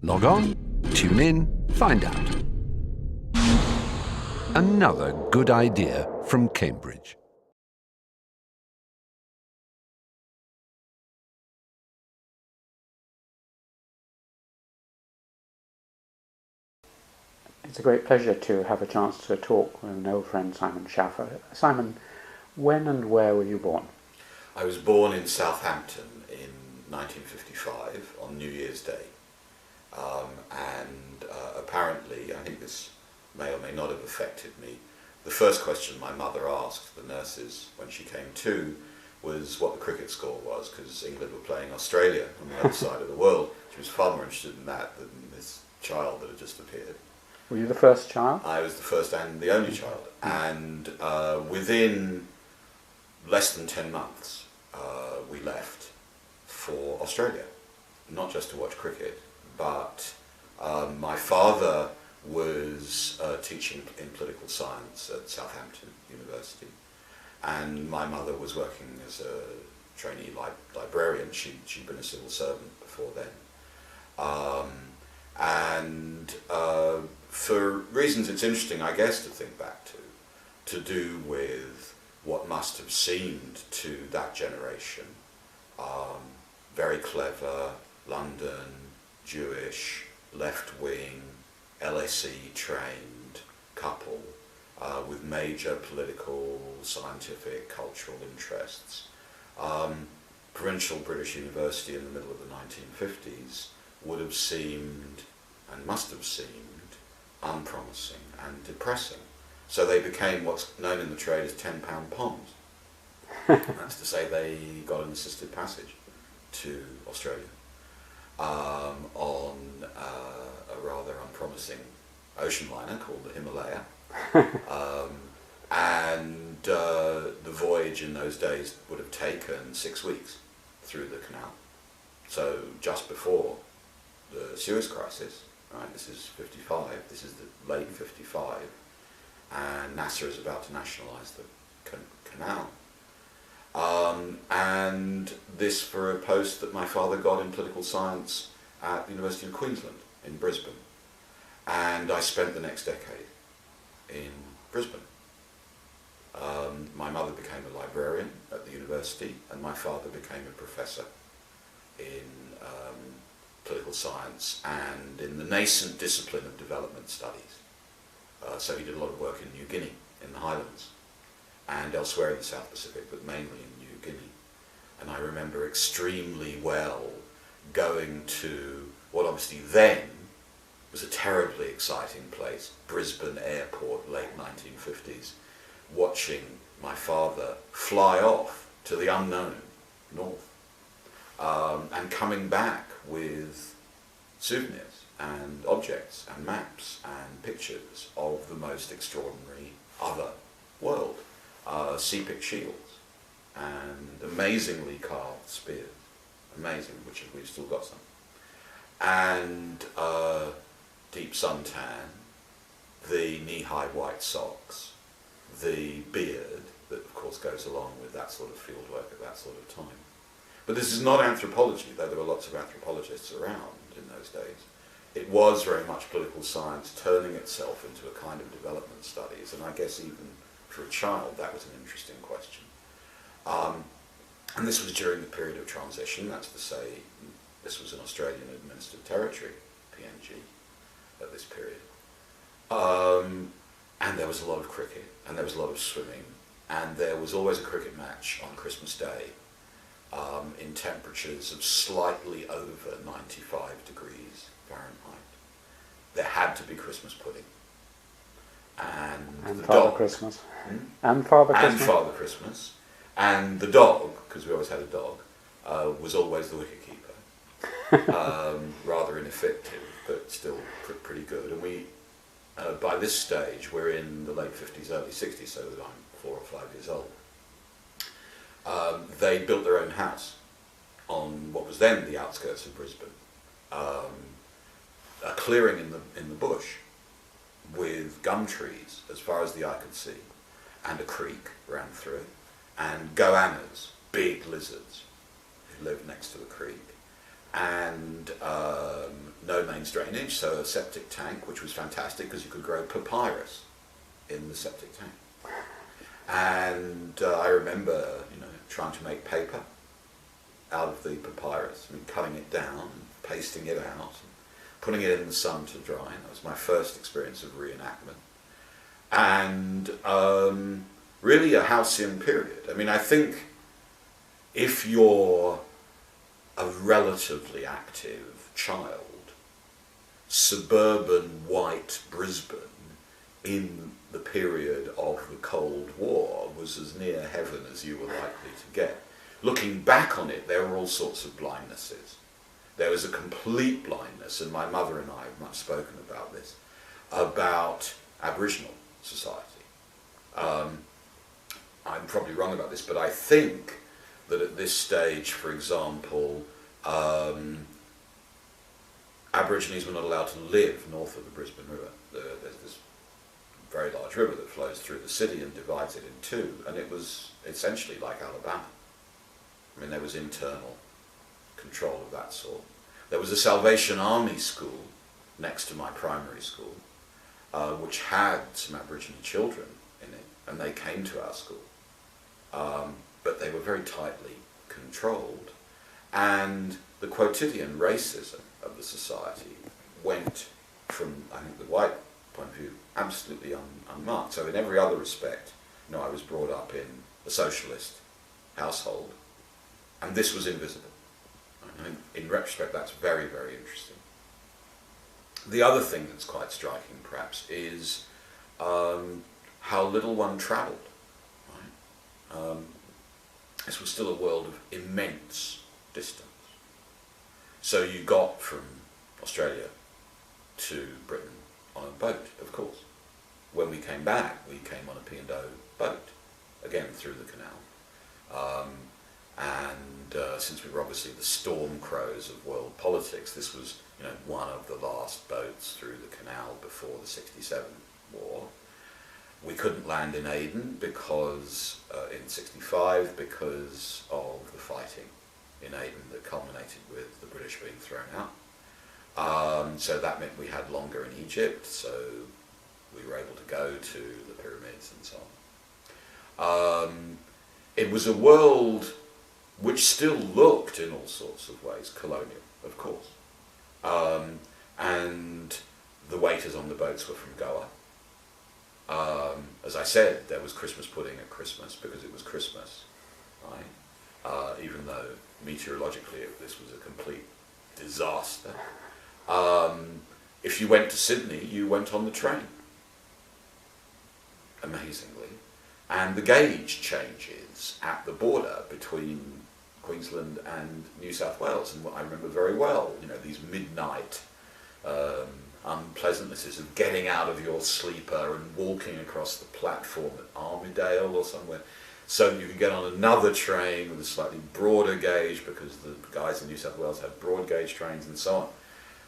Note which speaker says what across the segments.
Speaker 1: Log on, tune in, find out. Another good idea from Cambridge.
Speaker 2: It's a great pleasure to have a chance to talk with an old friend, Simon Schaffer. Simon, when and where were you born?
Speaker 3: I was born in Southampton in 1955 on New Year's Day. Apparently, I think this may or may not have affected me, the first question my mother asked the nurses when she came to was what the cricket score was, because England were playing Australia on the other side of the world. She was far more interested in that than this child that had just appeared.
Speaker 2: Were you the first child?
Speaker 3: I was the first and the only child. And within less than 10 months, we left for Australia, not just to watch cricket, but my father was teaching in political science at Southampton University, and my mother was working as a trainee librarian. She'd been a civil servant before then. For reasons it's interesting, I guess, to think back to do with what must have seemed to that generation very clever, London, Jewish, left-wing, LSE trained couple with major political, scientific, cultural interests. Provincial British University in the middle of the 1950s would have seemed, and must have seemed, unpromising and depressing. So they became what's known in the trade as £10 Poms. That's to say they got an assisted passage to Australia on a rather unpromising ocean liner called the Himalaya. The voyage in those days would have taken 6 weeks through the canal. So just before the Suez Crisis, right, this is 55, this is the late 55, and NASA is about to nationalise the canal. And this for a post that my father got in political science at the University of Queensland in Brisbane. And I spent the next decade in Brisbane. My mother became a librarian at the university, and my father became a professor in political science and in the nascent discipline of development studies. So he did a lot of work in New Guinea, in the Highlands, and elsewhere in the South Pacific, but mainly in New Guinea. And I remember extremely well going to what obviously then was a terribly exciting place, Brisbane Airport, late 1950s, watching my father fly off to the unknown north, and coming back with souvenirs and objects and maps and pictures of the most extraordinary other world. Sea-picked shields and amazingly carved spears, amazing, which we've still got some, and deep suntan, the knee-high white socks, the beard that of course goes along with that sort of field work at that sort of time. But this is not anthropology, though there were lots of anthropologists around in those days. It was very much political science turning itself into a kind of development studies, and I guess even for a child that was an interesting question. And this was during the period of transition, that's to say this was an Australian administered territory, PNG, at this period. And there was a lot of cricket, and there was a lot of swimming, and there was always a cricket match on Christmas Day in temperatures of slightly over 95 degrees Fahrenheit. There had to be Christmas pudding. And the
Speaker 2: Father
Speaker 3: dog.
Speaker 2: Christmas.
Speaker 3: And
Speaker 2: Father Christmas.
Speaker 3: And Father Christmas. And the dog, because we always had a dog, was always the wicketkeeper. Rather ineffective, but still pretty good. And we, by this stage, we're in the late 50s, early 60s, so that I'm 4 or 5 years old. They built their own house on what was then the outskirts of Brisbane. A clearing in the bush with gum trees as far as the eye could see, and a creek ran through it, and goannas, big lizards, who lived next to the creek, and no mains drainage, so a septic tank, which was fantastic because you could grow papyrus in the septic tank. And I remember, trying to make paper out of the papyrus. Cutting it down, pasting it out, and putting it in the sun to dry. And that was my first experience of reenactment. And really a halcyon period. I think if you're a relatively active child, suburban white Brisbane in the period of the Cold War was as near heaven as you were likely to get. Looking back on it, there were all sorts of blindnesses. There was a complete blindness, and my mother and I have much spoken about this, about Aboriginal society. I'm probably wrong about this, but I think that at this stage, for example, Aborigines were not allowed to live north of the Brisbane River. There's this very large river that flows through the city and divides it in two, and it was essentially like Alabama. There was internal control of that sort. There was a Salvation Army school next to my primary school, which had some Aboriginal children in it, and they came to our school. But they were very tightly controlled, and the quotidian racism of the society went from, I think, the white point of view, absolutely unmarked. So in every other respect, I was brought up in a socialist household, and this was invisible. And in retrospect, that's very, very interesting. The other thing that's quite striking, perhaps, is how little one travelled. Right? This was still a world of immense distance. So you got from Australia to Britain on a boat, of course. When we came back, we came on a P&O boat, again through the canal. Since we were obviously the storm crows of world politics, this was one of the last boats through the canal before the '67 war. We couldn't land in Aden because in '65 because of the fighting in Aden that culminated with the British being thrown out. So that meant we had longer in Egypt, so we were able to go to the pyramids and so on. It was a world which still looked in all sorts of ways colonial, of course. And the waiters on the boats were from Goa. As I said, there was Christmas pudding at Christmas because it was Christmas, right? Even though meteorologically this was a complete disaster. If you went to Sydney, you went on the train, amazingly. And the gauge changes at the border between Queensland and New South Wales, and I remember very well, these midnight unpleasantnesses of getting out of your sleeper and walking across the platform at Armidale or somewhere, so you could get on another train with a slightly broader gauge because the guys in New South Wales had broad gauge trains and so on.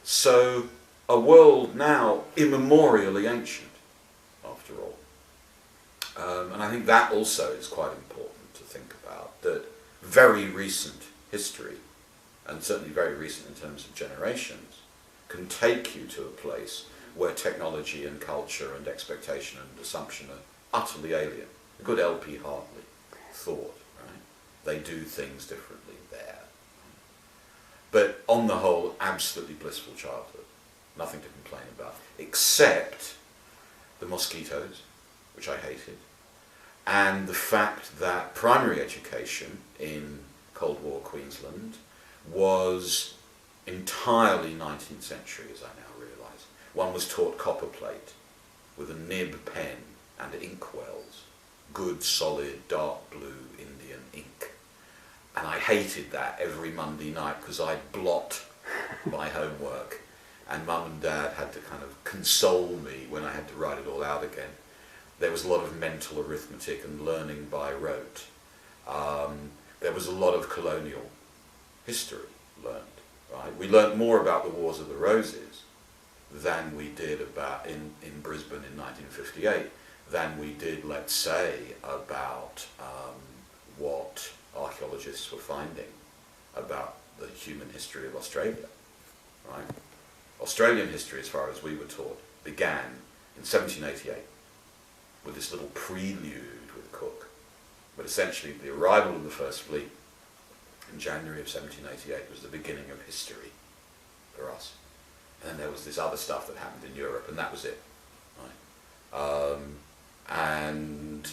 Speaker 3: So a world now immemorially ancient, after all. And I think that also is quite important to think about, that very recent history, and certainly very recent in terms of generations, can take you to a place where technology and culture and expectation and assumption are utterly alien. A good LP Hartley thought, right? They do things differently there. But on the whole, absolutely blissful childhood. Nothing to complain about, except the mosquitoes, which I hated, and the fact that primary education in Cold War Queensland was entirely 19th century, as I now realise. One was taught copperplate with a nib pen and inkwells, good, solid, dark blue Indian ink. And I hated that every Monday night because I'd blot my homework, and Mum and Dad had to kind of console me when I had to write it all out again. There was a lot of mental arithmetic and learning by rote. There was a lot of colonial history learned. Right? We learnt more about the Wars of the Roses than we did about in Brisbane in 1958 than we did, let's say, about what archaeologists were finding about the human history of Australia, right? Australian history, as far as we were taught, began in 1788 with this little prelude with Cook. But essentially the arrival of the First Fleet in January of 1788 was the beginning of history for us. And then there was this other stuff that happened in Europe, and that was it. Right? And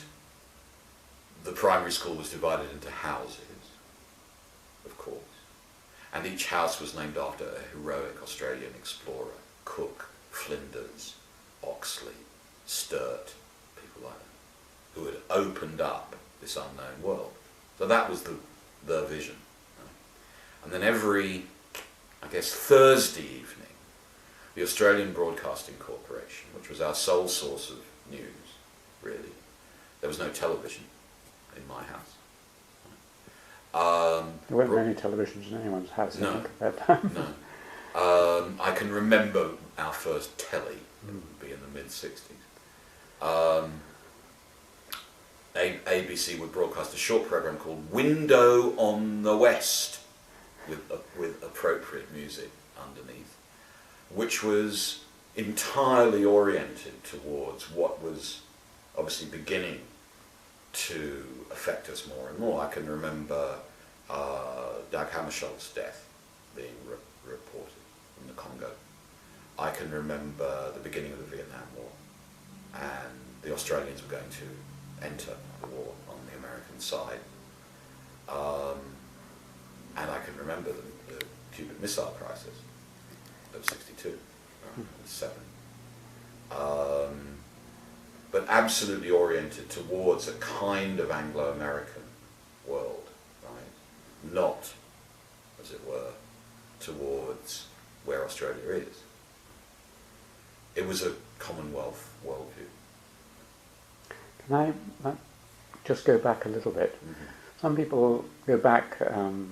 Speaker 3: the primary school was divided into houses, of course. And each house was named after a heroic Australian explorer: Cook, Flinders, Oxley, Sturt, people like that, who had opened up this unknown world. So that was the vision. Right? And then every, I guess, Thursday evening, the Australian Broadcasting Corporation, which was our sole source of news, really, there was no television in my house.
Speaker 2: There weren't many televisions in anyone's house, I think, at that time.
Speaker 3: No. I can remember our first telly, it would be in the mid-60s. ABC would broadcast a short program called Window on the West, with appropriate music underneath, which was entirely oriented towards what was obviously beginning to affect us more and more. I can remember Dag Hammarskjöld's death being reported in the Congo. I can remember the beginning of the Vietnam War, and the Australians were going to enter the war on the American side. And I can remember the Cuban Missile Crisis of 62, 7. But absolutely oriented towards a kind of Anglo-American world, right? Not, as it were, towards where Australia is. It was a Commonwealth worldview.
Speaker 2: Can I just go back a little bit?
Speaker 3: Mm-hmm.
Speaker 2: Some people go back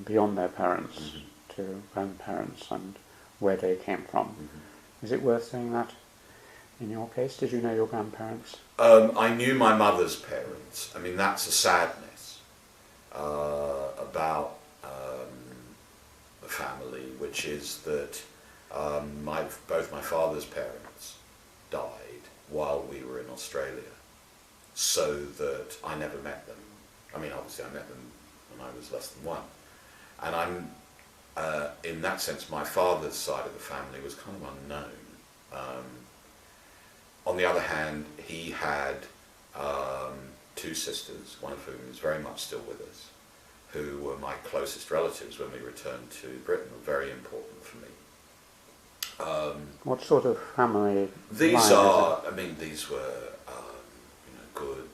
Speaker 2: beyond their parents
Speaker 3: Mm-hmm.
Speaker 2: to grandparents and where they came from.
Speaker 3: Mm-hmm.
Speaker 2: Is it worth saying that in your case? Did you know your grandparents?
Speaker 3: I knew my mother's parents. I mean, that's a sadness about the family, which is that both my father's parents died while we were in Australia, so that I never met them. I mean, obviously I met them when I was less than 1. And I'm, in that sense, my father's side of the family was kind of unknown. On the other hand, he had 2 sisters, one of whom is very much still with us, who were my closest relatives when we returned to Britain, were very important for me.
Speaker 2: What sort of family?
Speaker 3: These are, I mean, these were good,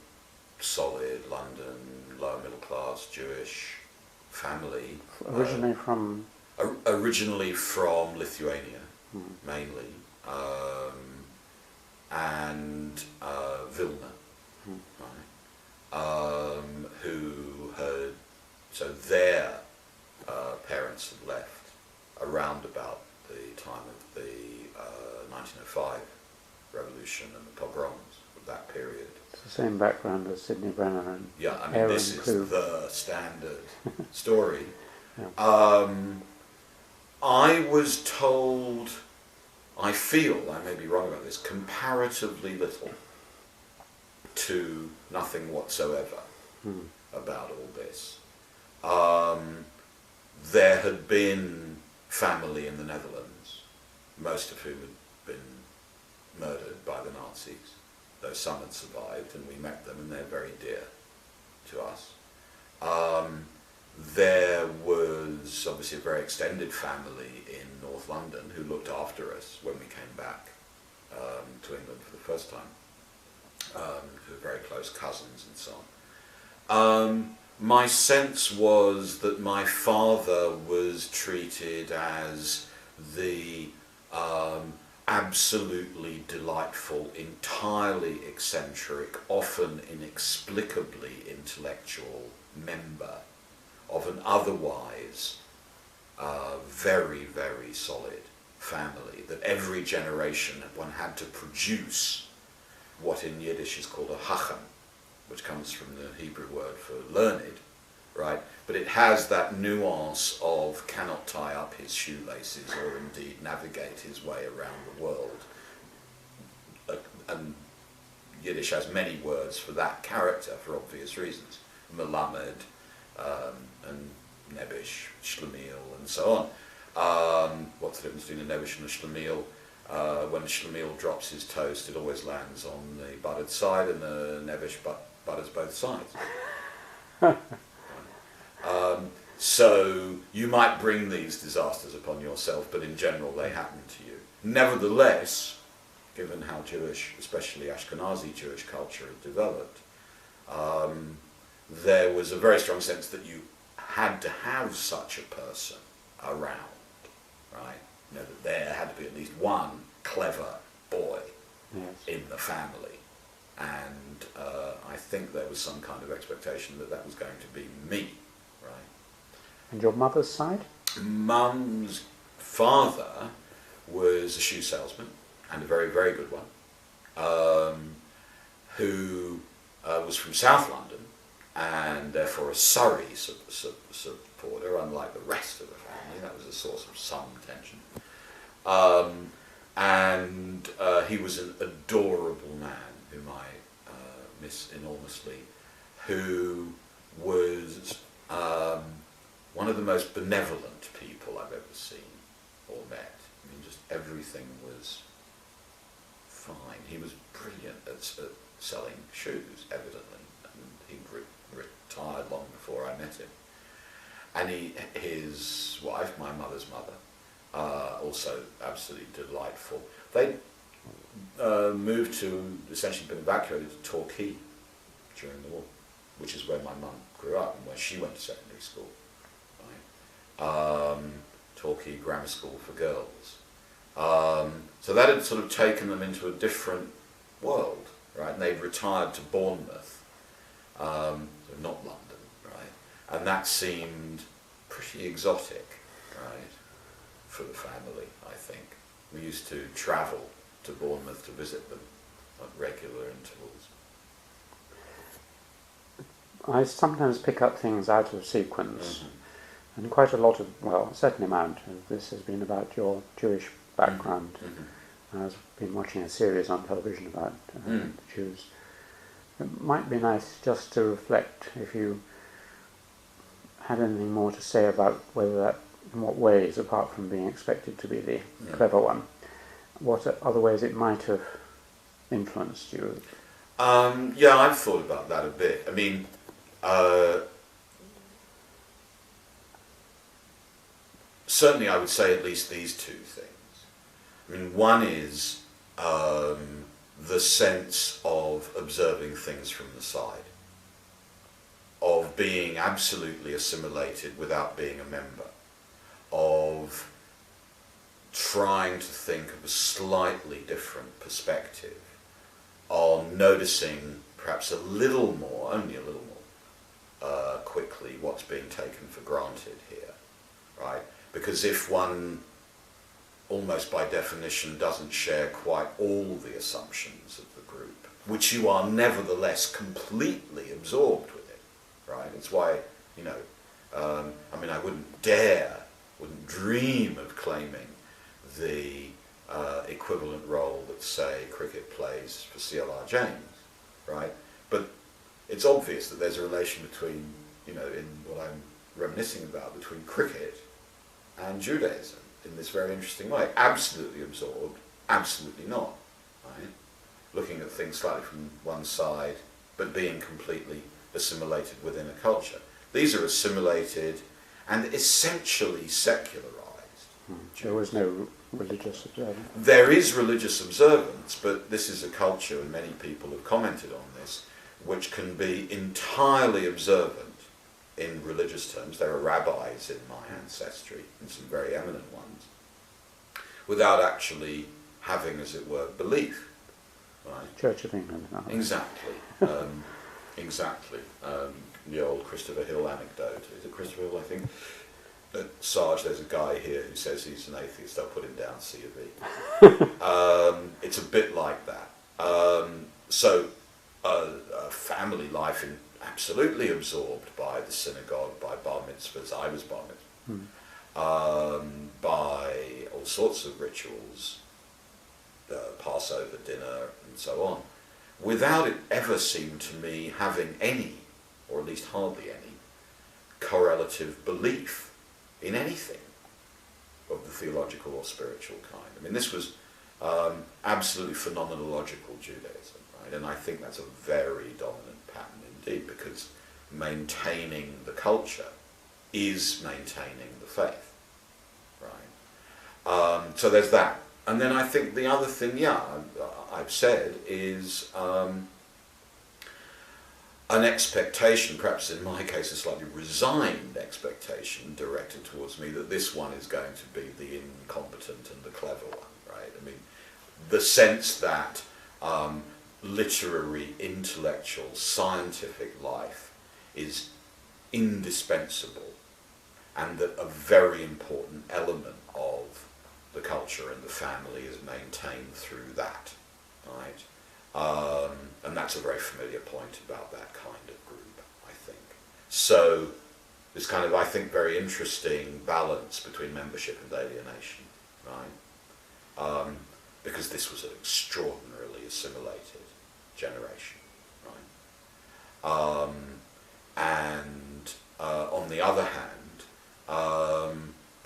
Speaker 3: solid London, lower middle class Jewish family.
Speaker 2: Originally from?
Speaker 3: Originally from Lithuania, mainly, and Vilna, right? Who had, so their parents had left around about the time of the 1905 revolution and the pogroms of that period.
Speaker 2: It's the same background as Sidney Brenner and
Speaker 3: Yeah, I mean,
Speaker 2: Aaron
Speaker 3: this
Speaker 2: Klug.
Speaker 3: is the standard story.
Speaker 2: Yeah.
Speaker 3: I was told, I feel, I may be wrong about this, comparatively little to nothing whatsoever about all this. There had been family in the Netherlands, most of whom had been murdered by the Nazis, though some had survived, and we met them, and they're very dear to us. There was obviously a very extended family in North London who looked after us when we came back to England for the first time, who were very close cousins and so on. My sense was that my father was treated as the absolutely delightful, entirely eccentric, often inexplicably intellectual member of an otherwise very, very solid family, that every generation one had to produce what in Yiddish is called a hacham, which comes from the Hebrew word for learned, right? But it has that nuance of cannot tie up his shoelaces or indeed navigate his way around the world. And Yiddish has many words for that character for obvious reasons. Melamed, and Nebish, Shlemiel, and so on. What's the difference between a Nebish and a Shlemiel? When a Shlemiel drops his toast, it always lands on the buttered side, and a Nebish butters both sides. So you might bring these disasters upon yourself, but in general they happen to you. Nevertheless, given how Jewish, especially Ashkenazi Jewish culture had developed, there was a very strong sense that you had to have such a person around, right? You know, that there had to be at least one clever boy in the family. And I think there was some kind of expectation that that was going to be me, right?
Speaker 2: And your mother's side?
Speaker 3: Mum's father was a shoe salesman, and a very, very good one, who was from South London, and therefore a Surrey supporter, unlike the rest of the family. That was a source of some tension. And he was an adorable man, whom I miss enormously, who was one of the most benevolent people I've ever seen or met. I mean, just everything was fine. He was brilliant at selling shoes, evidently, and he'd retired long before I met him. And his wife, my mother's mother, also absolutely delightful. They moved to, essentially been evacuated to Torquay during the war, which is where my mum grew up and where she went to secondary school. Right? Torquay Grammar School for Girls. So that had sort of taken them into a different world, right? And they'd retired to Bournemouth, so not London, right? And that seemed pretty exotic, right, for the family, I think. We used to travel to Bournemouth to visit them at regular intervals.
Speaker 2: I sometimes pick up things out of sequence, and quite a lot of, well, a certain amount of this has been about your Jewish background. I've been watching a series on television about the Jews. It might be nice just to reflect, if you had anything more to say about whether that, in what ways, apart from being expected to be the clever one, what other ways it might have influenced you?
Speaker 3: Yeah, I've thought about that a bit. I mean, certainly I would say at least these two things. I mean, one is the sense of observing things from the side, of being absolutely assimilated without being a member, of trying to think of a slightly different perspective, on noticing perhaps a little more, only a little more, quickly what's being taken for granted here, right? Because if one, almost by definition, doesn't share quite all the assumptions of the group, which you are nevertheless completely absorbed with it, right? It's why, you know, I mean, I wouldn't dream of claiming the equivalent role that, say, cricket plays for CLR James, right? But it's obvious that there's a relation between, you know, in what I'm reminiscing about, between cricket and Judaism in this very interesting way. Absolutely absorbed, absolutely not, right? Looking at things slightly from one side, but being completely assimilated within a culture. These are assimilated and essentially secularized.
Speaker 2: There was no religious observance.
Speaker 3: There is religious observance, but this is a culture, and many people have commented on this, which can be entirely observant in religious terms. There are rabbis in my ancestry, and some very eminent ones, without actually having, as it were, belief. Right?
Speaker 2: Church of England.
Speaker 3: Exactly. Exactly. The old Christopher Hill anecdote. Is it Christopher Hill, I think? At Sarge, there's a guy here who says he's an atheist. I'll put him down, C of E. It's a bit like that. So, family life absolutely absorbed by the synagogue, by bar mitzvahs. I was bar mitzvah. By all sorts of rituals, Passover dinner and so on, without it ever seemed to me having any, or at least hardly any, correlative belief in anything of the theological or spiritual kind. I mean, this was absolutely phenomenological Judaism, right? And I think that's a very dominant pattern indeed, because maintaining the culture is maintaining the faith, right? So there's that. And then I think the other thing, I've said, is an expectation, perhaps in my case a slightly resigned expectation directed towards me, that this one is going to be the incompetent and the clever one, right? I mean, the sense that literary, intellectual, scientific life is indispensable, and that a very important element of the culture and the family is maintained through that, right? And that's a very familiar point about that kind of group, I think. So this kind of, I think, very interesting balance between membership and alienation, right? Because this was an extraordinarily assimilated generation, right? And on the other hand,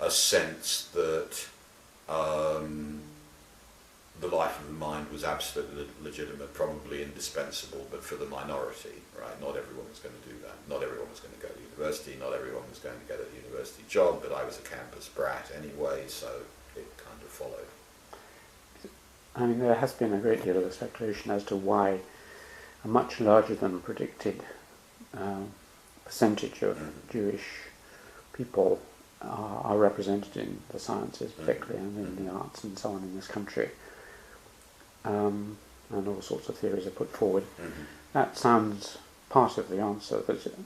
Speaker 3: a sense that the life of the mind was absolutely legitimate, probably indispensable, but for the minority, right? Not everyone was going to do that. Not everyone was going to go to university. Not everyone was going to get a university job, but I was a campus brat anyway, so it kind of followed.
Speaker 2: I mean, there has been a great deal of speculation as to why a much larger than predicted percentage of Jewish people are represented in the sciences, particularly, and in the arts and so on in this country. And all sorts of theories are put forward. That sounds part of the answer.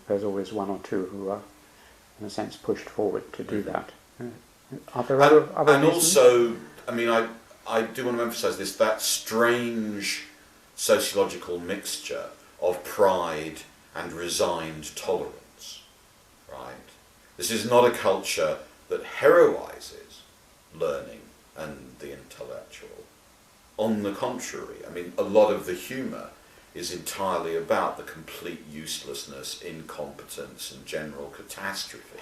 Speaker 2: There's always one or two who are, in a sense, pushed forward to do that. Are there other
Speaker 3: and
Speaker 2: reasons?
Speaker 3: Also, I mean, I do want to emphasise this, that strange sociological mixture of pride and resigned tolerance, right? This is not a culture that heroises learning and the intellectual. On the contrary, I mean, a lot of the humour is entirely about the complete uselessness, incompetence and general catastrophe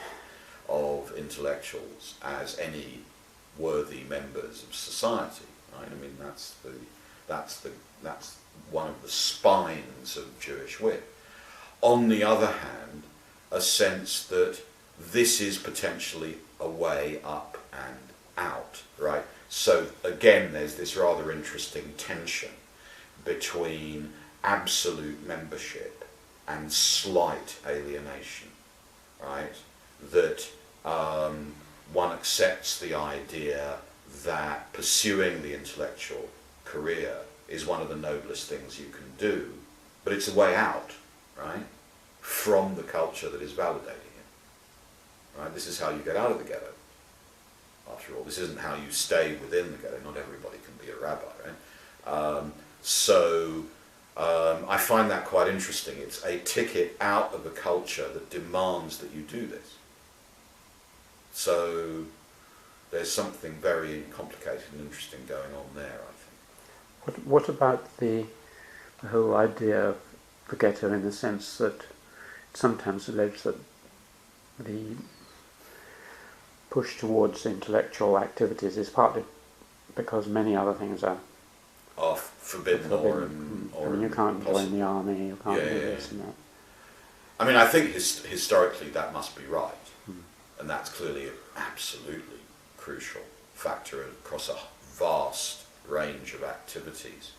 Speaker 3: of intellectuals as any worthy members of society, right? I mean, that's one of the spines of Jewish wit. On the other hand, a sense that this is potentially a way up and out, right? So again, there's this rather interesting tension between absolute membership and slight alienation, right? That one accepts the idea that pursuing the intellectual career is one of the noblest things you can do, but it's a way out, right, from the culture that is validating it, right? This is how you get out of the ghetto. After all, this isn't how you stay within the ghetto. Not everybody can be a rabbi, right? I find that quite interesting. It's a ticket out of a culture that demands that you do this. So there's something very complicated and interesting going on there, I think.
Speaker 2: What about the whole idea of the ghetto, in the sense that it's sometimes alleged that the push towards intellectual activities is partly because many other things are
Speaker 3: forbidden.
Speaker 2: I mean, you can't join the army, you can't do this and that.
Speaker 3: I mean, I think historically that must be right, and that's clearly an absolutely crucial factor across a vast range of activities.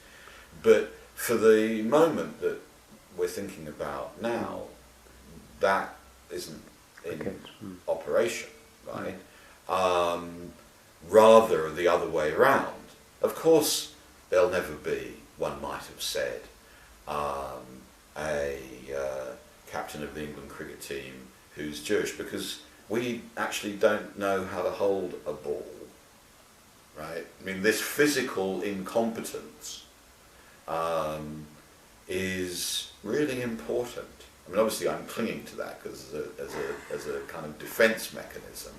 Speaker 3: But for the moment that we're thinking about now, that isn't in operation, right? Rather the other way around. Of course, there'll never be, one might have said, a captain of the England cricket team who's Jewish, because we actually don't know how to hold a ball, right? I mean, this physical incompetence is really important, I mean, obviously I'm clinging to that because as a kind of defence mechanism.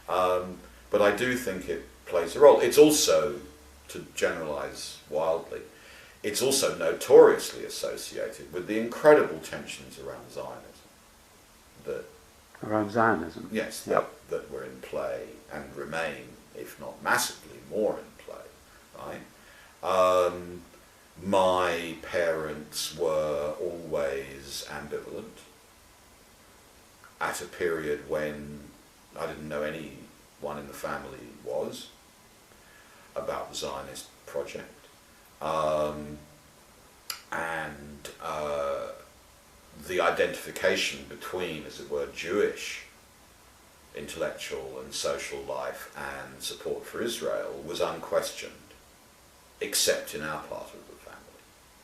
Speaker 3: But I do think it plays a role. It's also, to generalise wildly, it's also notoriously associated with the incredible tensions around Zionism.
Speaker 2: Around Zionism?
Speaker 3: Yes,
Speaker 2: yep.
Speaker 3: that were in play and remain, if not massively more in play, right? My parents were always ambivalent at a period when I didn't know anyone in the family was about the Zionist project. And the identification between, as it were, Jewish intellectual and social life and support for Israel was unquestioned, except in our part of the family,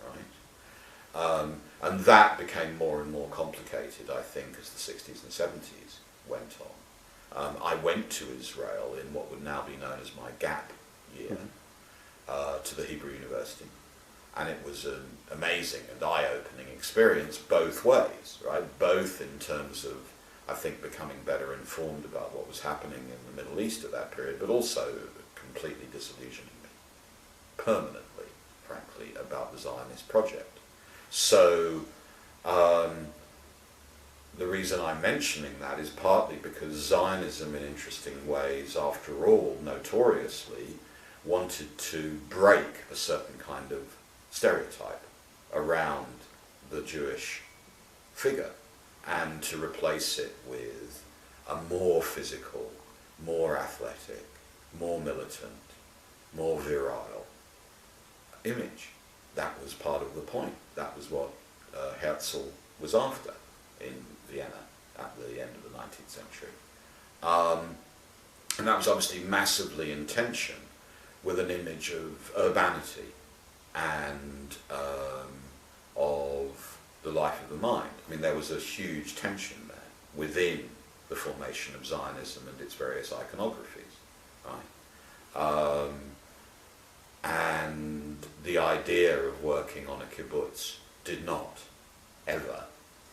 Speaker 3: right? And that became more and more complicated, I think, as the 60s and 70s went on. I went to Israel in what would now be known as my gap year, to the Hebrew University. And it was an amazing and eye-opening experience both ways, right? Both in terms of, I think, becoming better informed about what was happening in the Middle East at that period, but also completely disillusioning me, permanently, frankly, about the Zionist project. So the reason I'm mentioning that is partly because Zionism, in interesting ways, after all, notoriously, wanted to break a certain kind of stereotype around the Jewish figure and to replace it with a more physical, more athletic, more militant, more virile image. That was part of the point. That was what Herzl was after in Vienna at the end of the 19th century. And that was obviously massively in tension with an image of urbanity and of the life of the mind. I mean, there was a huge tension there within the formation of Zionism and its various iconographies, right? And the idea of working on a kibbutz did not ever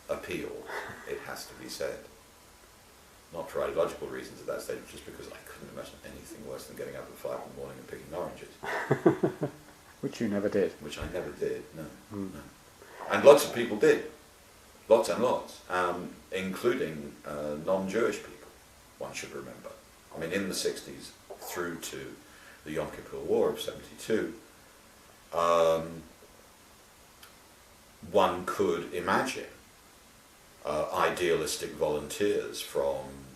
Speaker 3: appeal, it has to be said. Not for ideological reasons at that stage, just because I couldn't imagine anything worse than getting up at 5 in the morning and picking oranges.
Speaker 2: Which you never did.
Speaker 3: Which I never did, no. And lots of people did. Lots and lots. Including non-Jewish people, one should remember. I mean, in the 60s through to the Yom Kippur War of 72, one could imagine idealistic volunteers from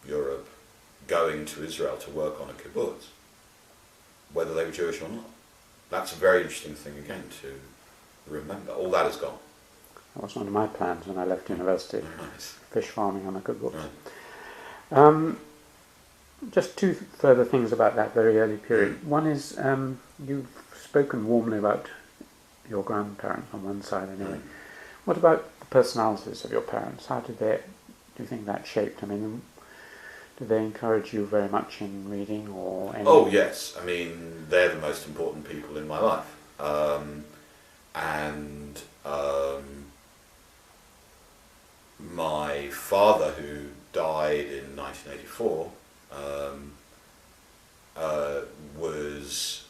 Speaker 3: Europe going to Israel to work on a kibbutz, whether they were Jewish or not. That's a very interesting thing, again, to remember. All that is gone.
Speaker 2: That was one of my plans when I left university.
Speaker 3: Nice.
Speaker 2: Fish farming on a kibbutz.
Speaker 3: Right.
Speaker 2: Just two further things about that very early period. One is, you've spoken warmly about your grandparents on one side anyway. What about the personalities of your parents? How do you think that shaped? I mean, did they encourage you very much in reading or anything?
Speaker 3: Oh yes, I mean, they're the most important people in my life. My father, who died in 1984, was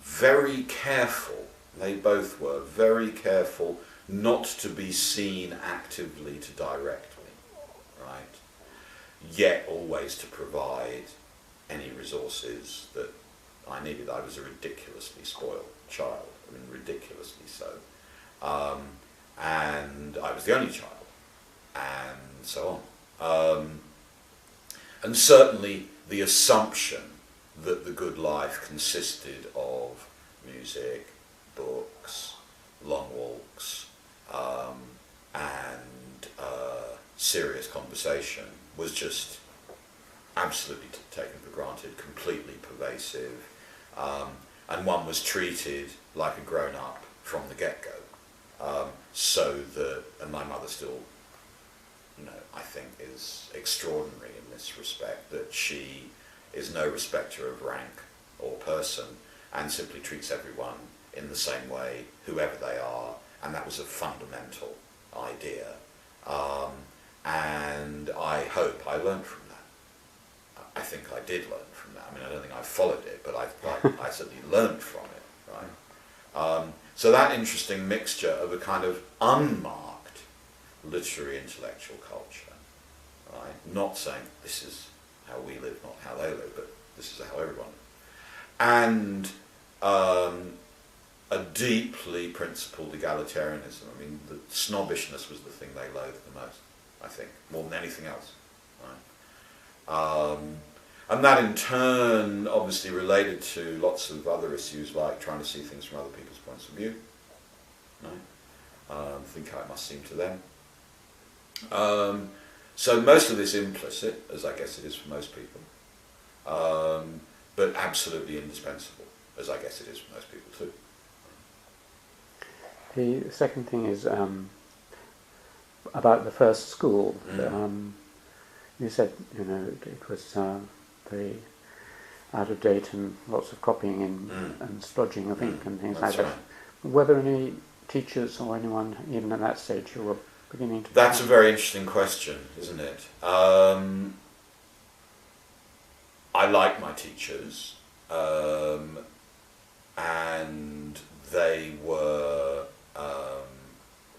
Speaker 3: very careful, they both were very careful not to be seen actively to direct me, right? Yet always to provide any resources that I needed. I was a ridiculously spoiled child, I mean ridiculously so. And I was the only child, and so on. And certainly the assumption that the good life consisted of music, books, long walks, and serious conversation was just absolutely taken for granted, completely pervasive, and one was treated like a grown-up from the get-go. So that, and my mother still, I think is extraordinary in this respect, that she is no respecter of rank or person and simply treats everyone in the same way, whoever they are, and that was a fundamental idea. And I hope I learned from that. I think I did learn from that. I mean, I don't think I followed it, but I certainly learned from it, right? So that interesting mixture of a kind of unmarked literary intellectual culture, right? Not saying this is how we live, not how they live, but this is how everyone lives. And a deeply principled egalitarianism. I mean, the snobbishness was the thing they loathed the most, I think, more than anything else. Right? And that in turn obviously related to lots of other issues like trying to see things from other people's points of view. Right? Think how it must seem to them. So most of this implicit, as I guess it is for most people, but absolutely indispensable, as I guess it is for most people too.
Speaker 2: The second thing is about the first school. You said, it was very out of date and lots of copying and splodging of ink and things
Speaker 3: That's
Speaker 2: like
Speaker 3: right.
Speaker 2: that. Were there any teachers or anyone, even at that stage, who were beginning to...
Speaker 3: That's a very interesting question, isn't it? I like my teachers, and they were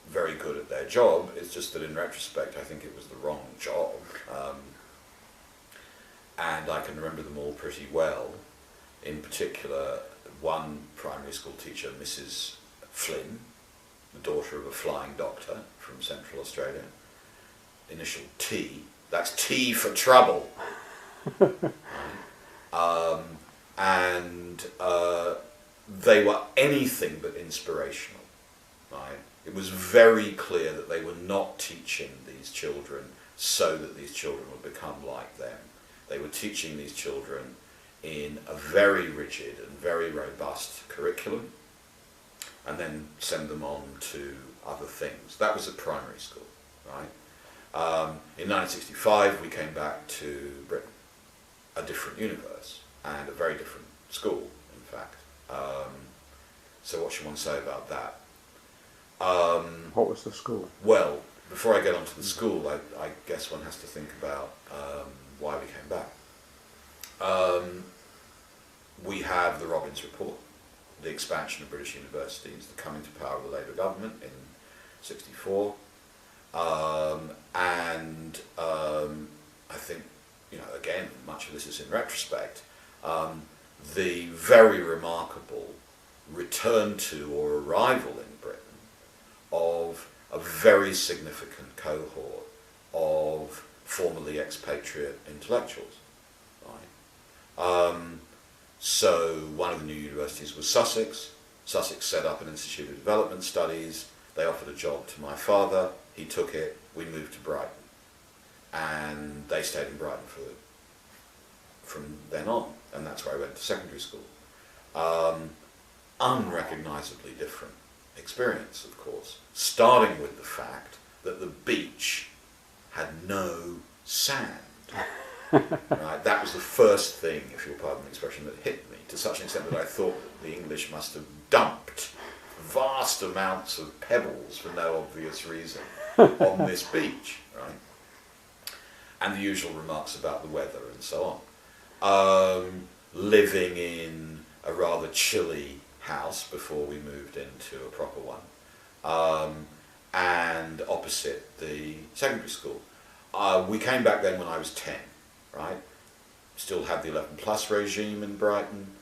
Speaker 3: very good at their job. It's just that in retrospect I think it was the wrong job. And I can remember them all pretty well. In particular, one primary school teacher, Mrs. Flynn, the daughter of a flying doctor from Central Australia, initial T, that's T for trouble. And they were anything but inspirational. Right? It was very clear that they were not teaching these children so that these children would become like them. They were teaching these children in a very rigid and very robust curriculum, and then send them on to other things. That was at primary school, right? In 1965 we came back to Britain, a different universe, and a very different school, in fact. So what should one say about that?
Speaker 2: What was the school?
Speaker 3: Well, before I get onto the school, I guess one has to think about why we came back. We have the Robbins Report, the expansion of British universities, the coming to power of the Labour government in '64, and I think, again, much of this is in retrospect, the very remarkable return to or arrival in Britain of a very significant cohort of formerly expatriate intellectuals. Right? So one of the new universities was Sussex. Sussex set up an Institute of Development Studies. They offered a job to my father. He took it. We moved to Brighton. And they stayed in Brighton from then on. And that's where I went to secondary school. Unrecognisably different experience, of course. Starting with the fact that the beach had no sand. Right? That was the first thing, if you'll pardon the expression, that hit me, to such an extent that I thought that the English must have dumped vast amounts of pebbles for no obvious reason on this beach, right? And the usual remarks about the weather and so on. Living in a rather chilly house before we moved into a proper one, and opposite the secondary school. We came back then when I was 10, right? Still had the 11 plus regime in Brighton,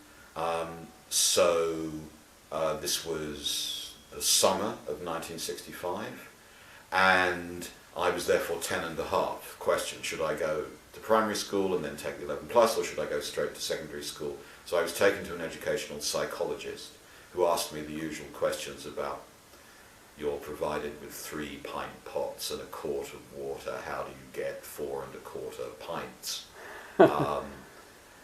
Speaker 3: so this was the summer of 1965, and I was therefore 10 and a half. Question, should I go to primary school and then take the 11 plus, or should I go straight to secondary school? So I was taken to an educational psychologist who asked me the usual questions about, you're provided with 3 pint pots and a quart of water, how do you get 4 1/4 pints?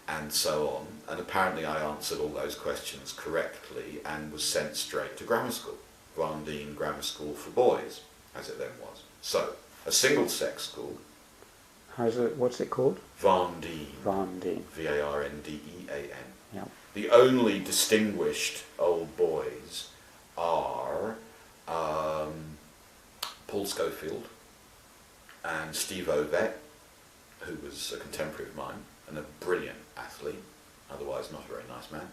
Speaker 3: And so on. And apparently I answered all those questions correctly and was sent straight to grammar school, Varndine Grammar School for Boys, as it then was. So, a single-sex school.
Speaker 2: What's it called?
Speaker 3: Varndine.
Speaker 2: Varndine.
Speaker 3: Varndean.
Speaker 2: Yeah.
Speaker 3: The only distinguished old boys are Paul Schofield and Steve Ovett, who was a contemporary of mine and a brilliant athlete, otherwise not a very nice man.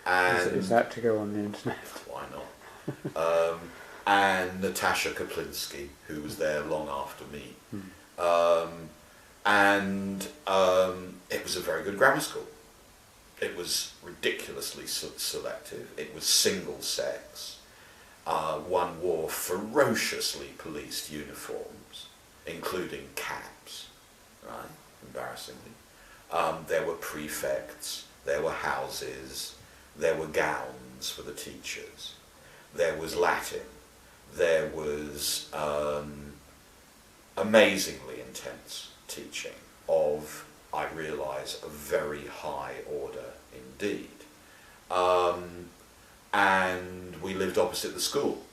Speaker 3: And
Speaker 2: Is that to go on the internet?
Speaker 3: why not? And Natasha Kaplinsky, who was there long after me. It was a very good grammar school. It was ridiculously selective. It was single sex. One wore ferociously policed uniforms, including caps, right? Embarrassingly. There were prefects, there were houses, there were gowns for the teachers, there was Latin, there was amazingly intense teaching of, I realise, a very high order indeed. And we lived opposite the school.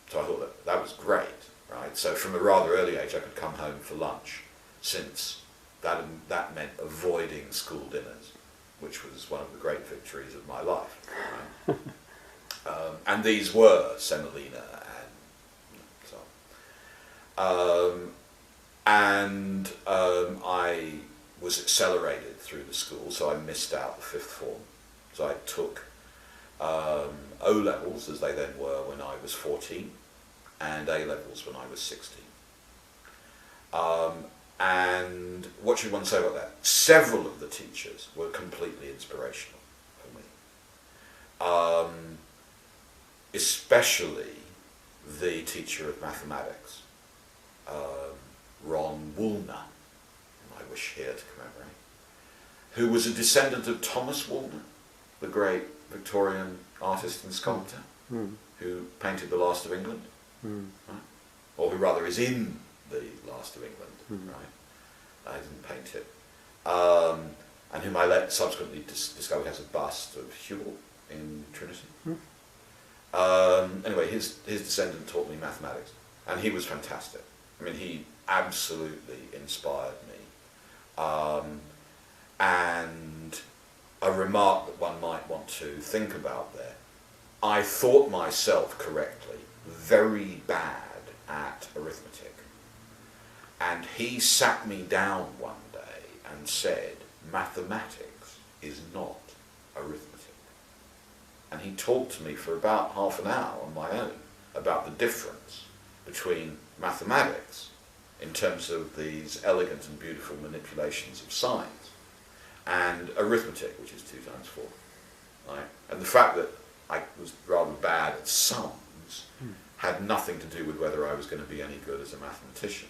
Speaker 3: So I thought that was great, right? So from a rather early age I could come home for lunch, since that meant avoiding school dinners, which was one of the great victories of my life, right? And these were semolina and so on. I was accelerated through the school, so I missed out the fifth form. So I took O-levels, as they then were, when I was 14, and A-levels when I was 16. And what should one say about that? Several of the teachers were completely inspirational for me. Especially the teacher of mathematics, Ron Woolner, whom I wish here to commemorate, who was a descendant of Thomas Woolner, the great Victorian artist and sculptor, who painted The Last of England, right? Or who rather is in The Last of England, right? I didn't paint it. And whom I subsequently discovered has a bust of Whewell in Trinity. Anyway, his descendant taught me mathematics, and he was fantastic. I mean, he absolutely inspired me. And a remark that one might want to think about there, I thought myself correctly very bad at arithmetic. And he sat me down one day and said, mathematics is not arithmetic. And he talked to me for about half an hour on my own about the difference between mathematics in terms of these elegant and beautiful manipulations of signs and arithmetic, which is 2 times 4. Right? And the fact that I was rather bad at sums had nothing to do with whether I was going to be any good as a mathematician.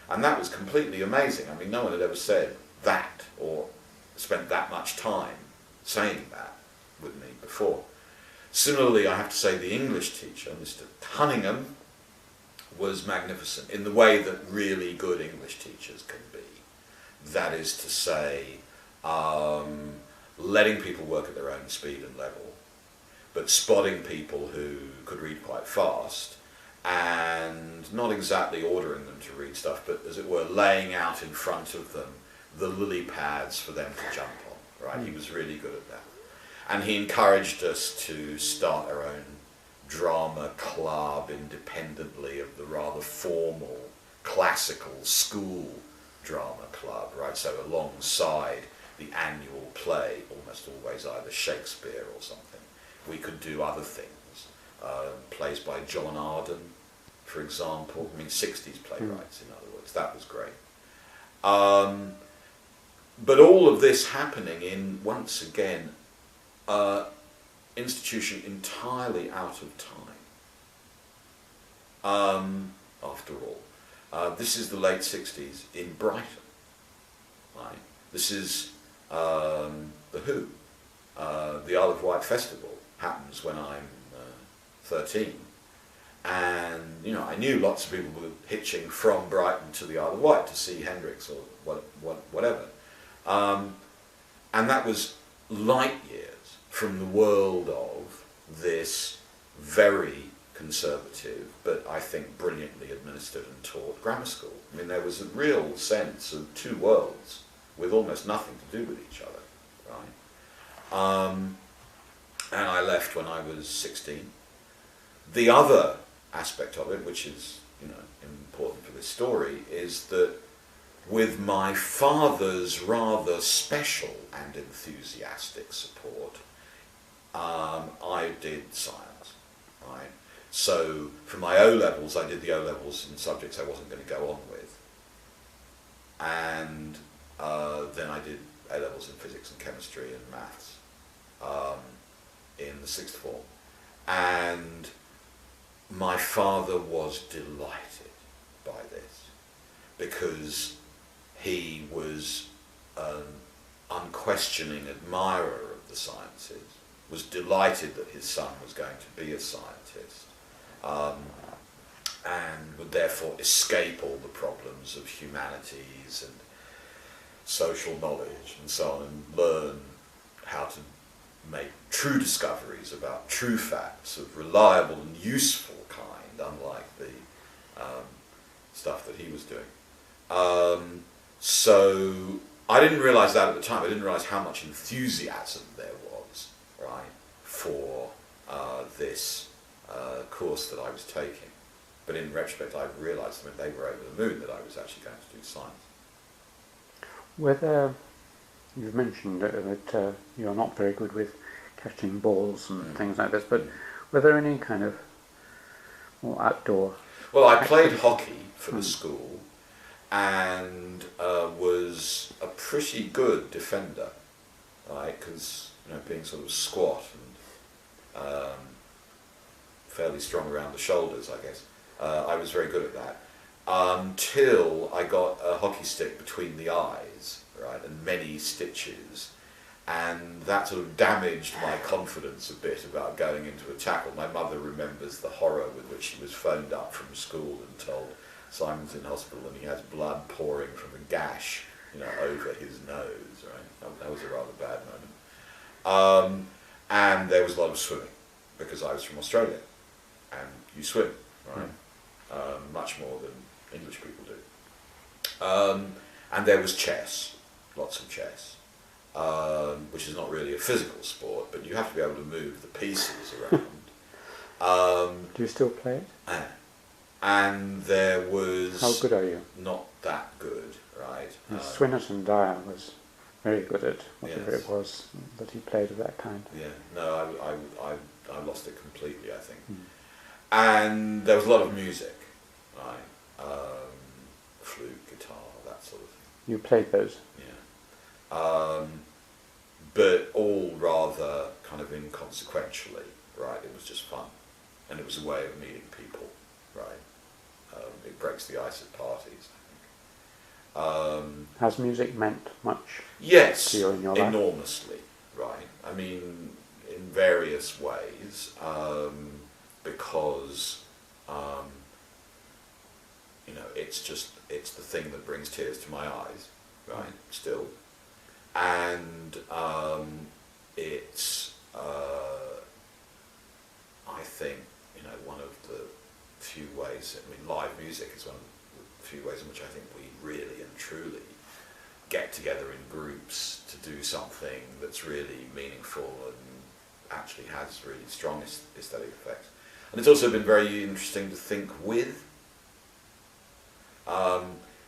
Speaker 3: And that was completely amazing. I mean, no one had ever said that or spent that much time saying that with me before. Similarly, I have to say the English teacher, Mr. Cunningham, was magnificent in the way that really good English teachers can be. That is to say, letting people work at their own speed and level, but spotting people who could read quite fast and not exactly ordering them to read stuff, but as it were, laying out in front of them the lily pads for them to jump on, right? He was really good at that. And he encouraged us to start our own drama club independently of the rather formal classical school drama club, right? So alongside the annual play, almost always either Shakespeare or something, we could do other things. Plays by John Arden, for example. I mean, 60s playwrights, in other words. That was great. But all of this happening in, once again, institution entirely out of time. After all, this is the late 60s in Brighton, right? This is the Who. The Isle of Wight Festival happens when I'm 13, and I knew lots of people were hitching from Brighton to the Isle of Wight to see Hendrix or whatever, and that was light years from the world of this very conservative, but I think brilliantly administered and taught grammar school. I mean, there was a real sense of two worlds with almost nothing to do with each other, right? And I left when I was 16. The other aspect of it, which is important for this story is that with my father's rather special and enthusiastic support, I did science, right? So for my O-levels, I did the O-levels in subjects I wasn't going to go on with. And then I did A-levels in physics and chemistry and maths in the sixth form. And my father was delighted by this because he was an unquestioning admirer of the sciences, was delighted that his son was going to be a scientist, and would therefore escape all the problems of humanities and social knowledge and so on, and learn how to make true discoveries about true facts of reliable and useful kind, unlike the stuff that he was doing. So I didn't realise that at the time. I didn't realise how much enthusiasm there was, right, for this course that I was taking. But in retrospect, I've realised when they were over the moon that I was actually going to do science.
Speaker 2: Whether you've mentioned that you're not very good with catching balls and things like this, but were there any kind of more outdoor?
Speaker 3: Well, I played hockey for the school and was a pretty good defender, right? Because being sort of squat and fairly strong around the shoulders, I guess, I was very good at that. Until I got a hockey stick between the eyes, right, and many stitches, and that sort of damaged my confidence a bit about going into a tackle. My mother remembers the horror with which she was phoned up from school and told Simon's in hospital and he has blood pouring from a gash, over his nose, right? That was a rather bad moment. And there was a lot of swimming because I was from Australia, and you swim, right? Much more than English people do. And there was chess, lots of chess, which is not really a physical sport, but you have to be able to move the pieces around.
Speaker 2: Do you still play it?
Speaker 3: And there was...
Speaker 2: How good are you?
Speaker 3: Not that good, right?
Speaker 2: Swinnerton Dyer was very good at whatever
Speaker 3: Yes.
Speaker 2: it was that he played of that kind.
Speaker 3: Yeah, no, I lost it completely, I think. And there was a lot of music, right? Flute, guitar, that sort of thing.
Speaker 2: You played those?
Speaker 3: Yeah. But all rather kind of inconsequentially, right? It was just fun. And it was a way of meeting people, right? It breaks the ice at parties, I think.
Speaker 2: Has music meant much
Speaker 3: Yes,
Speaker 2: to you in your life?
Speaker 3: enormously, right? I mean, in various ways, because, it's the thing that brings tears to my eyes, right, still. And it's, I think, one of the few ways, live music is one of the few ways in which I think we really and truly get together in groups to do something that's really meaningful and actually has really strong aesthetic effects. And it's also been very interesting to think with.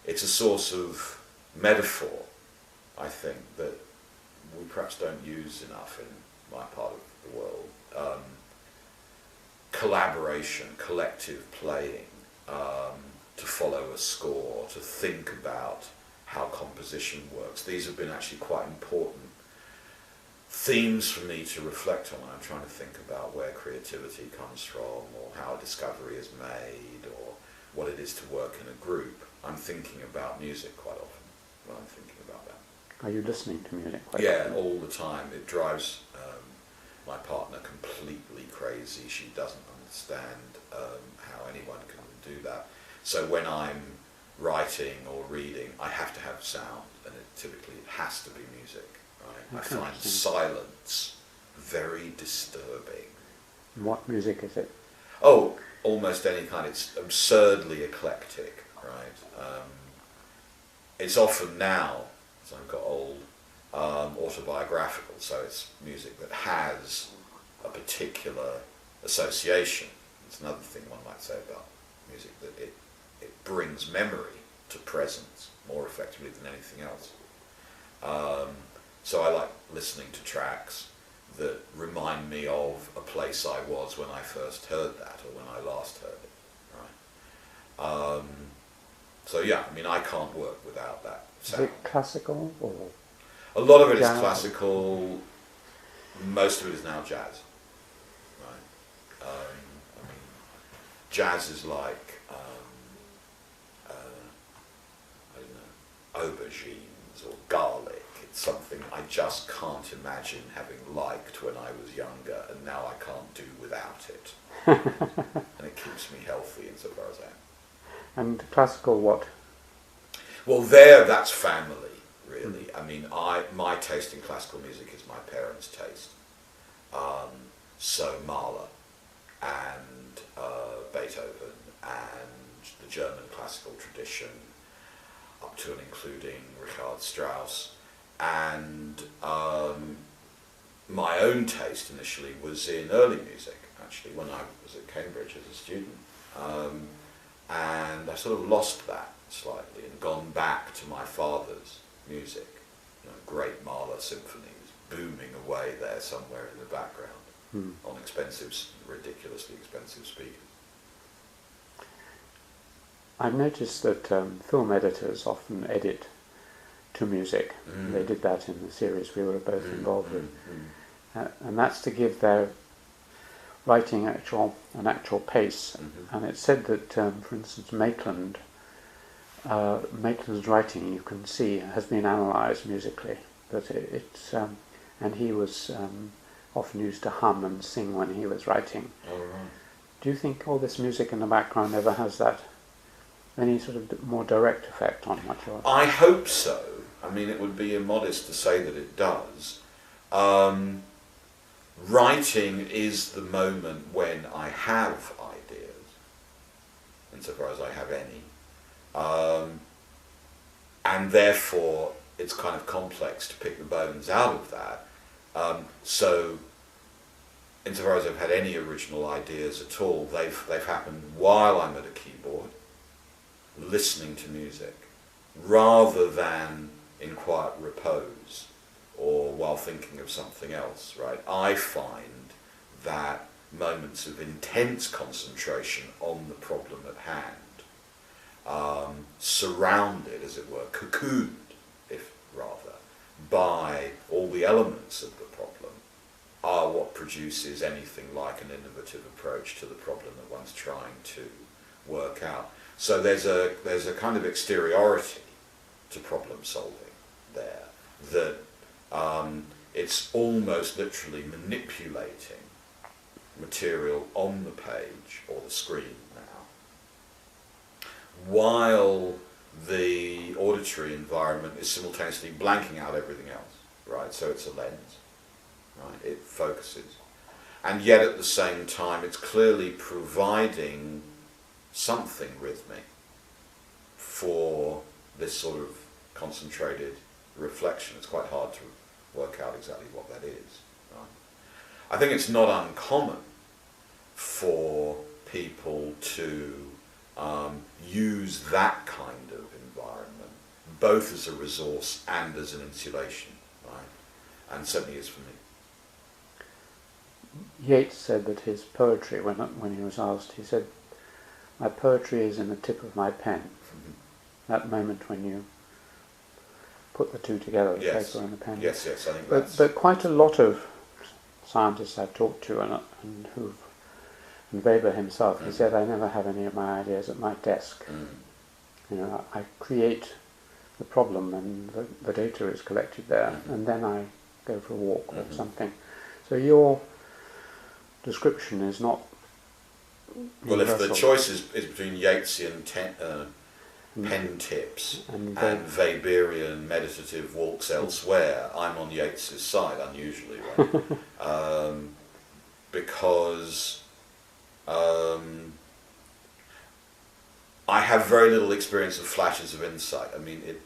Speaker 3: It's a source of metaphor, I think, that we perhaps don't use enough in my part of the world. Collaboration, collective playing, to follow a score, to think about how composition works. These have been actually quite important themes for me to reflect on when I'm trying to think about where creativity comes from, or how a discovery is made, or what it is to work in a group. I'm thinking about music quite often when I'm thinking about that.
Speaker 2: Are you listening to music quite
Speaker 3: Yeah,
Speaker 2: often?
Speaker 3: all the time. It drives my partner completely crazy. She doesn't understand how anyone can do that. So when I'm writing or reading, I have to have sound, and typically it has to be music. Right? I find silence very disturbing.
Speaker 2: What music is it?
Speaker 3: Oh, almost any kind. It's absurdly eclectic, right? It's often now, as I've got old, autobiographical, so it's music that has a particular association. It's another thing one might say about music, that it brings memory to presence more effectively than anything else. So I like listening to tracks that remind me of a place I was when I first heard that, or when I last heard it. Right. So yeah, I mean, I can't work without that sound.
Speaker 2: Is it classical or?
Speaker 3: A lot of it is
Speaker 2: Jazz?
Speaker 3: classical. Most of it is now jazz. Right. I mean, jazz is like I don't know, aubergines or garlic. It's something I just can't imagine having liked when I was younger, and now I can't do without it. And it keeps me healthy insofar as I am.
Speaker 2: And classical what?
Speaker 3: Well, that's family, really. I mean, my taste in classical music is my parents' taste. So Mahler and Beethoven and the German classical tradition, up to and including Richard Strauss. And my own taste initially was in early music, actually, when I was at Cambridge as a student. And I sort of lost that slightly and gone back to my father's music, you know, great Mahler symphonies booming away there somewhere in the background on expensive, ridiculously expensive speakers.
Speaker 2: I've noticed that film editors often edit to music. They did that in the series we were both involved with. And that's to give their writing an actual pace. And it's said that, for instance, Maitland's writing, you can see, has been analysed musically. That it's and he was often used to hum and sing when he was writing.
Speaker 3: Oh, right.
Speaker 2: Do you think all this music in the background ever has that any sort of more direct effect on what you're?
Speaker 3: I hope so. I mean, it would be immodest to say that it does. Writing is the moment when I have ideas, insofar as I have any, and therefore it's kind of complex to pick the bones out of that. So, insofar as I've had any original ideas at all, they've happened while I'm at a keyboard, listening to music, rather than in quiet repose or while thinking of something else, right? I find that moments of intense concentration on the problem at hand, surrounded, as it were, cocooned, if rather, by all the elements of the problem, are what produces anything like an innovative approach to the problem that one's trying to work out. So there's a kind of exteriority to problem solving there, that it's almost literally manipulating material on the page or the screen now, while the auditory environment is simultaneously blanking out everything else, right? So it's a lens, right? It focuses. And yet at the same time it's clearly providing something rhythmic for this sort of concentrated reflection. It's quite hard to work out exactly what that is. Right? I think it's not uncommon for people to use that kind of environment both as a resource and as an insulation, right? And certainly is for me.
Speaker 2: Yeats said that his poetry, when he was asked, he said, "My poetry is in the tip of my pen." That moment when you put the two together, the paper and the pen.
Speaker 3: Yes, I think that's...
Speaker 2: But quite a lot of scientists I've talked to, and Weber himself, he said, "I never have any of my ideas at my desk. You know, I create the problem and the data is collected there, and then I go for a walk or something." So your description is not
Speaker 3: well,
Speaker 2: universal.
Speaker 3: if the choice is between Yeatsian pen tips and Weberian meditative walks elsewhere, I'm on Yeats's side, unusually, right? Because I have very little experience of flashes of insight. I mean, it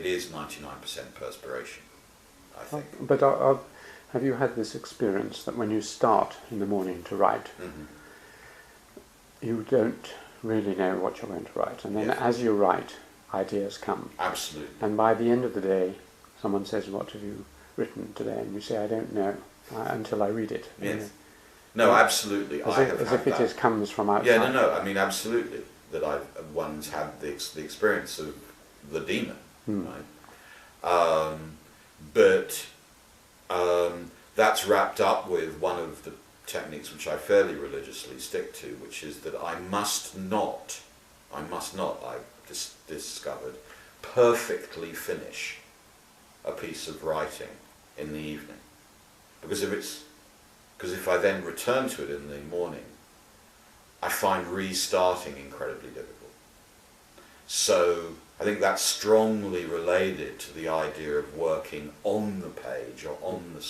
Speaker 3: is 99% perspiration, I think.
Speaker 2: But have you had this experience that when you start in the morning to write, you don't really know what you're going to write. And then
Speaker 3: Yes.
Speaker 2: as you write, ideas come.
Speaker 3: Absolutely.
Speaker 2: And by the end of the day, someone says, "What have you written today?" And you say, "I don't know until I read it."
Speaker 3: Yes. No, absolutely.
Speaker 2: As
Speaker 3: I
Speaker 2: if,
Speaker 3: have
Speaker 2: as
Speaker 3: had
Speaker 2: if it
Speaker 3: that.
Speaker 2: is, comes from outside.
Speaker 3: Yeah, no. I mean, absolutely. That I've once had the experience of the demon, right? But that's wrapped up with one of the techniques which I fairly religiously stick to, which is that I must not, I've discovered, perfectly finish a piece of writing in the evening. Because if I then return to it in the morning, I find restarting incredibly difficult. So I think that's strongly related to the idea of working on the page or on the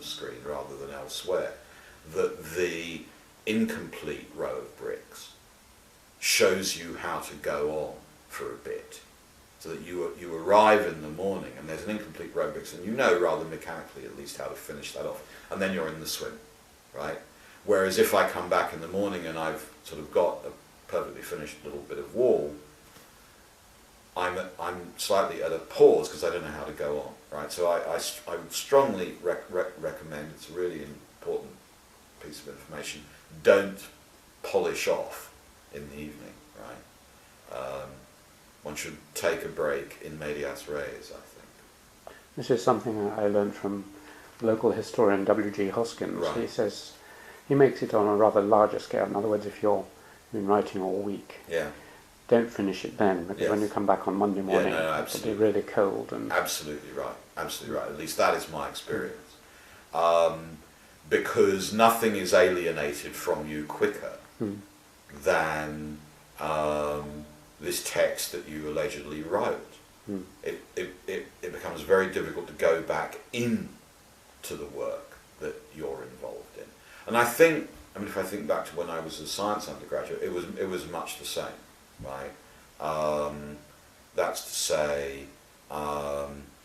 Speaker 3: screen rather than elsewhere. That the incomplete row of bricks shows you how to go on for a bit, so that you arrive in the morning and there's an incomplete row of bricks, and you know rather mechanically at least how to finish that off, and then you're in the swim, right? Whereas if I come back in the morning and I've sort of got a perfectly finished little bit of wall, I'm slightly at a pause because I don't know how to go on, right? So I would strongly recommend, it's a really important piece of information, don't polish off in the evening, right? One should take a break in medias res, I think.
Speaker 2: This is something I learned from local historian W.G. Hoskins.
Speaker 3: Right.
Speaker 2: He says he makes it on a rather larger scale. In other words, if you've been writing all week,
Speaker 3: Yeah.
Speaker 2: don't finish it then, because when you come back on Monday morning, it'll be really cold. And
Speaker 3: Absolutely right. Absolutely right. At least that is my experience. Because nothing is alienated from you quicker than this text that you allegedly wrote. It becomes very difficult to go back into the work that you're involved in. And I think, if I think back to when I was a science undergraduate, it was much the same, right? That's to say,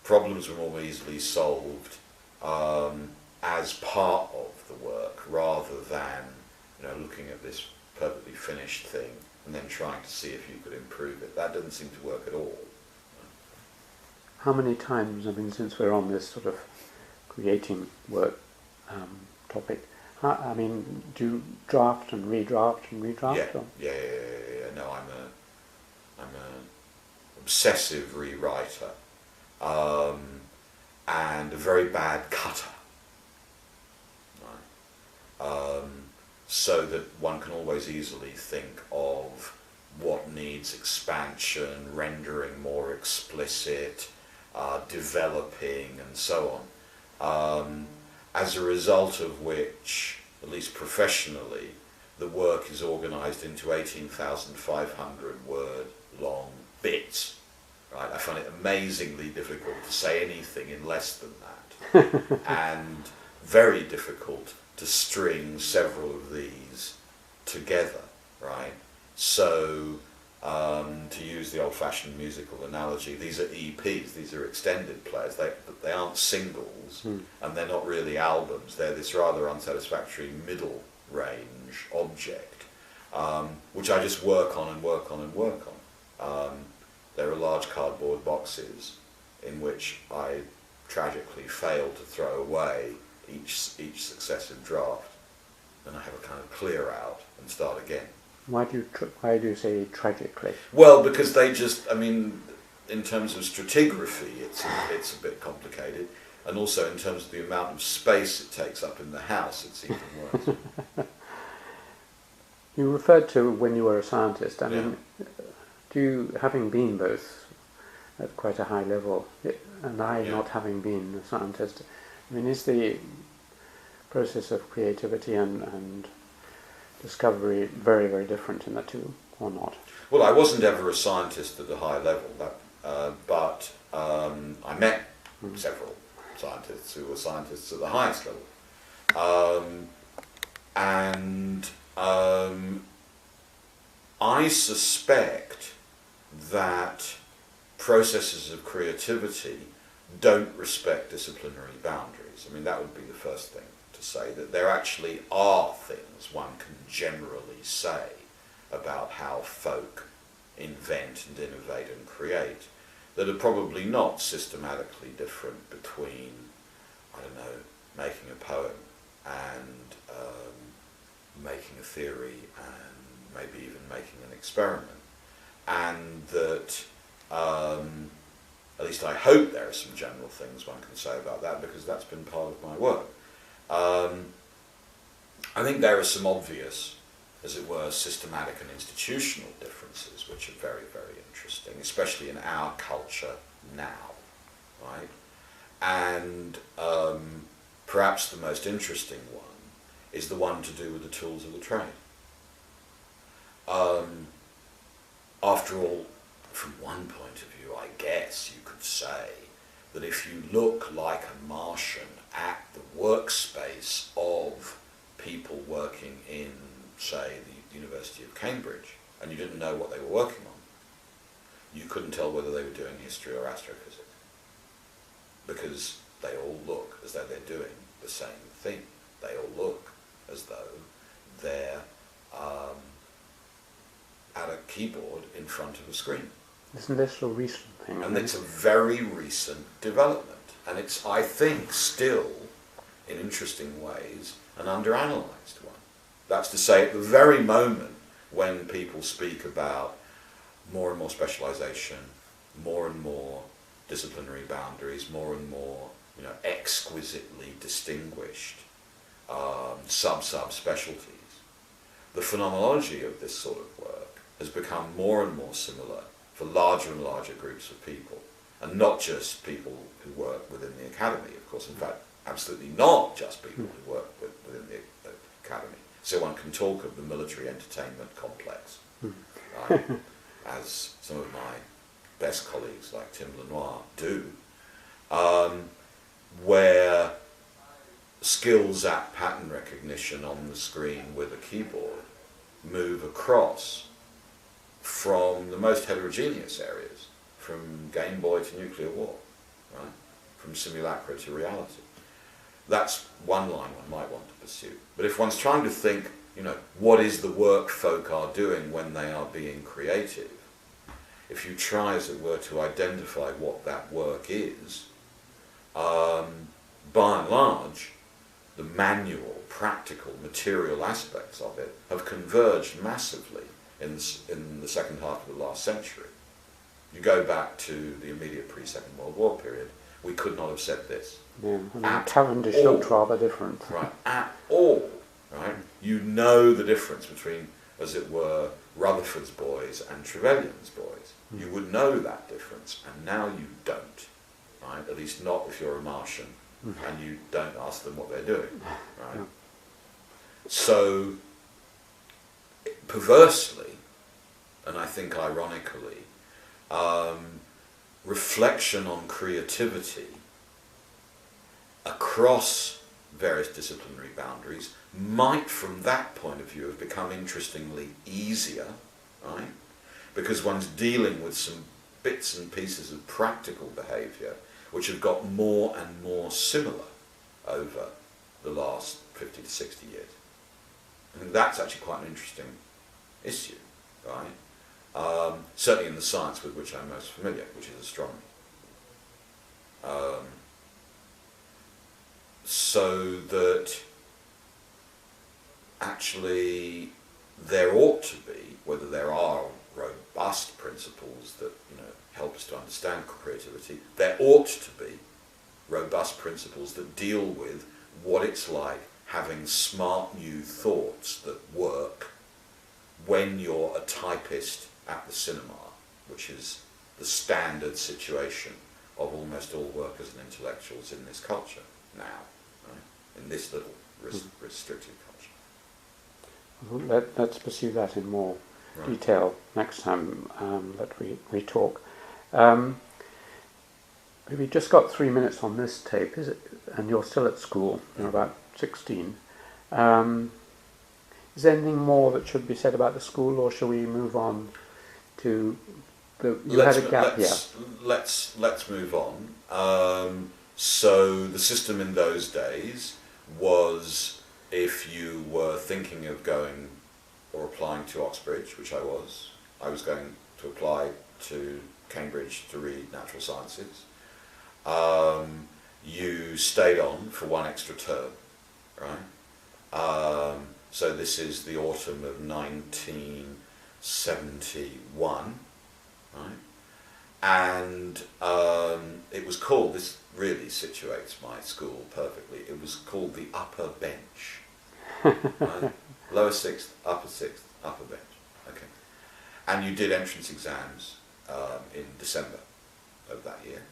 Speaker 3: problems were more easily solved as part of the work, rather than looking at this perfectly finished thing and then trying to see if you could improve it. That doesn't seem to work at all.
Speaker 2: how many times, since we're on this sort of creating work topic, do you draft and redraft and redraft?
Speaker 3: Yeah. No, I'm an obsessive rewriter and a very bad cutter. Right? So that one can always easily think of what needs expansion, rendering more explicit, developing, and so on. As a result of which, at least professionally, the work is organised into 18,500 word long bits. Right? I find it amazingly difficult to say anything in less than that, and very difficult to string several of these together. Right? So, to use the old-fashioned musical analogy, these are EPs, these are extended plays. They aren't singles, and they're not really albums. They're this rather unsatisfactory middle range object, which I just work on. There are large cardboard boxes in which I tragically fail to throw away each successive draft, and I have a kind of clear out and start again.
Speaker 2: Why do you say tragically?
Speaker 3: Well, because they just, in terms of stratigraphy, it's a bit complicated, and also in terms of the amount of space it takes up in the house, it's even worse.
Speaker 2: You referred to when you were a scientist. Do you, having been both at quite a high level, and not having been a scientist, is the process of creativity and discovery very, very different in the two, or not?
Speaker 3: Well, I wasn't ever a scientist at a high level, but I met several scientists who were scientists at the highest level. And I suspect that processes of creativity don't respect disciplinary boundaries. That would be the first thing to say, that there actually are things one can generally say about how folk invent and innovate and create that are probably not systematically different between, I don't know, making a poem and making a theory and maybe even making an experiment. And that, at least I hope there are some general things one can say about that, because that's been part of my work. I think there are some obvious, as it were, systematic and institutional differences which are very, very interesting, especially in our culture now, right? And perhaps the most interesting one is the one to do with the tools of the trade. After all, from one point of view, I guess you could say that if you look like a Martian at the workspace of people working in, say, the University of Cambridge, and you didn't know what they were working on, you couldn't tell whether they were doing history or astrophysics, because they all look as though they're doing the same thing. They all look as though they're at a keyboard in front of a screen.
Speaker 2: Isn't this a recent thing?
Speaker 3: And it's a very recent development, and it's, I think, still, in interesting ways, an underanalyzed one. That's to say, at the very moment when people speak about more and more specialization, more and more disciplinary boundaries, more and more, exquisitely distinguished sub-specialties, the phenomenology of this sort of work has become more and more similar for larger and larger groups of people, and not just people who work within the academy, of course, in fact, absolutely not just people who work within the academy. So one can talk of the military entertainment complex, as some of my best colleagues like Tim Lenoir do, where skills at pattern recognition on the screen with a keyboard move across from the most heterogeneous areas, from Game Boy to nuclear war, right? From simulacra to reality. That's one line one might want to pursue. But if one's trying to think, what is the work folk are doing when they are being creative, if you try, as it were, to identify what that work is, by and large, the manual, practical, material aspects of it have converged massively in the second half of the last century. You go back to the immediate pre-Second World War period, we could not have said this.
Speaker 2: Yeah, Cavendish looked rather different.
Speaker 3: Right, at all. Right? You know the difference between, as it were, Rutherford's boys and Trevelyan's boys. You would know that difference, and now you don't. Right? At least not if you're a Martian and you don't ask them what they're doing. Right?
Speaker 2: Yeah.
Speaker 3: So, perversely, and I think ironically, reflection on creativity across various disciplinary boundaries might, from that point of view, have become interestingly easier, right? Because one's dealing with some bits and pieces of practical behaviour which have got more and more similar over the last 50 to 60 years. I think that's actually quite an interesting issue, right? Certainly in the science with which I'm most familiar, which is astronomy. So that actually there ought to be, whether there are robust principles that help us to understand creativity, there ought to be robust principles that deal with what it's like having smart new thoughts that work when you're a typist at the cinema, which is the standard situation of almost all workers and intellectuals in this culture now, right? In this little restricted culture.
Speaker 2: Let's pursue that in more
Speaker 3: Right.
Speaker 2: detail next time that we talk. We've just got 3 minutes on this tape, is it? And you're still at school. You're about 16. Is there anything more that should be said about the school, or shall we move on to the? You had a gap, yeah.
Speaker 3: Let's move on. So the system in those days was, if you were thinking of going or applying to Oxbridge, which I was going to apply to Cambridge to read natural sciences. You stayed on for one extra term, right? So this is the autumn of 1971, right? And it was called, this really situates my school perfectly, it was called the upper bench. Right? Lower sixth, upper bench. Okay. And you did entrance exams in December of that year.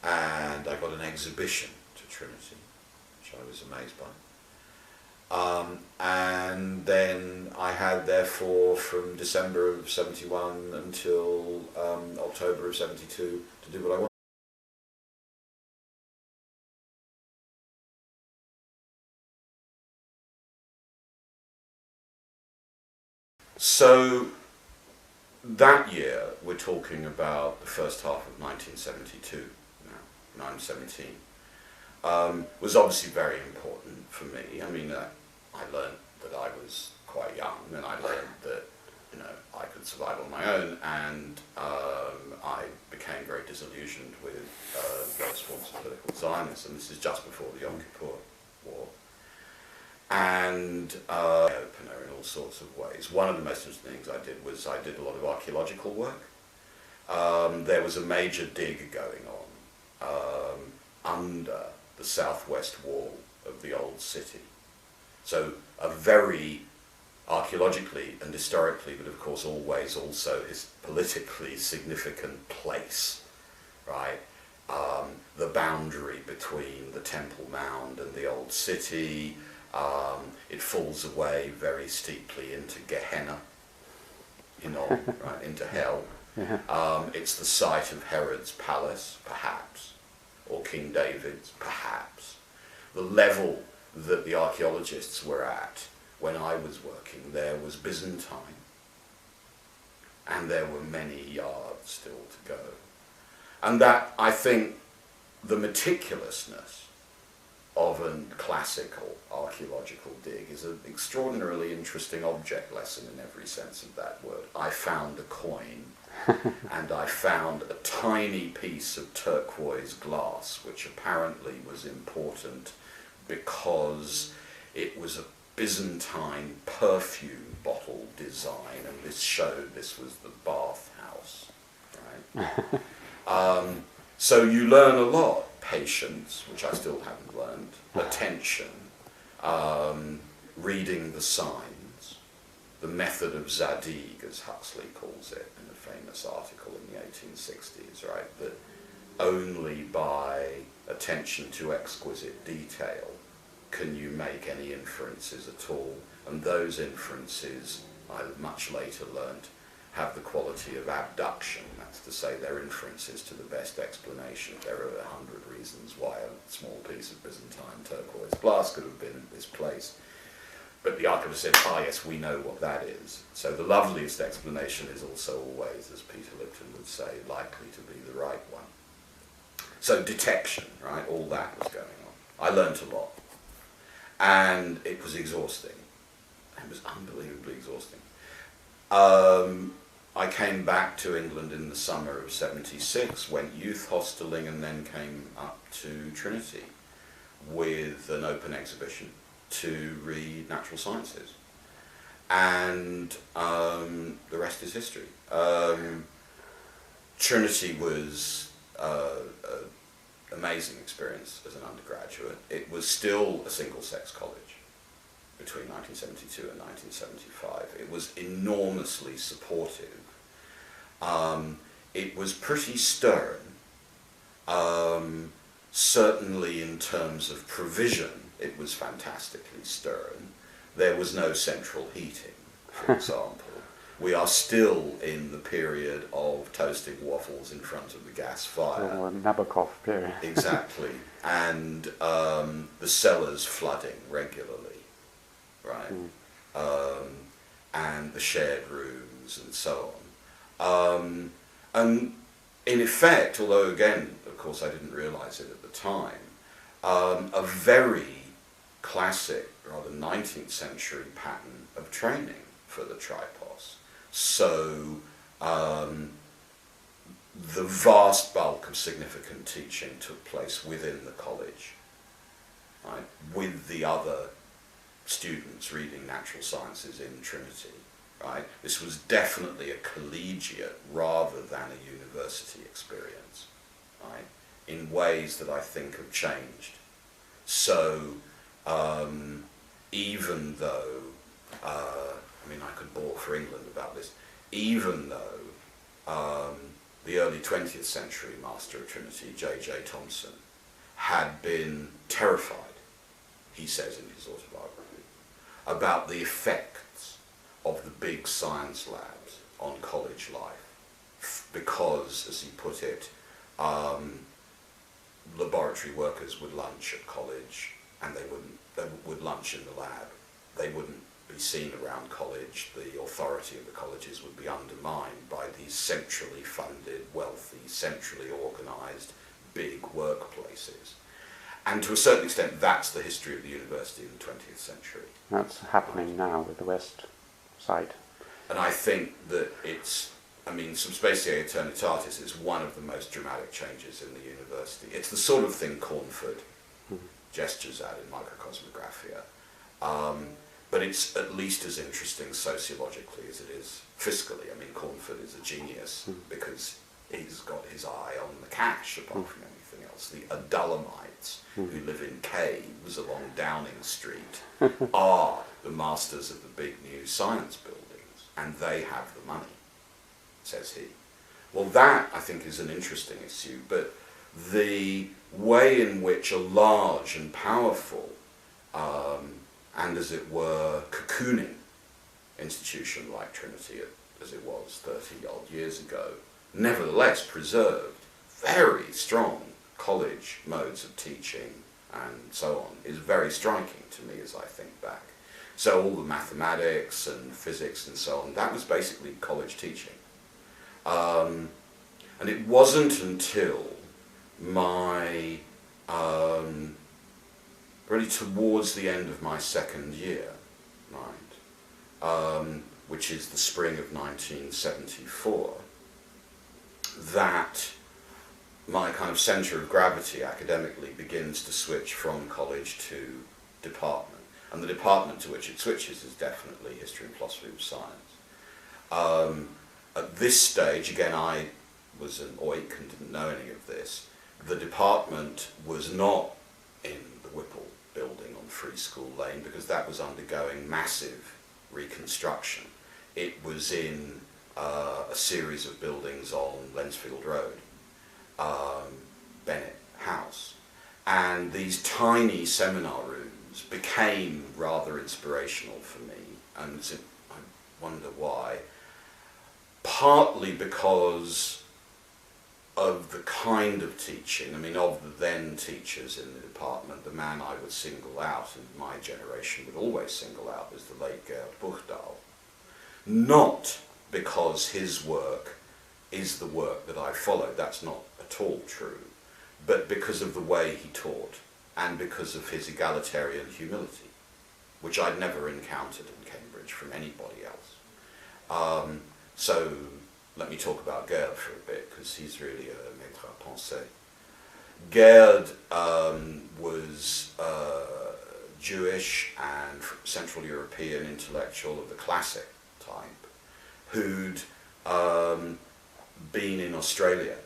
Speaker 3: And I got an exhibition to Trinity, which I was amazed by. And then I had, therefore, from December of 71 until October of 72 to do what I wanted. So that year, we're talking about the first half of 1972 now, 1917, was obviously very important for me. I mean, I learned that I was quite young, and I learned that, you know, I could survive on my own, and I became very disillusioned with various forms of political science, and this is just before the Yom Kippur War. And opener in all sorts of ways. One of the most interesting things I did was I did a lot of archaeological work. There was a major dig going on under the southwest wall of the old city. So a very archaeologically and historically, but of course always also politically significant place, right? The boundary between the Temple Mound and the old city. It falls away very steeply into Gehenna, right, into hell.
Speaker 2: Yeah.
Speaker 3: It's the site of Herod's palace, perhaps, or King David's, perhaps. The level that the archaeologists were at when I was working there was Byzantine, and there were many yards still to go. And that, I think, the meticulousness of a classical archaeological dig is an extraordinarily interesting object lesson in every sense of that word. I found a coin, and I found a tiny piece of turquoise glass, which apparently was important because it was a Byzantine perfume bottle design, and this showed this was the bathhouse, right? So you learn a lot. Patience, which I still haven't learned, attention, reading the signs, the method of Zadig, as Huxley calls it in a famous article in the 1860s, right, that only by attention to exquisite detail can you make any inferences at all, and those inferences, I much later learnt, have the quality of abduction. That's to say, they're inferences to the best explanation. There are 100 reasons why a small piece of Byzantine turquoise glass could have been misplaced. But the archivist said, yes, we know what that is. So the loveliest explanation is also always, as Peter Lipton would say, likely to be the right one. So detection, right, all that was going on. I learnt a lot. And it was exhausting. It was unbelievably exhausting. I came back to England in the summer of 76, went youth hosteling, and then came up to Trinity with an open exhibition to read natural sciences. And the rest is history. Trinity was an amazing experience as an undergraduate. It was still a single-sex college between 1972 and 1975. It was enormously supportive. It was pretty stern, certainly in terms of provision. It was fantastically stern. There was no central heating, for example. We are still in the period of toasting waffles in front of the gas fire.
Speaker 2: Or Nabokov period.
Speaker 3: Exactly. And the cellars flooding regularly, right? And the shared rooms and so on. And in effect, although again, of course, I didn't realize it at the time, a very classic, rather 19th century pattern of training for the tripos. So the vast bulk of significant teaching took place within the college, right, with the other students reading natural sciences in Trinity. Right? This was definitely a collegiate rather than a university experience, right, in ways that I think have changed. So even though, I mean, I could bore for England about this, even though the early 20th century Master of Trinity, J.J. Thomson, had been terrified, he says in his autobiography, about the effects of the big science labs on college life, because, as he put it, laboratory workers would lunch at college and they would lunch in the lab. They wouldn't be seen around college. The authority of the colleges would be undermined by these centrally funded, wealthy, centrally organised, big workplaces. And to a certain extent, that's the history of the university in the 20th century.
Speaker 2: That's happening now with the West side.
Speaker 3: And I think that it's, I mean, Subspecie Eternitatis is one of the most dramatic changes in the university. It's the sort of thing Cornford gestures at in Microcosmographia. But it's at least as interesting sociologically as it is fiscally. I mean, Cornford is a genius because he's got his eye on the cash apart from anything else. The Adulamites who live in caves along Downing Street are the masters of the big new science buildings, and they have the money, says he. Well, that, I think, is an interesting issue, but the way in which a large and powerful and, as it were, cocooning institution like Trinity, as it was 30-odd years ago, nevertheless preserved very strong college modes of teaching and so on, is very striking to me as I think back. So all the mathematics and physics and so on, that was basically college teaching. And it wasn't until my, really towards the end of my second year, right, which is the spring of 1974, that my kind of centre of gravity academically begins to switch from college to department. And the department to which it switches is definitely history and philosophy of science. At this stage, again, I was an oik and didn't know any of this. The department was not in the Whipple building on Free School Lane because that was undergoing massive reconstruction. It was in a series of buildings on Lensfield Road, Bennett House. And these tiny seminar rooms became rather inspirational for me, and I wonder why. Partly because of the kind of teaching, I mean, of the then teachers in the department, the man I would single out, and my generation would always single out, is the late Gerd Buchdahl. Not because his work is the work that I followed, that's not at all true, but because of the way he taught, and because of his egalitarian humility, which I'd never encountered in Cambridge from anybody else. So let me talk about Gerd for a bit, because he's really a maître à penser. Gerd was Jewish and Central European intellectual of the classic type, who'd been in Australia,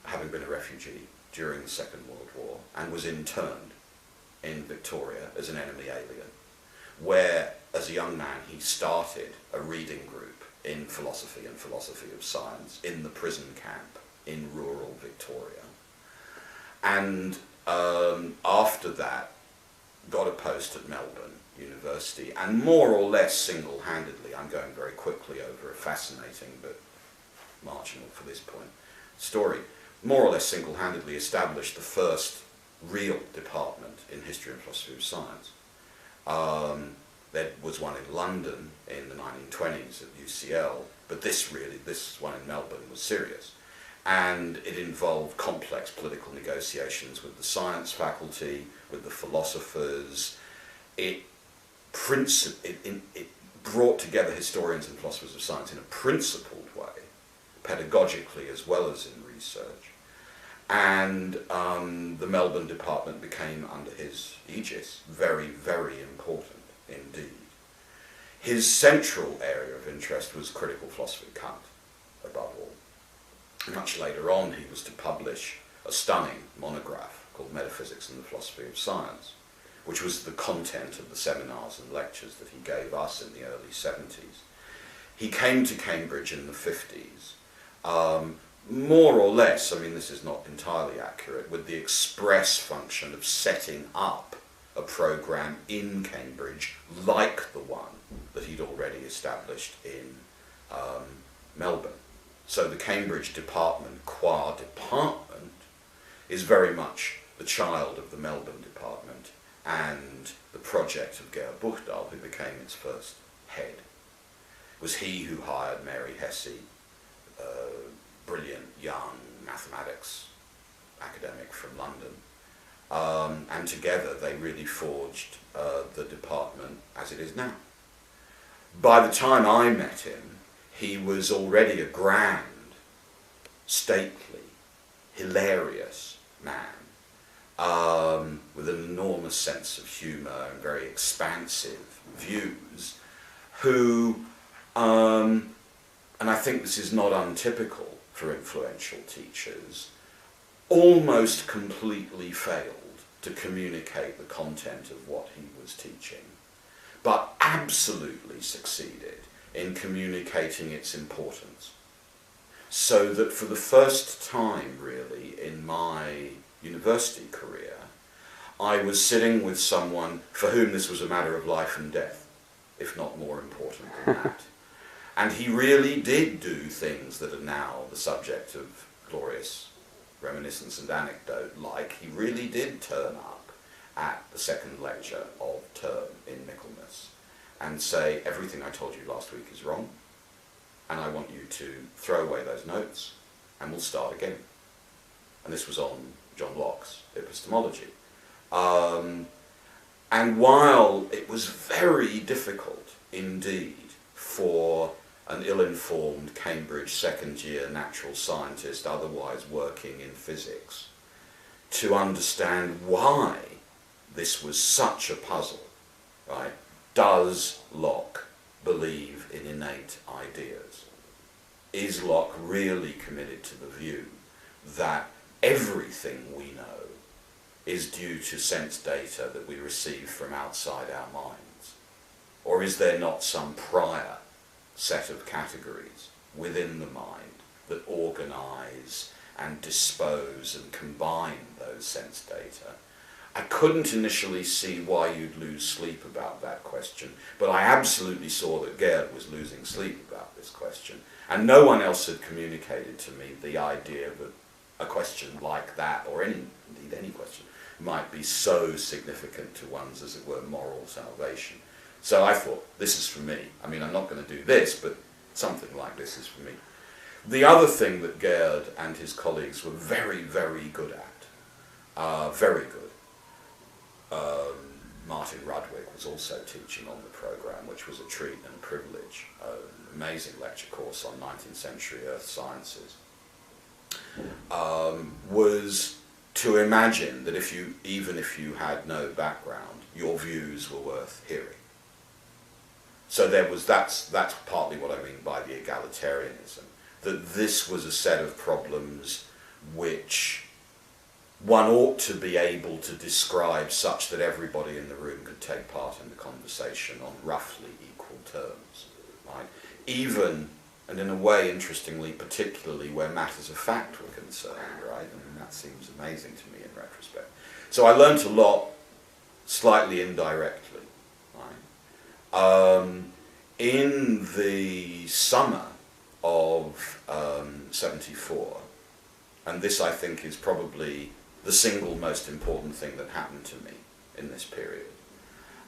Speaker 3: having been a refugee during the Second World War, and was interned in Victoria as an enemy alien, where, as a young man, he started a reading group in philosophy and philosophy of science in the prison camp in rural Victoria. And after that, got a post at Melbourne University, and more or less single-handedly, I'm going very quickly over a fascinating but marginal for this point story, more or less single-handedly established the first real department in history and philosophy of science. There was one in London in the 1920s at UCL, but this one in Melbourne was serious. And it involved complex political negotiations with the science faculty, with the philosophers. It brought together historians and philosophers of science in a principled way, pedagogically as well as in research. And the Melbourne department became, under his aegis, very, very important indeed. His central area of interest was critical philosophy, Kant, above all. Much later on, he was to publish a stunning monograph called Metaphysics and the Philosophy of Science, which was the content of the seminars and lectures that he gave us in the early 70s. He came to Cambridge in the 50s, more or less, I mean this is not entirely accurate, with the express function of setting up a program in Cambridge like the one that he'd already established in Melbourne. So the Cambridge department, qua department, is very much the child of the Melbourne department and the project of Georg Buchdahl, who became its first head. It was he who hired Mary Hesse, brilliant young mathematics academic from London, and together they really forged the department as it is now. By the time I met him, he was already a grand, stately, hilarious man, with an enormous sense of humour and very expansive views, who, and I think this is not untypical for influential teachers, almost completely failed to communicate the content of what he was teaching, but absolutely succeeded in communicating its importance. So that for the first time, really, in my university career, I was sitting with someone for whom this was a matter of life and death, if not more important than that. And he really did do things that are now the subject of glorious reminiscence and anecdote, like he really did turn up at the second lecture of term in Michaelmas and say, everything I told you last week is wrong, and I want you to throw away those notes, and we'll start again. And this was on John Locke's epistemology. And while it was very difficult indeed for an ill-informed Cambridge second-year natural scientist, otherwise working in physics, to understand why this was such a puzzle, right? Does Locke believe in innate ideas? Is Locke really committed to the view that everything we know is due to sense data that we receive from outside our minds? Or is there not some prior set of categories within the mind that organize and dispose and combine those sense data? I couldn't initially see why you'd lose sleep about that question, but I absolutely saw that Gerd was losing sleep about this question, and no one else had communicated to me the idea that a question like that, or indeed any question, might be so significant to one's, as it were, moral salvation. So I thought, this is for me. I mean, I'm not going to do this, but something like this is for me. The other thing that Gerd and his colleagues were very, very good at, very good, Martin Rudwick was also teaching on the programme, which was a treat and a privilege, an amazing lecture course on 19th century earth sciences, was to imagine that even if you had no background, your views were worth hearing. So that's partly what I mean by the egalitarianism, that this was a set of problems which one ought to be able to describe such that everybody in the room could take part in the conversation on roughly equal terms, right? Even, and in a way, interestingly, particularly where matters of fact were concerned, right? I mean, that seems amazing to me in retrospect. So I learnt a lot slightly indirectly, right? In the summer of 74, and this I think is probably the single most important thing that happened to me in this period,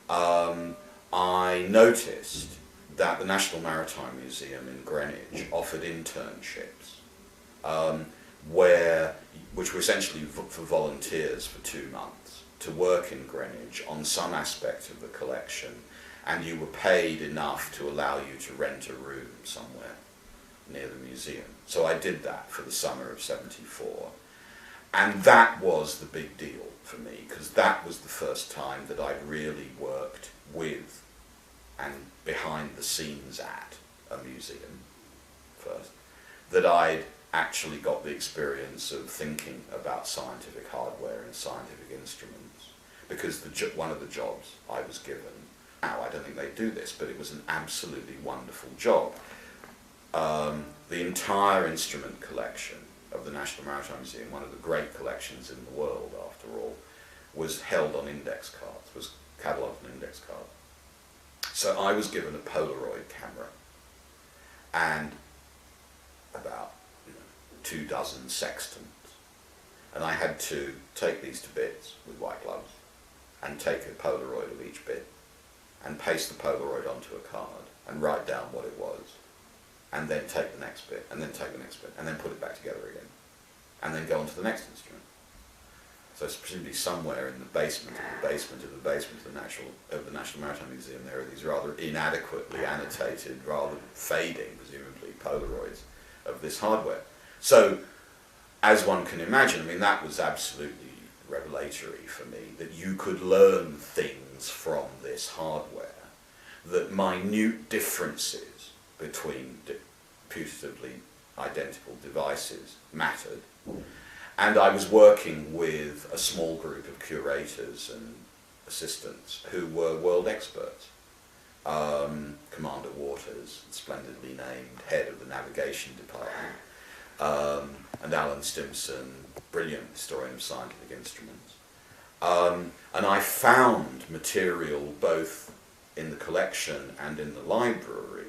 Speaker 3: I noticed that the National Maritime Museum in Greenwich offered internships, which were essentially for volunteers for 2 months to work in Greenwich on some aspect of the collection and you were paid enough to allow you to rent a room somewhere near the museum. So I did that for the summer of '74, and that was the big deal for me, because that was the first time that I'd really worked with and behind the scenes at a museum first, that I'd actually got the experience of thinking about scientific hardware and scientific instruments, because one of the jobs I was given, now I don't think they do this, but it was an absolutely wonderful job. The entire instrument collection of the National Maritime Museum, one of the great collections in the world after all, was held on index cards, was catalogued on index cards. So I was given a Polaroid camera and about 24 sextants, and I had to take these to bits with white gloves and take a Polaroid of each bit and paste the Polaroid onto a card and write down what it was, and then take the next bit, and then take the next bit, and then put it back together again, and then go on to the next instrument. So it's presumably somewhere in the basement of the basement of the basement of the National Maritime Museum there are these rather inadequately annotated, rather fading, presumably, Polaroids of this hardware. So, as one can imagine, I mean, that was absolutely revelatory for me, that you could learn things from this hardware, that minute differences between putatively identical devices mattered. And I was working with a small group of curators and assistants who were world experts. Commander Waters, splendidly named head of the navigation department, and Alan Stimson, brilliant historian of scientific instruments. And I found material both in the collection and in the library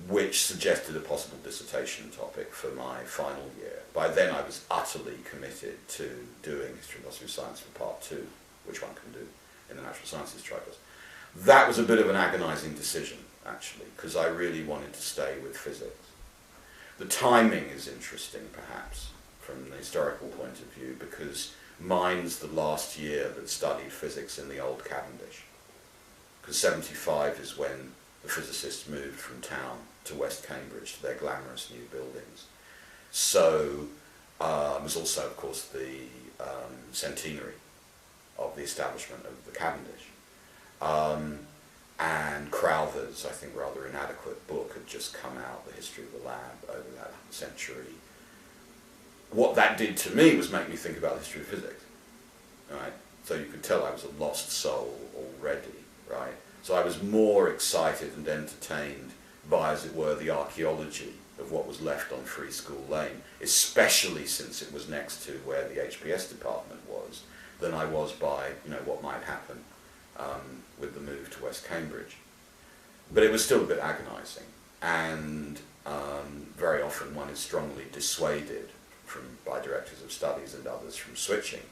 Speaker 3: which suggested a possible dissertation topic for my final year. By then I was utterly committed to doing History and Philosophy of Science for Part 2, which one can do in the Natural Sciences Tripos. That was a bit of an agonising decision, actually, because I really wanted to stay with physics. The timing is interesting, perhaps, from the historical point of view, because mine's the last year that studied physics in the old Cavendish. Because '75 is when the physicists moved from town to West Cambridge to their glamorous new buildings. So it was also, of course, the centenary of the establishment of the Cavendish. And Crowther's, I think, rather inadequate book had just come out, The History of the Lab, over that century. What that did to me was make me think about the history of physics, right? So you could tell I was a lost soul already, right? So I was more excited and entertained by, as it were, the archaeology of what was left on Free School Lane, especially since it was next to where the HPS department was, than I was by, what might happen with the move to West Cambridge. But it was still a bit agonising, and very often one is strongly dissuaded by directors of studies and others from switching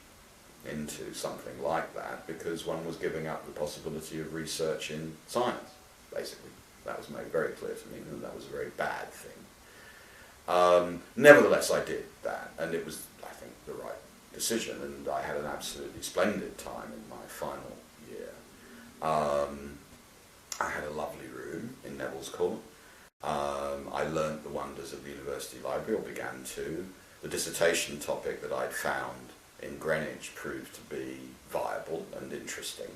Speaker 3: into something like that, because one was giving up the possibility of research in science, basically. That was made very clear to me, and that was a very bad thing. Nevertheless, I did that, and it was, I think, the right decision, and I had an absolutely splendid time in my final year. I had a lovely room in Neville's Court. I learnt the wonders of the university library, or began to. The dissertation topic that I'd found in Greenwich proved to be viable and interesting.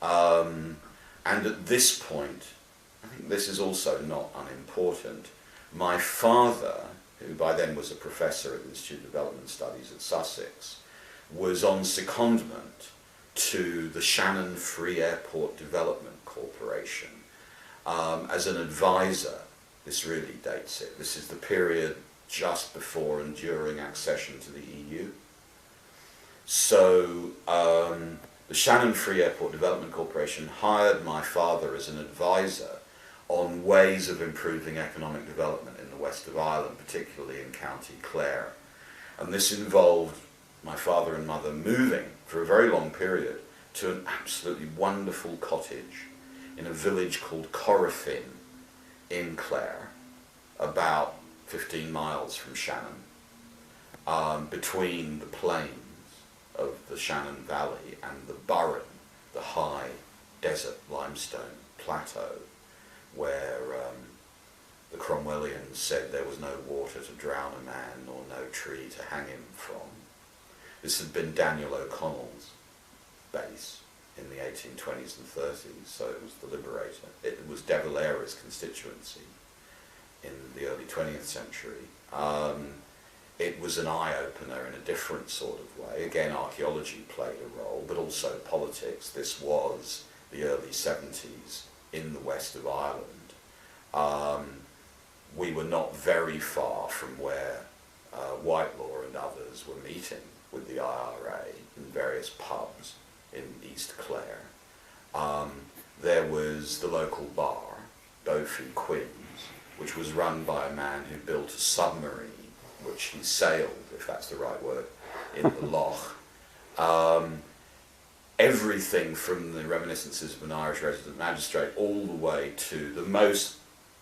Speaker 3: And at this point, I think this is also not unimportant, my father, who by then was a professor at the Institute of Development Studies at Sussex, was on secondment to the Shannon Free Airport Development Corporation as an advisor. This really dates it. This is the period just before and during accession to the EU. So the Shannon Free Airport Development Corporation hired my father as an advisor on ways of improving economic development in the west of Ireland, particularly in County Clare. And this involved my father and mother moving for a very long period to an absolutely wonderful cottage in a village called Corofin in Clare, about 15 miles from Shannon, between the plains of the Shannon Valley and the Burren, the high desert limestone plateau where the Cromwellians said there was no water to drown a man or no tree to hang him from. This had been Daniel O'Connell's base in the 1820s and 30s, so it was the Liberator. It was De Valera's constituency in the early 20th century. It was an eye-opener in a different sort of way. Again, archaeology played a role, but also politics. This was the early 70s in the west of Ireland. We were not very far from where Whitelaw and others were meeting with the IRA in various pubs in East Clare. There was the local bar, Beaufy Quinn's, which was run by a man who built a submarine, which he sailed, if that's the right word, in the loch. Everything from the reminiscences of an Irish resident magistrate all the way to the most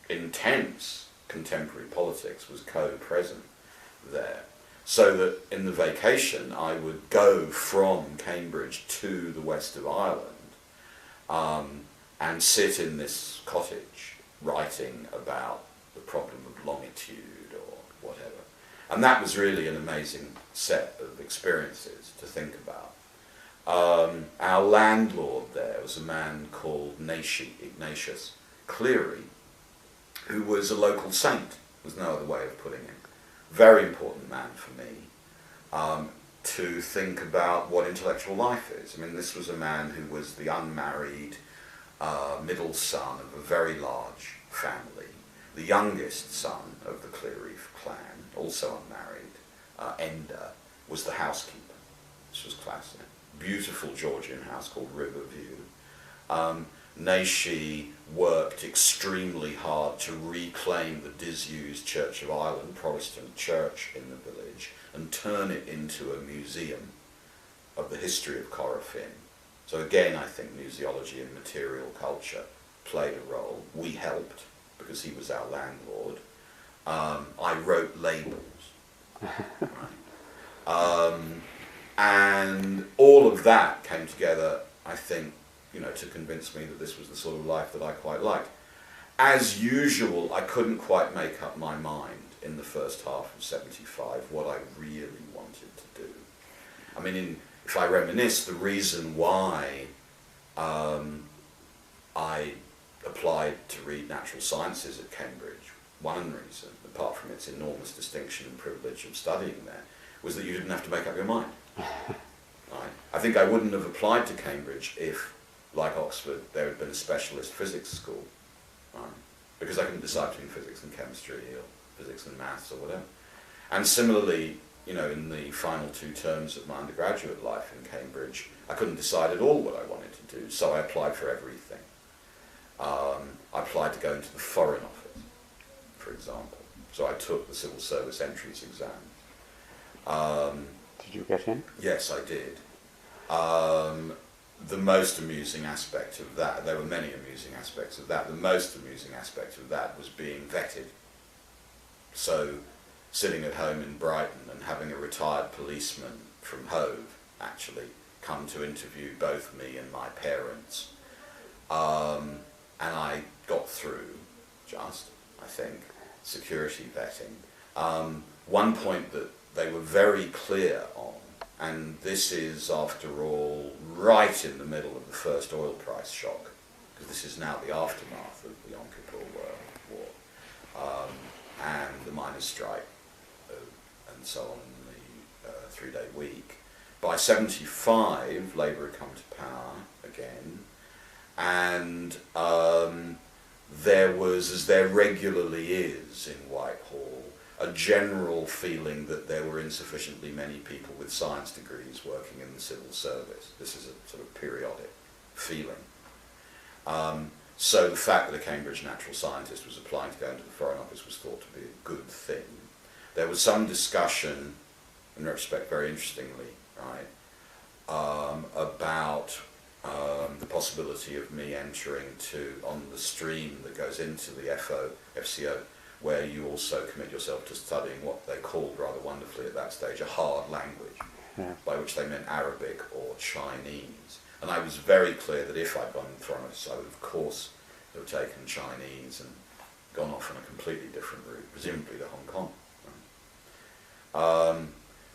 Speaker 3: intense contemporary politics was co-present there. So that in the vacation I would go from Cambridge to the west of Ireland and sit in this cottage writing about the problem of longitude or whatever. And that was really an amazing set of experiences to think about. Our landlord there was a man called Ignatius Cleary, who was a local saint, there's no other way of putting it. Very important man for me to think about what intellectual life is. I mean, this was a man who was the unmarried middle son of a very large family, the youngest son of the Cleary clan, also unmarried. Enda was the housekeeper. This was classic. Beautiful Georgian house called Riverview. Nashi worked extremely hard to reclaim the disused Church of Ireland, Protestant church in the village, and turn it into a museum of the history of Corofin. So again, I think museology and material culture played a role. We helped, because he was our landlord. I wrote labels. Right? And all of that came together, I think, to convince me that this was the sort of life that I quite liked. As usual, I couldn't quite make up my mind in the first half of 75 what I really wanted to do. I mean, if I reminisce, the reason why I applied to read natural sciences at Cambridge, one reason, apart from its enormous distinction and privilege of studying there, was that you didn't have to make up your mind. Right? I think I wouldn't have applied to Cambridge if, like Oxford, there had been a specialist physics school, right? Because I couldn't decide between physics and chemistry or physics and maths or whatever. And similarly, in the final 2 terms of my undergraduate life in Cambridge, I couldn't decide at all what I wanted to do, so I applied for everything. I applied to go into the Foreign Office, for example. So I took the civil service entries exam.
Speaker 2: Did you get in?
Speaker 3: Yes, I did. The most amusing aspect of that, there were many amusing aspects of that, the most amusing aspect of that was being vetted. So, sitting at home in Brighton and having a retired policeman from Hove actually come to interview both me and my parents. And I got through, I think, security vetting. One point that they were very clear on, and this is, after all, right in the middle of the first oil price shock, because this is now the aftermath of the Yom Kippur War, and the miners' strike, and so on, in the 3-day week. By 75, Labour had come to power again, and there was, as there regularly is in Whitehall, a general feeling that there were insufficiently many people with science degrees working in the civil service. This is a sort of periodic feeling. So the fact that a Cambridge natural scientist was applying to go into the Foreign Office was thought to be a good thing. There was some discussion, in retrospect very interestingly, right, about the possibility of me entering on the stream that goes into the FCO, where you also commit yourself to studying what they called rather wonderfully at that stage a hard language, by which they meant Arabic or Chinese. And I was very clear that if I'd gone in Thronis, I would of course have taken Chinese and gone off on a completely different route, presumably to Hong Kong.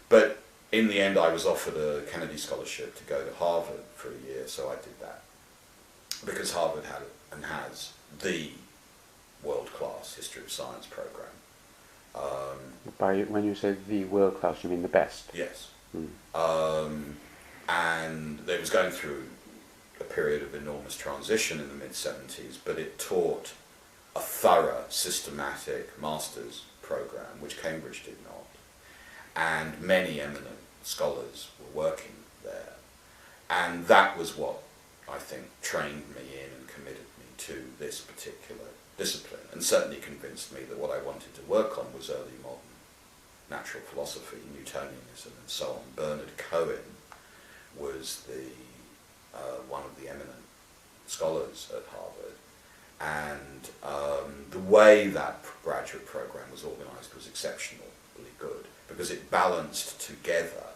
Speaker 3: But in the end I was offered a Kennedy Scholarship to go to Harvard for a year, so I did that. Because Harvard had and has the world-class history of science program.
Speaker 2: When you say the world class, you mean the best?
Speaker 3: Yes.
Speaker 2: Mm.
Speaker 3: And it was going through a period of enormous transition in the mid-70s, but it taught a thorough, systematic master's program, which Cambridge did not. And many eminent scholars were working there. And that was what I think trained me in and committed me to this particular discipline, and certainly convinced me that what I wanted to work on was early modern natural philosophy, Newtonianism and so on. Bernard Cohen was one of the eminent scholars at Harvard, and the way that graduate program was organised was exceptionally good, because it balanced together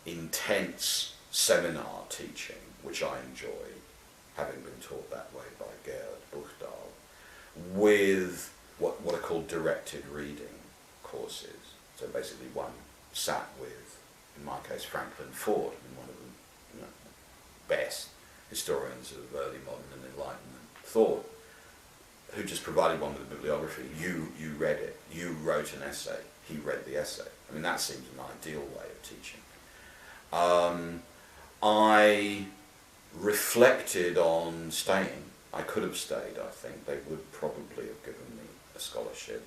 Speaker 3: intense seminar teaching, which I enjoyed, having been taught that way by Gerd Buchdahl, with what are called directed reading courses. So basically one sat with, in my case, Franklin Ford, one of the best historians of early modern and Enlightenment thought, who just provided one with a bibliography. You read it, you wrote an essay, he read the essay. I mean, that seemed an ideal way of teaching. I reflected on staying. I could have stayed, I think. They would probably have given me a scholarship.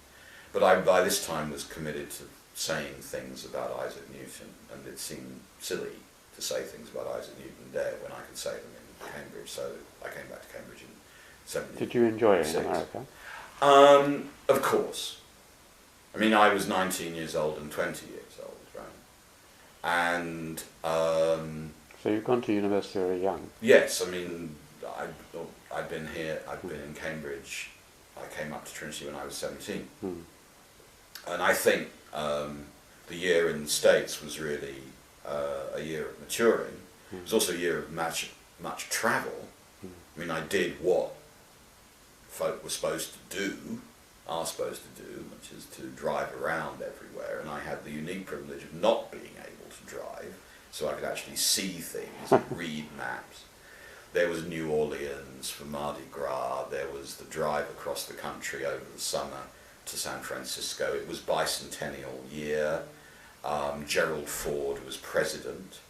Speaker 3: But I, by this time, was committed to saying things about Isaac Newton, and it seemed silly to say things about Isaac Newton there when I could say them in Cambridge. So I came back to Cambridge in 1976.
Speaker 2: Did you enjoy it in America?
Speaker 3: Of course. I mean, I was 19 years old and 20 years old, right? And
Speaker 2: so you've gone to university very young?
Speaker 3: Yes, I mean, I've been here, I've been in Cambridge. I came up to Trinity when I was 17. And I think the year in the States was really a year of maturing. It was also a year of much travel. I mean, I did what folk were supposed to do, are supposed to do, which is to drive around everywhere, and I had the unique privilege of not being able to drive, so I could actually see things and read maps. There was New Orleans for Mardi Gras, there was the drive across the country over the summer to San Francisco. It was bicentennial year. Gerald Ford was president.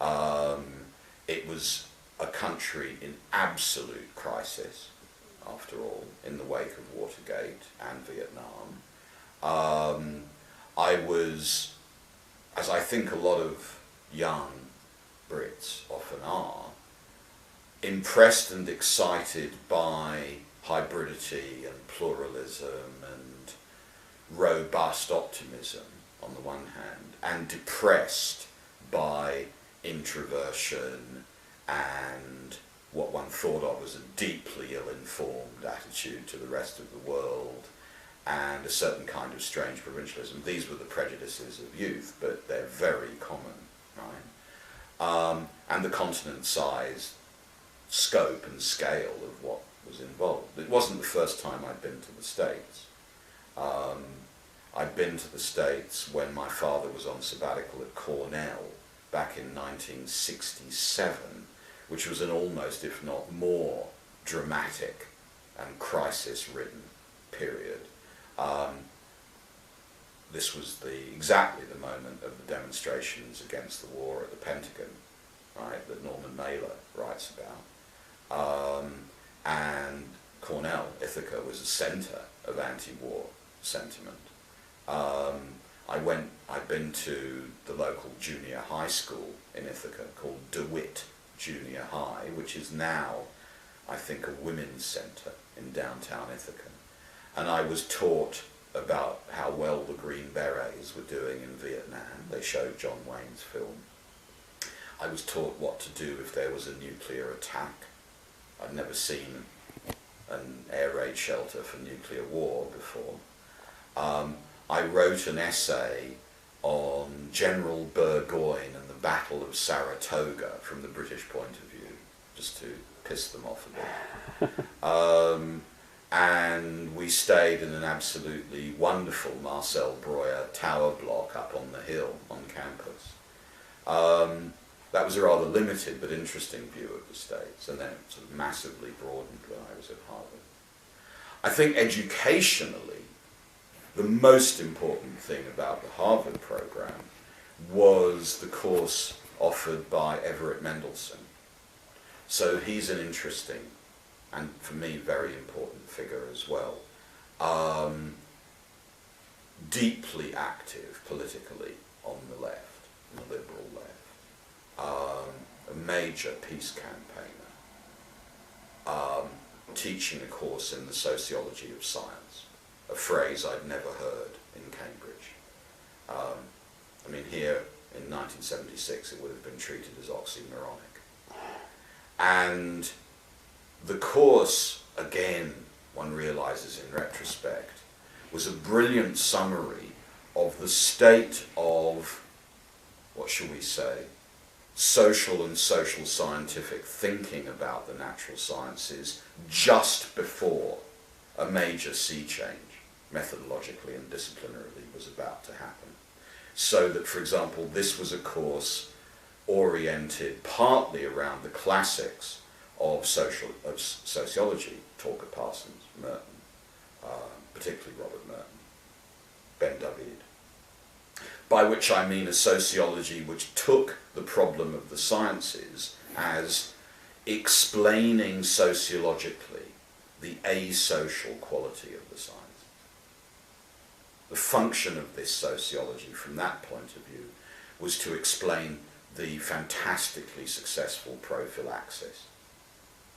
Speaker 3: It was a country in absolute crisis, after all, in the wake of Watergate and Vietnam. I was, as I think a lot of young Brits often are, impressed and excited by hybridity and pluralism and robust optimism on the one hand, and depressed by introversion and what one thought of as a deeply ill-informed attitude to the rest of the world, and a certain kind of strange provincialism. These were the prejudices of youth, but they're very common, right? And the continent-sized scope and scale of what was involved. It wasn't the first time I'd been to the States. I'd been to the States when my father was on sabbatical at Cornell back in 1967, which was an almost, if not more, dramatic and crisis-ridden period. This was exactly the moment of the demonstrations against the war at the Pentagon, right, that Norman Mailer writes about. And Cornell, Ithaca, was a centre of anti-war sentiment. I'd been to the local junior high school in Ithaca called DeWitt Junior High, which is now, I think, a women's centre in downtown Ithaca. And I was taught about how well the Green Berets were doing in Vietnam. They showed John Wayne's film. I was taught what to do if there was a nuclear attack. I'd never seen an air raid shelter for nuclear war before. I wrote an essay on General Burgoyne and the Battle of Saratoga from the British point of view, just to piss them off a bit. And we stayed in an absolutely wonderful Marcel Breuer tower block up on the hill on campus. That was a rather limited but interesting view of the States, and then it sort of massively broadened when I was at Harvard. I think educationally, the most important thing about the Harvard program was the course offered by Everett Mendelsohn. So he's an interesting, and for me, very important figure as well. Deeply active politically on the left, on the liberal left. A major peace campaigner. Teaching a course in the sociology of science, a phrase I'd never heard in Cambridge. I mean, here in 1976 it would have been treated as oxymoronic. And the course, again, one realizes in retrospect, was a brilliant summary of the state of, what shall we say, social and social scientific thinking about the natural sciences just before a major sea change, methodologically and disciplinarily, was about to happen. So that, for example, this was a course oriented partly around the classics of sociology, Talcott Parsons, Merton, particularly Robert Merton, Ben David, by which I mean a sociology which took the problem of the sciences as explaining sociologically the asocial quality of the science. The function of this sociology from that point of view was to explain the fantastically successful prophylaxis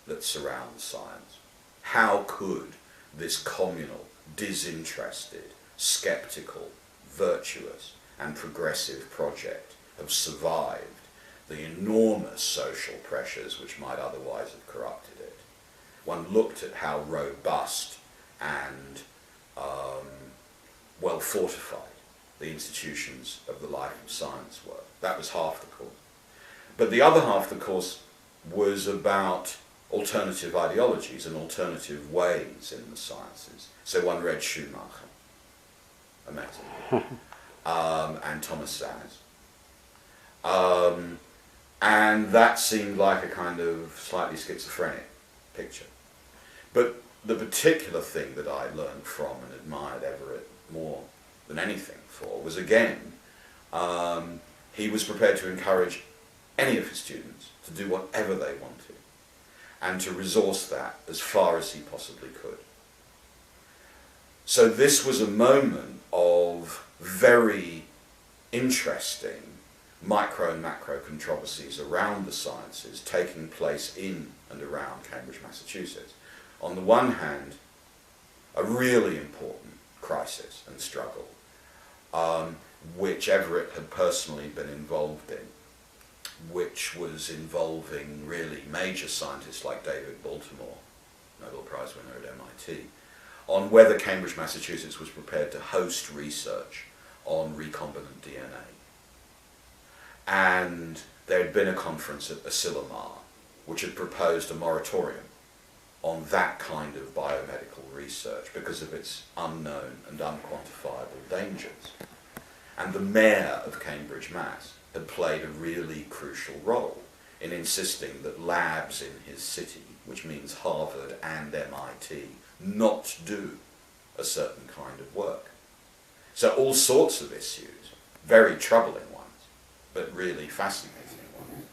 Speaker 3: that surrounds science. How could this communal, disinterested, skeptical, virtuous and progressive project have survived the enormous social pressures which might otherwise have corrupted it? One looked at how robust and well fortified the institutions of the life of science were. That was half the course. But the other half of the course was about alternative ideologies and alternative ways in the sciences. So one read Schumacher, amazing, and Thomas Saz. And that seemed like a kind of slightly schizophrenic picture. But the particular thing that I learned from and admired Everett more than anything for was, again, he was prepared to encourage any of his students to do whatever they wanted and to resource that as far as he possibly could. So this was a moment of very interesting micro and macro controversies around the sciences taking place in and around Cambridge, Massachusetts. On the one hand, a really important crisis and struggle, which Everett had personally been involved in, which was involving really major scientists like David Baltimore, Nobel Prize winner at MIT, on whether Cambridge, Massachusetts was prepared to host research on recombinant DNA. And there had been a conference at Asilomar which had proposed a moratorium on that kind of biomedical research because of its unknown and unquantifiable dangers. And the mayor of Cambridge, Mass, had played a really crucial role in insisting that labs in his city, which means Harvard and MIT, not do a certain kind of work. So all sorts of issues, very troubling ones, but really fascinating ones,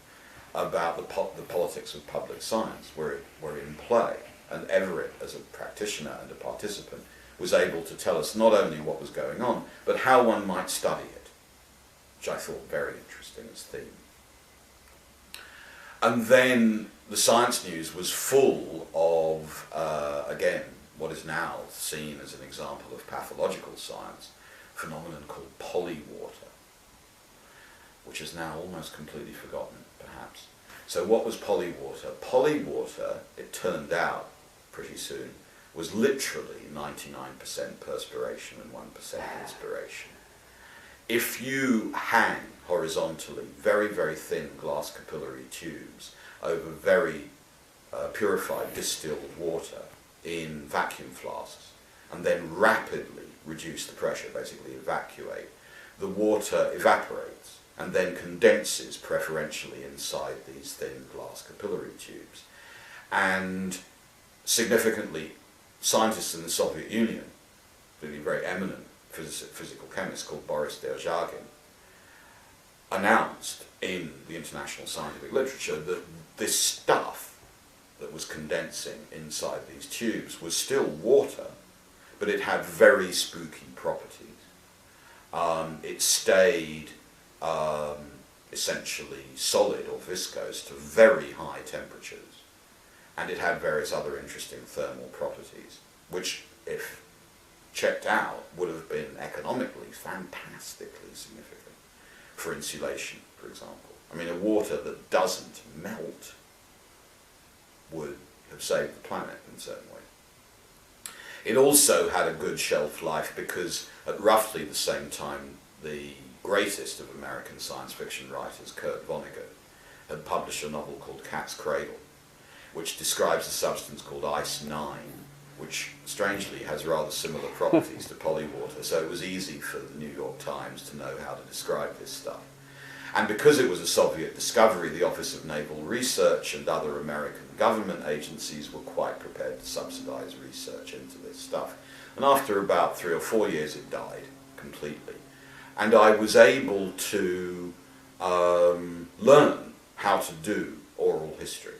Speaker 3: about the politics of public science were in play. And Everett, as a practitioner and a participant, was able to tell us not only what was going on, but how one might study it, which I thought very interesting as theme. And then the Science News was full of, again, what is now seen as an example of pathological science, a phenomenon called polywater, which is now almost completely forgotten, perhaps. So what was polywater? Polywater, it turned out pretty soon, was literally 99% perspiration and 1% inspiration. if you hang horizontally very, very thin glass capillary tubes over very purified distilled water in vacuum flasks and then rapidly reduce the pressure, basically evacuate, the water evaporates and then condenses preferentially inside these thin glass capillary tubes. And significantly, scientists in the Soviet Union, really very eminent physical chemist called Boris Derzhagin, announced in the international scientific literature that this stuff that was condensing inside these tubes was still water, but it had very spooky properties. It stayed essentially solid or viscose to very high temperatures, and it had various other interesting thermal properties, which, if checked out, would have been economically fantastically significant for insulation, for example. I mean, a water that doesn't melt would have saved the planet in certain ways. It also had a good shelf life because at roughly the same time, the greatest of American science fiction writers, Kurt Vonnegut, had published a novel called Cat's Cradle, which describes a substance called Ice-9, which strangely has rather similar properties to polywater, so it was easy for the New York Times to know how to describe this stuff. And because it was a Soviet discovery, the Office of Naval Research and other American government agencies were quite prepared to subsidize research into this stuff. And after about 3 or 4 years, it died completely. And I was able to learn how to do oral history.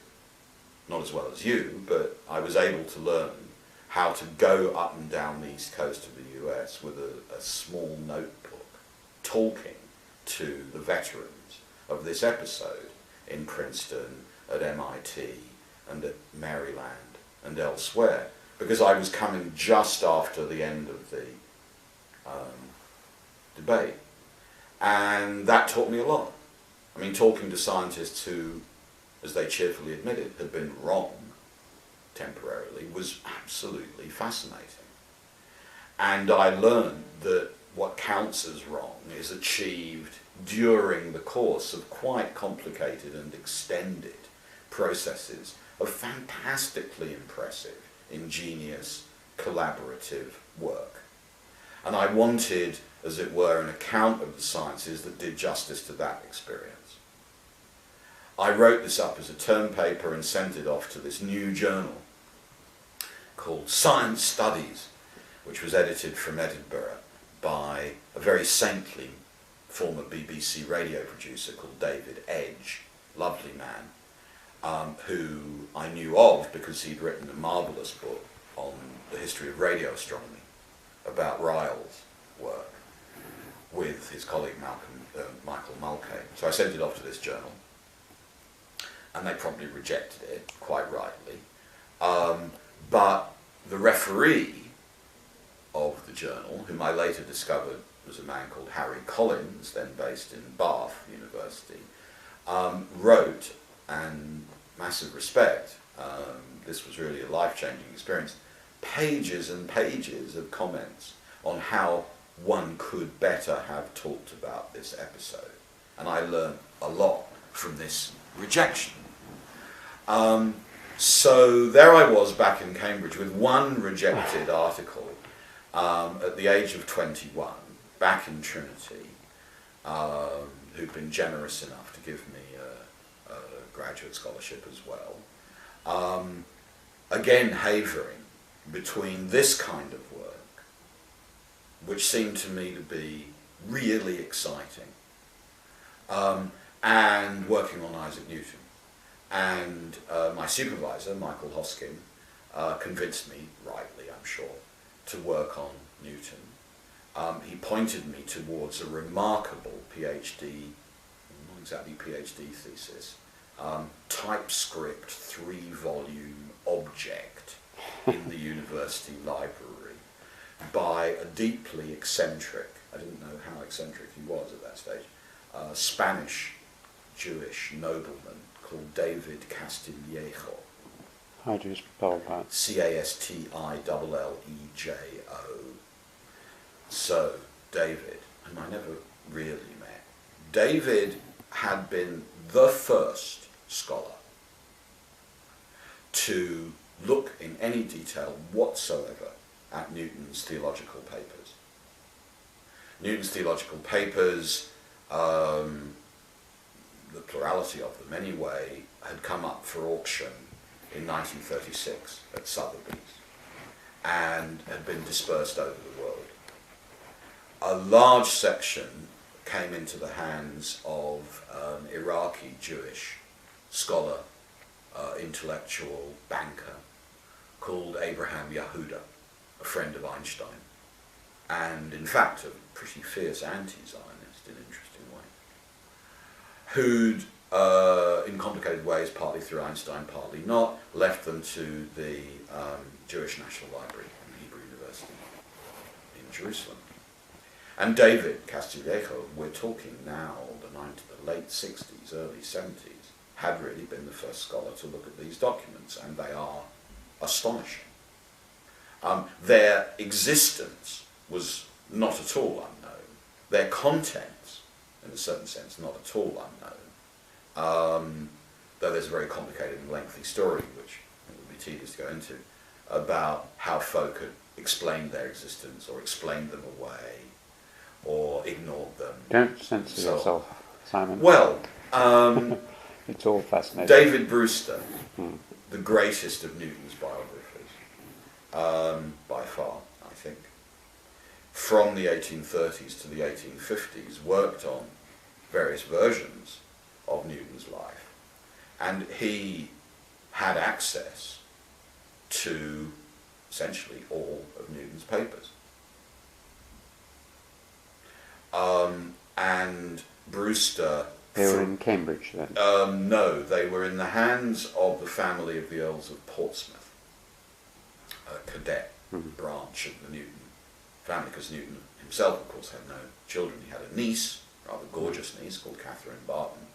Speaker 3: Not as well as you, but I was able to learn how to go up and down the east coast of the US with a small notebook, talking to the veterans of this episode in Princeton, at MIT, and at Maryland, and elsewhere, because I was coming just after the end of the debate. And that taught me a lot. I mean, talking to scientists who, as they cheerfully admitted, had been wrong temporarily was absolutely fascinating. And I learned that what counts as wrong is achieved during the course of quite complicated and extended processes of fantastically impressive, ingenious, collaborative work. And I wanted, as it were, an account of the sciences that did justice to that experience. I wrote this up as a term paper and sent it off to this new journal called Science Studies, which was edited from Edinburgh by a very saintly former BBC radio producer called David Edge, lovely man, who I knew of because he'd written a marvellous book on the history of radio astronomy about Ryle's work with his colleague Michael Mulcahy. So I sent it off to this journal, and they promptly rejected it, quite rightly. But the referee of the journal, whom I later discovered was a man called Harry Collins, then based in Bath University, wrote, and massive respect, this was really a life-changing experience, pages and pages of comments on how one could better have talked about this episode. And I learned a lot from this rejection. So there I was back in Cambridge with one rejected article at the age of 21, back in Trinity, who'd been generous enough to give me a graduate scholarship as well. Again, havering between this kind of work, which seemed to me to be really exciting, and working on Isaac Newton. And my supervisor, Michael Hoskin, convinced me, rightly I'm sure, to work on Newton. He pointed me towards a remarkable PhD, not exactly PhD thesis, TypeScript 3-volume object in the university library by a deeply eccentric, I didn't know how eccentric he was at that stage, Spanish Jewish nobleman called David Castillejo.
Speaker 2: How do you spell that?
Speaker 3: Castillejo. So, David, and I never really met. David had been the first scholar to look in any detail whatsoever at Newton's theological papers. Newton's theological papers, the plurality of them anyway, had come up for auction in 1936 at Sotheby's and had been dispersed over the world. A large section came into the hands of an Iraqi Jewish scholar, intellectual banker called Abraham Yehuda, a friend of Einstein, and in fact a pretty fierce anti-Zionist in an interesting way, who'd, in complicated ways, partly through Einstein, partly not, left them to the Jewish National Library and Hebrew University in Jerusalem. And David Castillejo, we're talking now the late 60s, early 70s, had really been the first scholar to look at these documents, and they are astonishing. Their existence was not at all unknown. Their contents, in a certain sense, not at all unknown. Though there's a very complicated and lengthy story, which it would be tedious to go into, about how folk had explained their existence or explained them away or ignored them.
Speaker 2: Don't censor yourself, Simon.
Speaker 3: Well,
Speaker 2: it's all fascinating.
Speaker 3: David Brewster, the greatest of Newton's biographers, by far, I think, from the 1830s to the 1850s, worked on various versions of Newton's life, and he had access to essentially all of Newton's papers. And Brewster...
Speaker 2: They were in Cambridge then?
Speaker 3: No, they were in the hands of the family of the Earls of Portsmouth, a cadet branch of the Newton family, because Newton himself, of course, had no children. He had a niece, rather gorgeous niece, called Catherine Barton.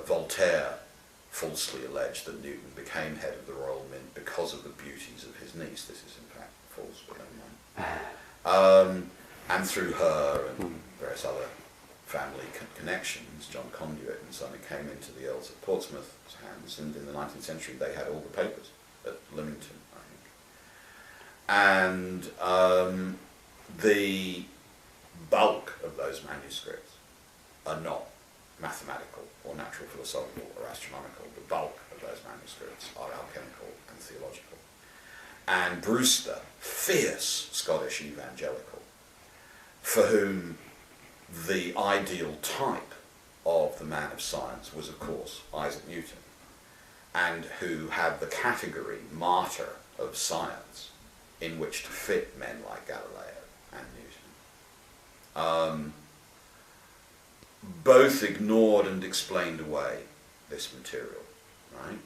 Speaker 3: Voltaire falsely alleged that Newton became head of the Royal Mint because of the beauties of his niece. This is in fact false, but never mind. And through her and various other family connections, John Conduit and son, it came into the Earls of Portsmouth's hands, and in the 19th century they had all the papers at Lymington, I think. And the bulk of those manuscripts are not mathematical or natural philosophical or astronomical. The bulk of those manuscripts are alchemical and theological. And Brewster, fierce Scottish evangelical, for whom the ideal type of the man of science was, of course, Isaac Newton, and who had the category martyr of science in which to fit men like Galileo and Newton, both ignored and explained away this material, right?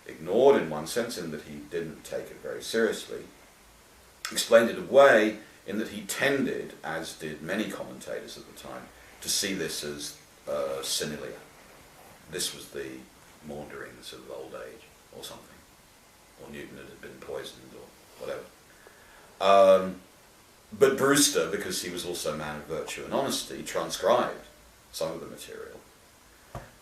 Speaker 3: Ignored in one sense in that he didn't take it very seriously, explained it away in that he tended, as did many commentators at the time, to see this as senilia. This was the maunderings of old age, or something. Or Newton had been poisoned, or whatever. But Brewster, because he was also a man of virtue and honesty, transcribed some of the material.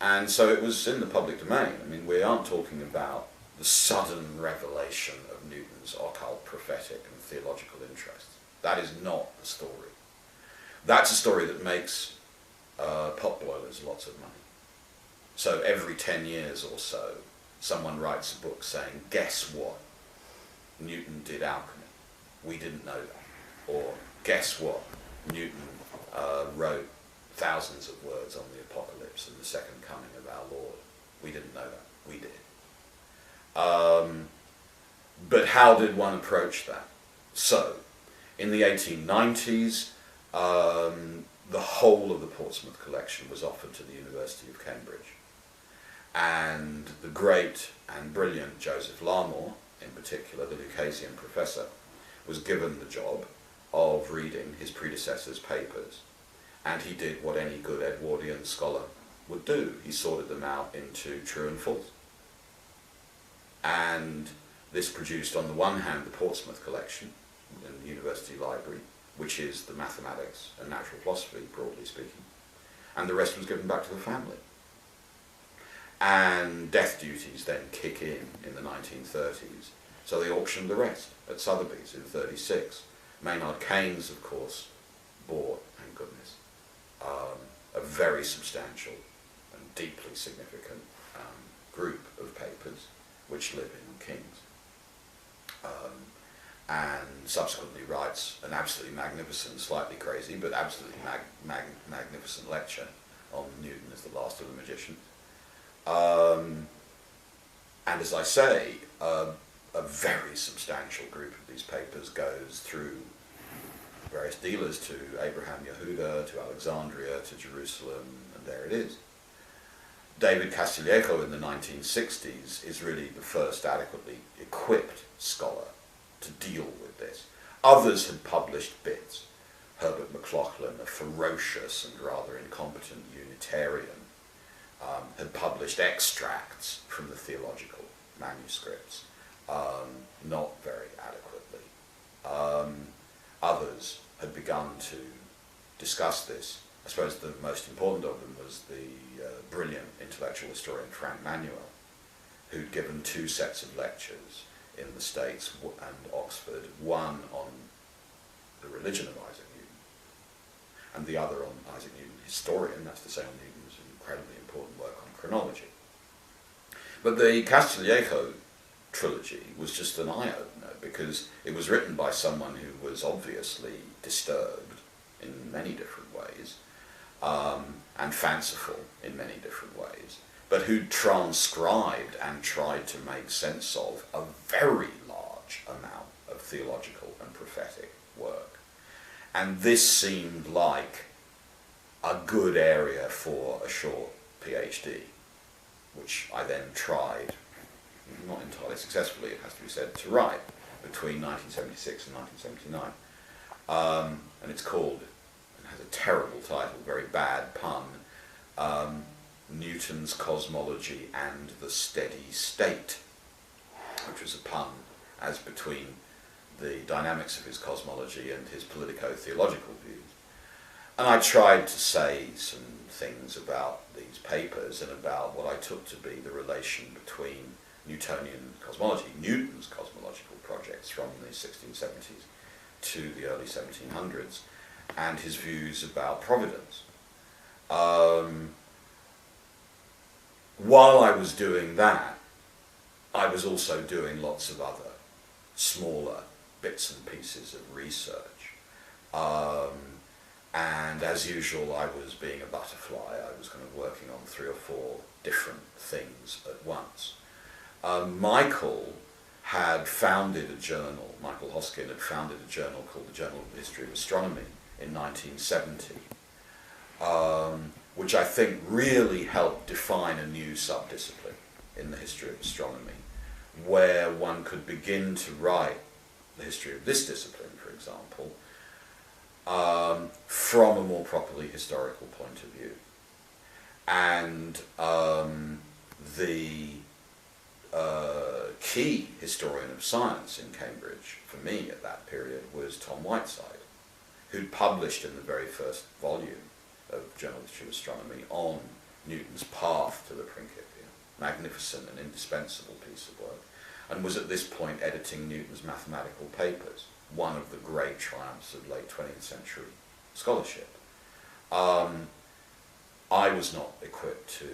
Speaker 3: And so it was in the public domain. I mean, we aren't talking about the sudden revelation of Newton's occult, prophetic, and theological interests. That is not the story. That's a story that makes potboilers lots of money. So every 10 years or so, someone writes a book saying, guess what? Newton did alchemy. We didn't know that. Or guess what? Newton wrote thousands of words on the apocalypse and the second coming of our Lord. We didn't know that. We did. But how did one approach that? So, in the 1890s, the whole of the Portsmouth collection was offered to the University of Cambridge. And the great and brilliant Joseph Larmor, in particular, the Lucasian professor, was given the job of reading his predecessor's papers. And he did what any good Edwardian scholar would do. He sorted them out into true and false. And this produced, on the one hand, the Portsmouth collection in the University Library, which is the mathematics and natural philosophy, broadly speaking, and the rest was given back to the family. And death duties then kick in the 1930s, so they auctioned the rest at Sotheby's in 36. Maynard Keynes, of course, bought, thank goodness, a very substantial and deeply significant group of papers which live in King's, and subsequently writes an absolutely magnificent, slightly crazy, but absolutely magnificent lecture on Newton as the last of the magicians. And as I say, a very substantial group of these papers goes through various dealers to Abraham Yehuda, to Alexandria, to Jerusalem, and there it is. David Castillejo in the 1960s is really the first adequately equipped scholar to deal with this. Others had published bits. Herbert McLaughlin, a ferocious and rather incompetent Unitarian, had published extracts from the theological manuscripts, not very adequately. Others had begun to discuss this. I suppose the most important of them was the brilliant intellectual historian Frank Manuel, who'd given 2 sets of lectures in the States and Oxford, one on the religion of Isaac Newton, and the other on Isaac Newton, historian, that's to say on Newton's incredibly important work on chronology. But the Castillejo trilogy was just an eye-opener, because it was written by someone who was obviously disturbed in many different ways, and fanciful in many different ways, but who transcribed and tried to make sense of a very large amount of theological and prophetic work. And this seemed like a good area for a short PhD, which I then tried, not entirely successfully, it has to be said, to write between 1976 and 1979. And it's called, it has a terrible title, very bad pun, Newton's Cosmology and the Steady State, which was a pun as between the dynamics of his cosmology and his politico-theological views. And I tried to say some things about these papers and about what I took to be the relation between Newtonian cosmology, Newton's cosmological projects from the 1670s to the early 1700s, and his views about providence. While I was doing that, I was also doing lots of other smaller bits and pieces of research. And as usual, I was being a butterfly. I was kind of working on 3 or 4 different things at once. Michael had founded a journal, Michael Hoskin had founded a journal called the Journal of the History of Astronomy in 1970, which I think really helped define a new subdiscipline in the history of astronomy, where one could begin to write the history of this discipline, for example, from a more properly historical point of view. And the key historian of science in Cambridge, for me at that period, was Tom Whiteside, who'd published in the very first volume of Journal of the History of Astronomy on Newton's path to the Principia, magnificent and indispensable piece of work, and was at this point editing Newton's mathematical papers, one of the great triumphs of late 20th century scholarship. I was not equipped to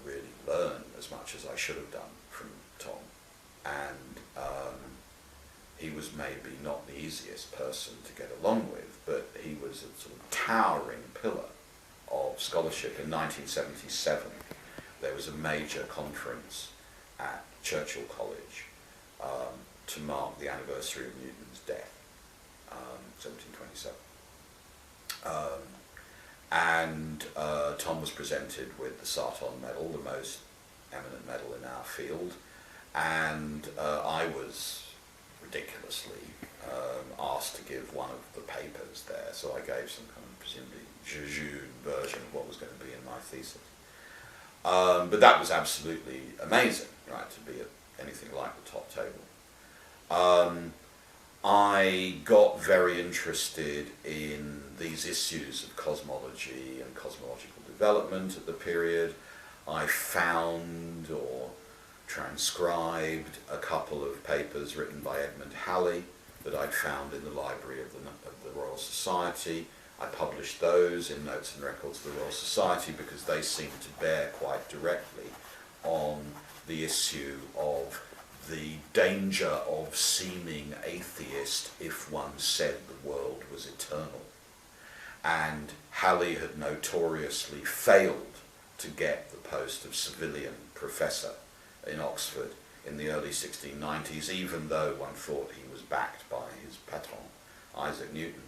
Speaker 3: really learn as much as I should have done from Tom, and he was maybe not the easiest person to get along with, but he was a sort of towering pillar of scholarship. In 1977, there was a major conference at Churchill College to mark the anniversary of Newton's death, 1727. And Tom was presented with the Sarton Medal, the most eminent medal in our field, and I was ridiculously asked to give one of the papers there, so I gave some kind of presumably jejune version of what was going to be in my thesis. But that was absolutely amazing, right, to be at anything like the top table. I got very interested in these issues of cosmology and cosmological development at the period. I found or transcribed a couple of papers written by Edmund Halley that I'd found in the library of the Royal Society. I published those in Notes and Records of the Royal Society because they seemed to bear quite directly on the issue of the danger of seeming atheist if one said the world was eternal. And Halley had notoriously failed to get the post of Savilian professor in Oxford in the early 1690s, even though one thought he was backed by his patron, Isaac Newton.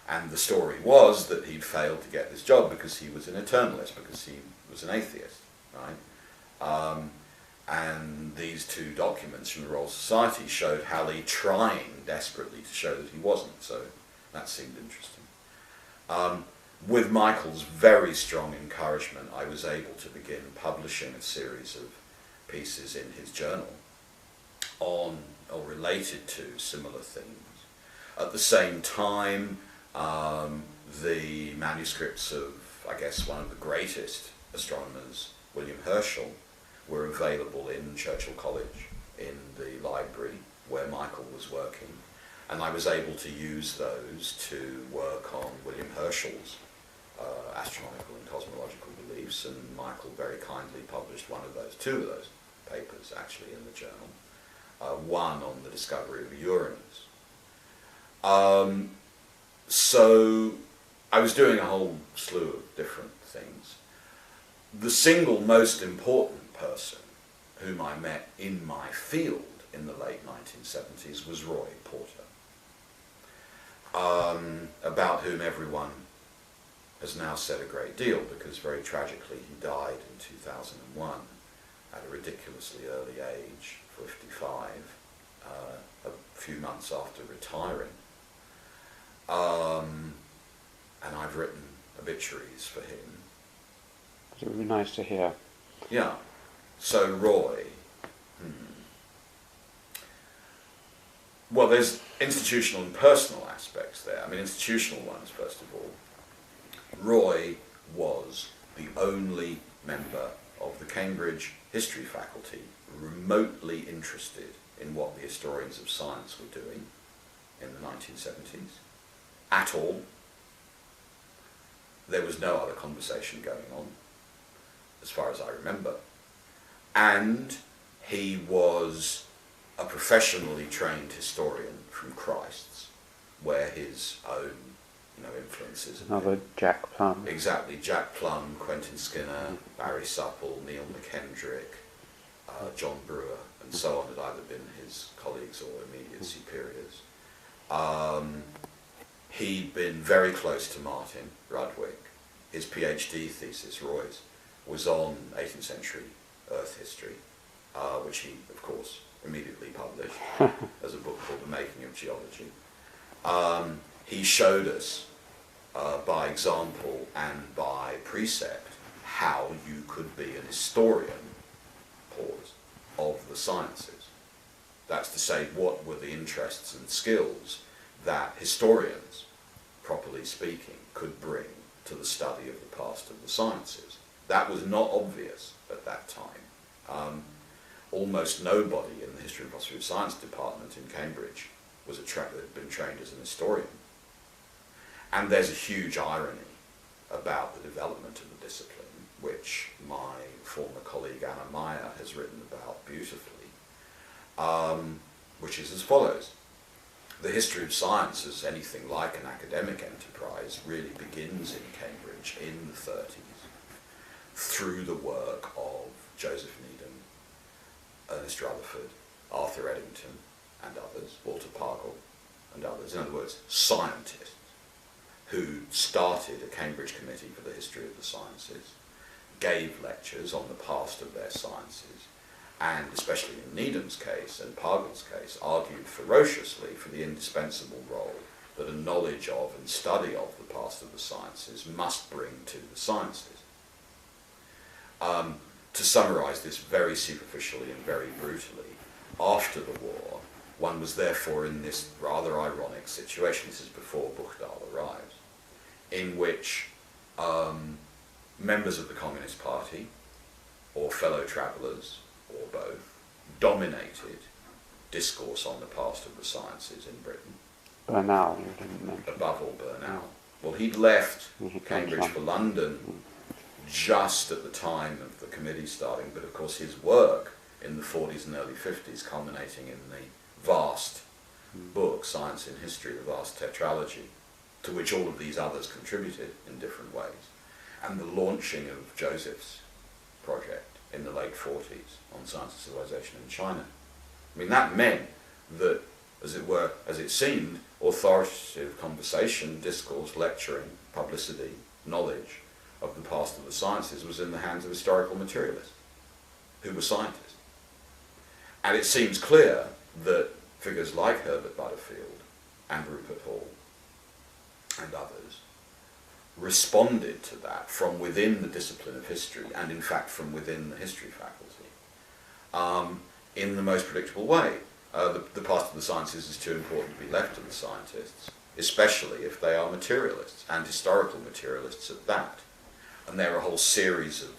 Speaker 3: And the story was that he'd failed to get this job because he was an eternalist, because he was an atheist, right? And these two documents from the Royal Society showed Halley trying desperately to show that he wasn't, so that seemed interesting. With Michael's very strong encouragement, I was able to begin publishing a series of pieces in his journal on or related to similar themes. At the same time, the manuscripts of, I guess, one of the greatest astronomers, William Herschel, were available in Churchill College, in the library where Michael was working, and I was able to use those to work on William Herschel's astronomical and cosmological beliefs, and Michael very kindly published two of those papers actually in the journal, one on the discovery of Uranus. So I was doing a whole slew of different things. The single most important person whom I met in my field in the late 1970s was Roy Porter, about whom everyone has now said a great deal because very tragically he died in 2001 at a ridiculously early age, 55, a few months after retiring. And I've written obituaries for him.
Speaker 2: It would be nice to hear.
Speaker 3: Yeah. So Roy, well, there's institutional and personal aspects there. I mean, institutional ones, first of all. Roy was the only member of the Cambridge history faculty remotely interested in what the historians of science were doing in the 1970s at all. There was no other conversation going on, as far as I remember. And he was a professionally trained historian from Christ's, where his own influences.
Speaker 2: Another Jack Plum.
Speaker 3: Exactly, Jack Plum, Quentin Skinner, Barry Supple, Neil McKendrick, John Brewer, and so on had either been his colleagues or immediate superiors. He'd been very close to Martin Rudwick. His PhD thesis, Roy's, was on 18th century Earth history, which he, of course, immediately published as a book called The Making of Geology. He showed us, by example and by precept, how you could be an historian, of the sciences. That's to say, what were the interests and skills that historians, properly speaking, could bring to the study of the past of the sciences. That was not obvious at that time. Almost nobody in the History and Philosophy of Science department in Cambridge had been trained as an historian. And there's a huge irony about the development of the discipline, which my former colleague Anna Meyer has written about beautifully, which is as follows. The history of science, as anything like an academic enterprise, really begins in Cambridge in the 30s through the work of Joseph Needham, Ernest Rutherford, Arthur Eddington, and others, Walter Pargle, and others. In other words, scientists who started a Cambridge Committee for the History of the Sciences, gave lectures on the past of their sciences, and especially in Needham's case and Pargle's case, argued ferociously for the indispensable role that a knowledge of and study of the past of the sciences must bring to the sciences. To summarise this very superficially and very brutally, after the war, one was therefore in this rather ironic situation, this is before Buchdal arrives, in which members of the Communist Party, or fellow travellers, or both, dominated discourse on the past of the sciences in Britain.
Speaker 2: Bernal, you didn't mention.
Speaker 3: Above all, Bernal. Well, he'd left Cambridge for London just at the time of the committee starting, but of course his work in the 40s and early 50s, culminating in the vast book, Science in History, the vast tetralogy, to which all of these others contributed in different ways, and the launching of Joseph's project in the late 40s on science and civilization in China. I mean, that meant that, as it were, as it seemed, authoritative conversation, discourse, lecturing, publicity, knowledge of the past of the sciences was in the hands of historical materialists, who were scientists. And it seems clear that figures like Herbert Butterfield and Rupert Hall and others responded to that from within the discipline of history, and in fact from within the history faculty, in the most predictable way. The past of the sciences is too important to be left to the scientists, especially if they are materialists, and historical materialists at that. And there are a whole series of,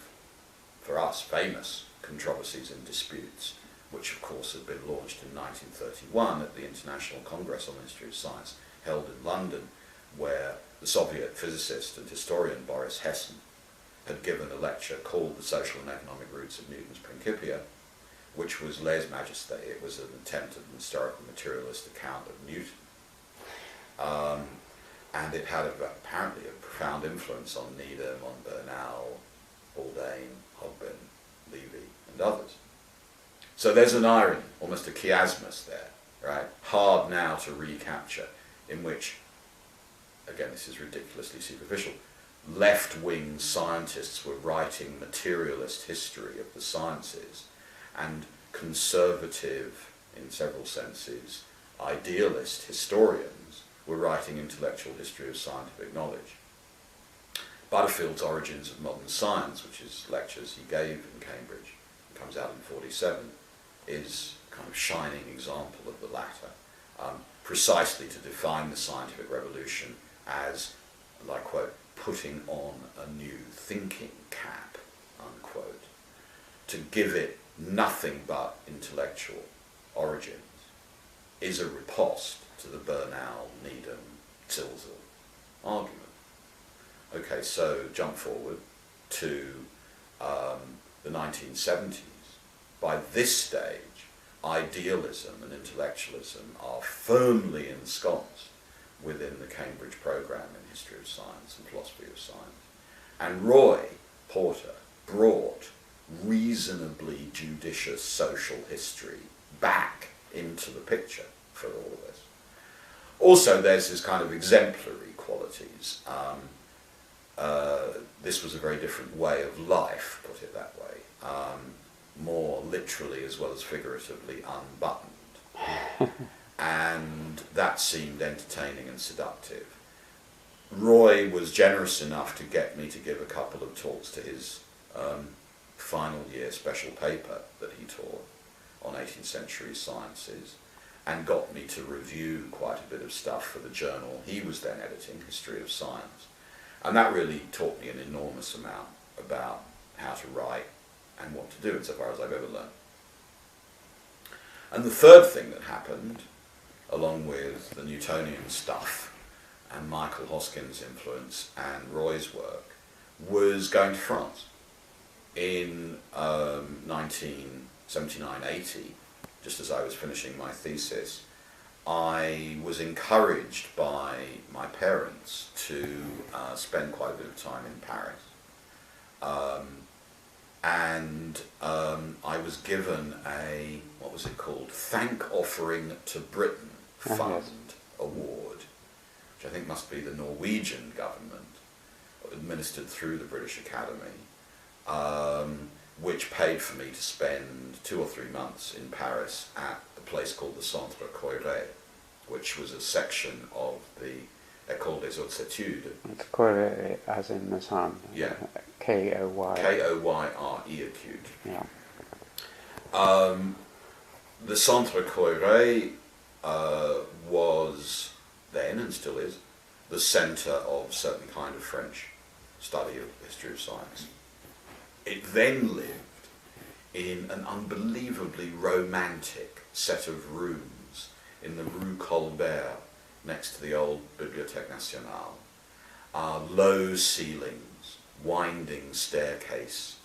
Speaker 3: for us, famous controversies and disputes, which of course had been launched in 1931 at the International Congress on the History of Science, held in London, where the Soviet physicist and historian Boris Hessen had given a lecture called The Social and Economic Roots of Newton's Principia, which was lèse-majesté. It was an attempt at an historical materialist account of Newton. And it had apparently a profound influence on Needham, on Bernal, Haldane, Hogben, Levy, and others. So there's an irony, almost a chiasmus there, right? Hard now to recapture, in which, again, this is ridiculously superficial, left-wing scientists were writing materialist history of the sciences, and conservative, in several senses, idealist historians were writing intellectual history of scientific knowledge. Butterfield's Origins of Modern Science, which is lectures he gave in Cambridge, comes out in 1947, is a kind of shining example of the latter, precisely to define the scientific revolution as, and I quote, putting on a new thinking cap, unquote, to give it nothing but intellectual origins, is a riposte to the Bernal, Needham, Zilsel argument. Okay, so jump forward to the 1970s. By this stage, idealism and intellectualism are firmly ensconced within the Cambridge programme in history of science and philosophy of science. And Roy Porter brought reasonably judicious social history back into the picture for all of this. Also, there's this kind of exemplary qualities. This was a very different way of life, put it that way, more literally as well as figuratively unbuttoned. And that seemed entertaining and seductive. Roy was generous enough to get me to give a couple of talks to his final year special paper that he taught on 18th century sciences, and got me to review quite a bit of stuff for the journal he was then editing, History of Science. And that really taught me an enormous amount about how to write and what to do, insofar as I've ever learned. And the third thing that happened, along with the Newtonian stuff and Michael Hoskin's influence and Roy's work, was going to France. In 1979-80, just as I was finishing my thesis, I was encouraged by my parents to spend quite a bit of time in Paris. And I was given a, what was it called, Thank Offering to Britain Fund Award, which I think must be the Norwegian government, administered through the British Academy, which paid for me to spend 2 or 3 months in Paris at a place called the Centre Koyré, which was a section of the École des Hautes Études.
Speaker 2: It's Koyré as in the sun.
Speaker 3: Yeah.
Speaker 2: K-O-Y.
Speaker 3: K-O-Y-R-E acute.
Speaker 2: Yeah.
Speaker 3: The Centre Koyré was then, and still is, the centre of a certain kind of French study of the history of science. It then lived in an unbelievably romantic set of rooms in the Rue Colbert, next to the old Bibliothèque Nationale. Low ceilings, winding staircase,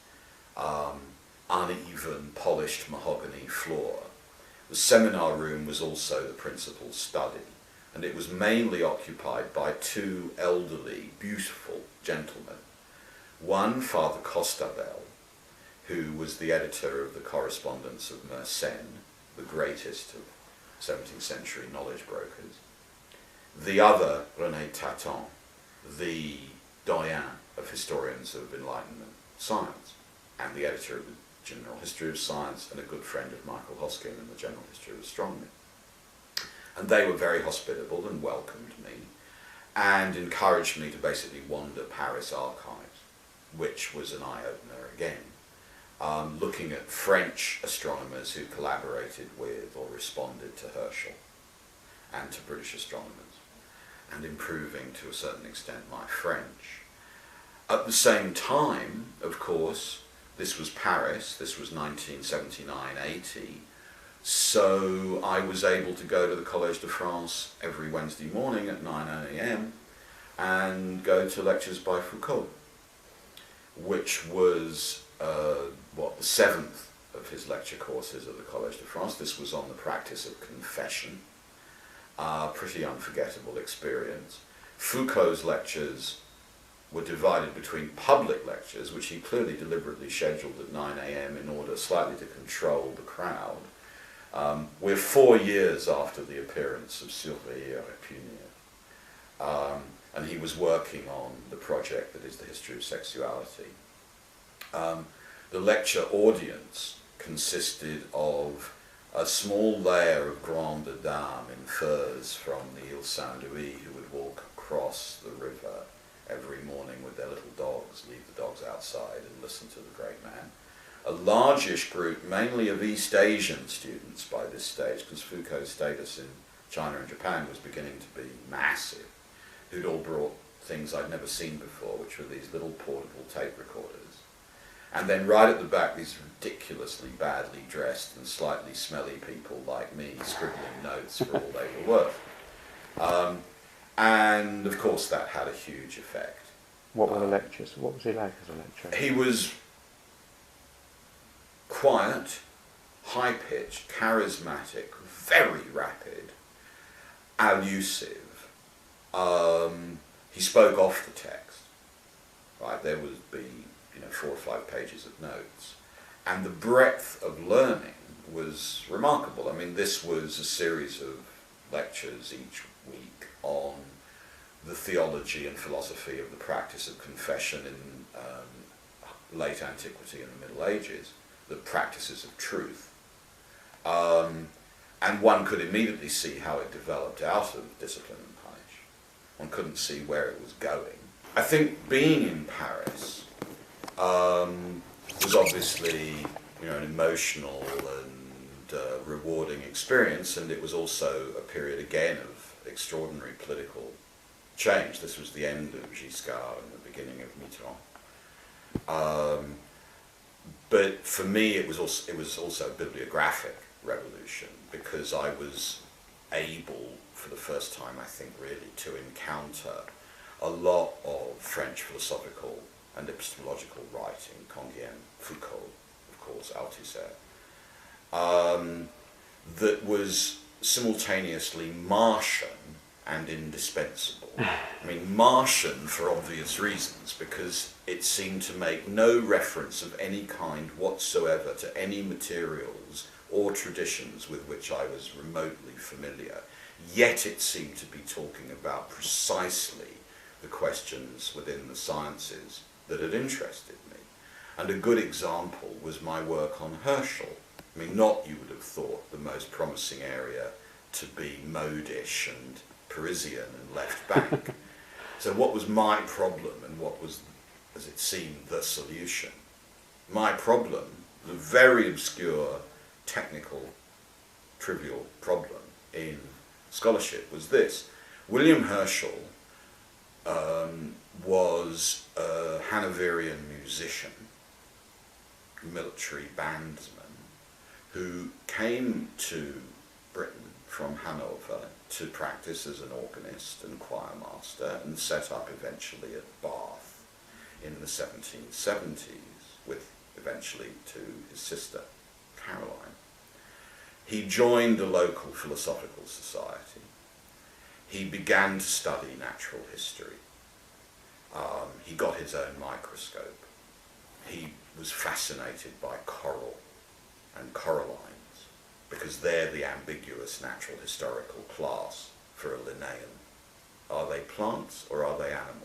Speaker 3: uneven polished mahogany floor. The seminar room was also the principal study, and it was mainly occupied by two elderly, beautiful gentlemen. One, Father Costabel, who was the editor of the Correspondence of Mersenne, the greatest of 17th century knowledge brokers. The other, René Taton, the doyen of historians of Enlightenment science, and the editor of the General History of Science, and a good friend of Michael Hoskin in the General History of Astronomy. And they were very hospitable and welcomed me, and encouraged me to basically wander Paris archives, which was an eye-opener again, looking at French astronomers who collaborated with or responded to Herschel, and to British astronomers, and improving to a certain extent my French. At the same time, of course, this was Paris, this was 1979-80, so I was able to go to the Collège de France every Wednesday morning at 9 a.m. and go to lectures by Foucault, which was the seventh of his lecture courses at the Collège de France. This was on the practice of confession. Pretty unforgettable experience. Foucault's lectures were divided between public lectures, which he clearly deliberately scheduled at 9 a.m. in order slightly to control the crowd. We're 4 years after the appearance of Surveiller et Punir, and he was working on the project that is the history of sexuality. The lecture audience consisted of a small layer of grandes dames in furs from the Ile Saint-Louis who would walk across the river every morning with their little dogs, leave the dogs outside and listen to the great man. A largish group, mainly of East Asian students by this stage, because Foucault's status in China and Japan was beginning to be massive, who'd all brought things I'd never seen before, which were these little portable tape recorders. And then right at the back, these ridiculously badly dressed and slightly smelly people like me scribbling notes for all they were worth. And of course that had a huge effect.
Speaker 2: What were the lectures? What was he like as a lecturer?
Speaker 3: He was quiet, high-pitched, charismatic, very rapid, allusive. He spoke off the text. Right, there would be 4 or 5 pages of notes, and the breadth of learning was remarkable. I mean, this was a series of lectures each week on the theology and philosophy of the practice of confession in late antiquity and the Middle Ages, the practices of truth. And one could immediately see how it developed out of discipline and punish. One couldn't see where it was going. I think being in Paris was obviously an emotional and rewarding experience, and it was also a period again of extraordinary political change. This was the end of Giscard and the beginning of Mitterrand. But for me, it was also a bibliographic revolution, because I was able, for the first time, I think, really, to encounter a lot of French philosophical and epistemological writing, Canguien, Foucault, of course, Althusser, that was simultaneously Martian and indispensable. I mean, Martian for obvious reasons, because it seemed to make no reference of any kind whatsoever to any materials or traditions with which I was remotely familiar, yet it seemed to be talking about precisely the questions within the sciences that had interested me. And a good example was my work on Herschel. I mean, not, you would have thought, the most promising area to be modish and Parisian and left back. So what was my problem, and what was, as it seemed, the solution? My problem, the very obscure, technical, trivial problem, in scholarship was this. William Herschel was a Hanoverian musician, military bandsman, who came to Britain from Hanover to practice as an organist and choir master, and set up eventually at Bath in the 1770s, with eventually to his sister Caroline. He joined a local philosophical society. He began to study natural history. He got his own microscope. He was fascinated by coral and corallines, because they're the ambiguous natural historical class for a Linnaean. Are they plants or are they animals?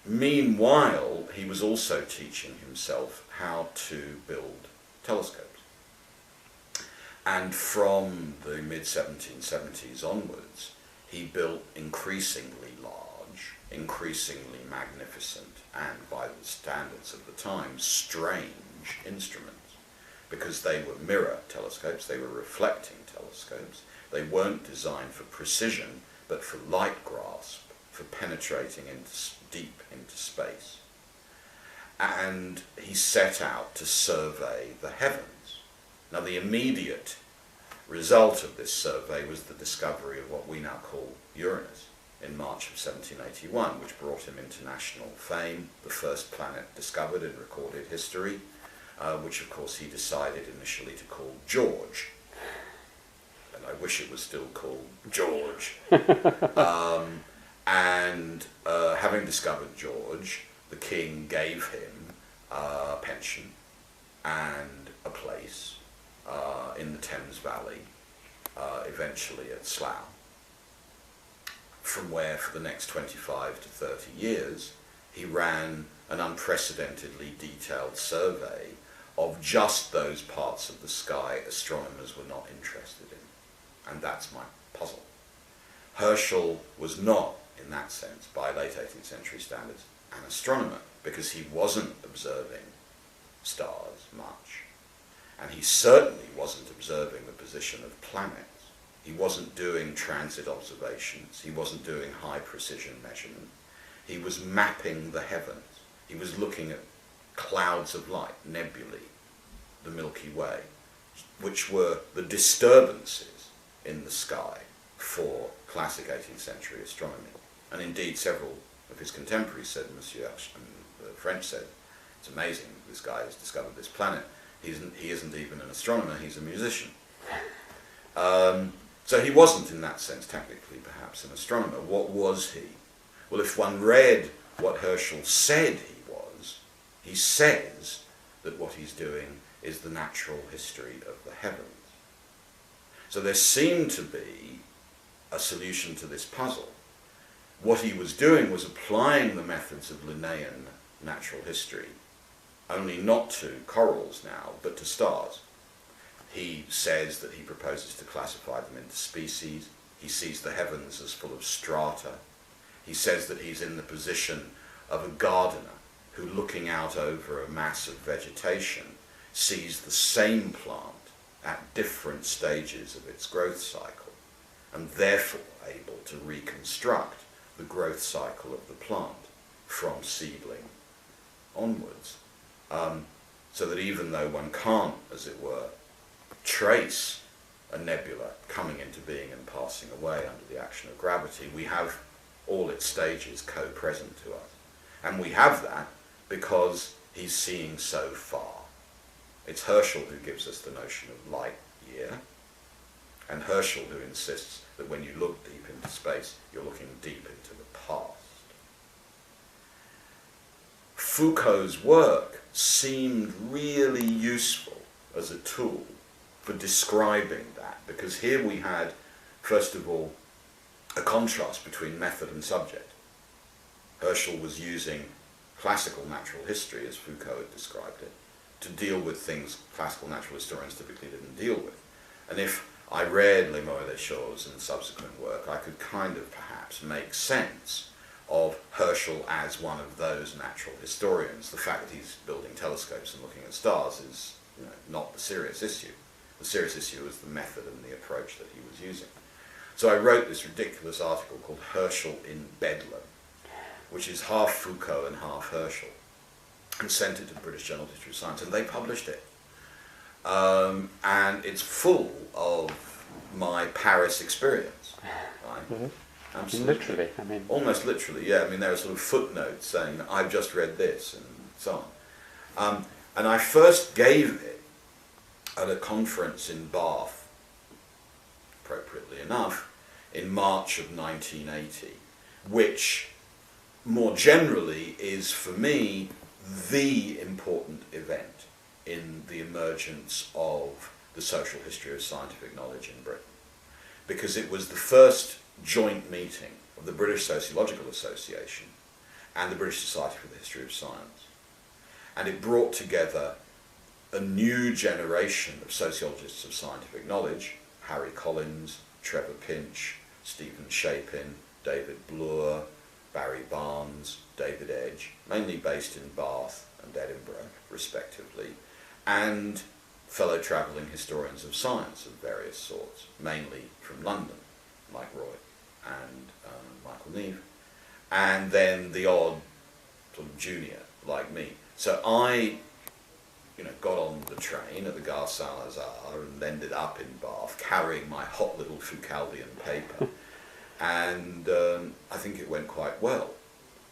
Speaker 3: Meanwhile, he was also teaching himself how to build telescopes. And from the mid-1770s onwards, he built increasingly large, increasingly magnificent, and by the standards of the time, strange instruments. Because they were mirror telescopes, they were reflecting telescopes. They weren't designed for precision, but for light grasp, for penetrating deep into space. And he set out to survey the heavens. Now, the immediate result of this survey was the discovery of what we now call Uranus in March of 1781, which brought him international fame, the first planet discovered in recorded history, which of course he decided initially to call George. And I wish it was still called George. Having discovered George, the king gave him a pension and a place in the Thames Valley, eventually at Slough, from where for the next 25 to 30 years he ran an unprecedentedly detailed survey of just those parts of the sky astronomers were not interested in. And that's my puzzle. Herschel was not, in that sense, by late 18th century standards, an astronomer, because he wasn't observing stars much. And he certainly wasn't observing the position of planets. He wasn't doing transit observations. He wasn't doing high precision measurement. He was mapping the heavens. He was looking at clouds of light, nebulae, the Milky Way, which were the disturbances in the sky for classic 18th century astronomy. And indeed, several of his contemporaries said, the French said, it's amazing, this guy has discovered this planet. He isn't even an astronomer, he's a musician. So he wasn't, in that sense, technically perhaps an astronomer. What was he? Well, if one read what Herschel said he says that what he's doing is the natural history of the heavens. So there seemed to be a solution to this puzzle. What he was doing was applying the methods of Linnaean natural history, only not to corals now, but to stars. He says that he proposes to classify them into species. He sees the heavens as full of strata. He says that he's in the position of a gardener who, looking out over a mass of vegetation, sees the same plant at different stages of its growth cycle, and therefore able to reconstruct the growth cycle of the plant from seedling onwards. So that even though one can't, as it were, trace a nebula coming into being and passing away under the action of gravity, we have all its stages co-present to us. And we have that because he's seeing so far. It's Herschel who gives us the notion of light year, and Herschel who insists that when you look deep into space, you're looking deep into the past. Foucault's work seemed really useful as a tool for describing that, because here we had, first of all, a contrast between method and subject. Herschel was using classical natural history, as Foucault had described it, to deal with things classical natural historians typically didn't deal with. And if I read Les Mots et les Choses and subsequent work, I could kind of perhaps make sense of Herschel as one of those natural historians. The fact that he's building telescopes and looking at stars is, not the serious issue. The serious issue was the method and the approach that he was using. So I wrote this ridiculous article called Herschel in Bedlam, which is half Foucault and half Herschel, and sent it to the British Journal of History of Science, and they published it. And it's full of my Paris experience. Right?
Speaker 2: Mm-hmm.
Speaker 3: Absolutely.
Speaker 2: Literally, I mean.
Speaker 3: Almost literally, yeah. I mean, there are sort of footnotes saying, I've just read this, and so on. And I first gave it at a conference in Bath, appropriately enough, in March of 1980, which more generally is, for me, the important event in the emergence of the social history of scientific knowledge in Britain. Because it was the first joint meeting of the British Sociological Association and the British Society for the History of Science. And it brought together a new generation of sociologists of scientific knowledge, Harry Collins, Trevor Pinch, Stephen Shapin, David Bloor, Barry Barnes, David Edge, mainly based in Bath and Edinburgh, respectively, and fellow travelling historians of science of various sorts, mainly from London, like Roy and Michael Neve, and then the odd sort of junior like me. So I, got on the train at the Gare Saint-Lazare and ended up in Bath carrying my hot little Foucauldian paper, and I think it went quite well.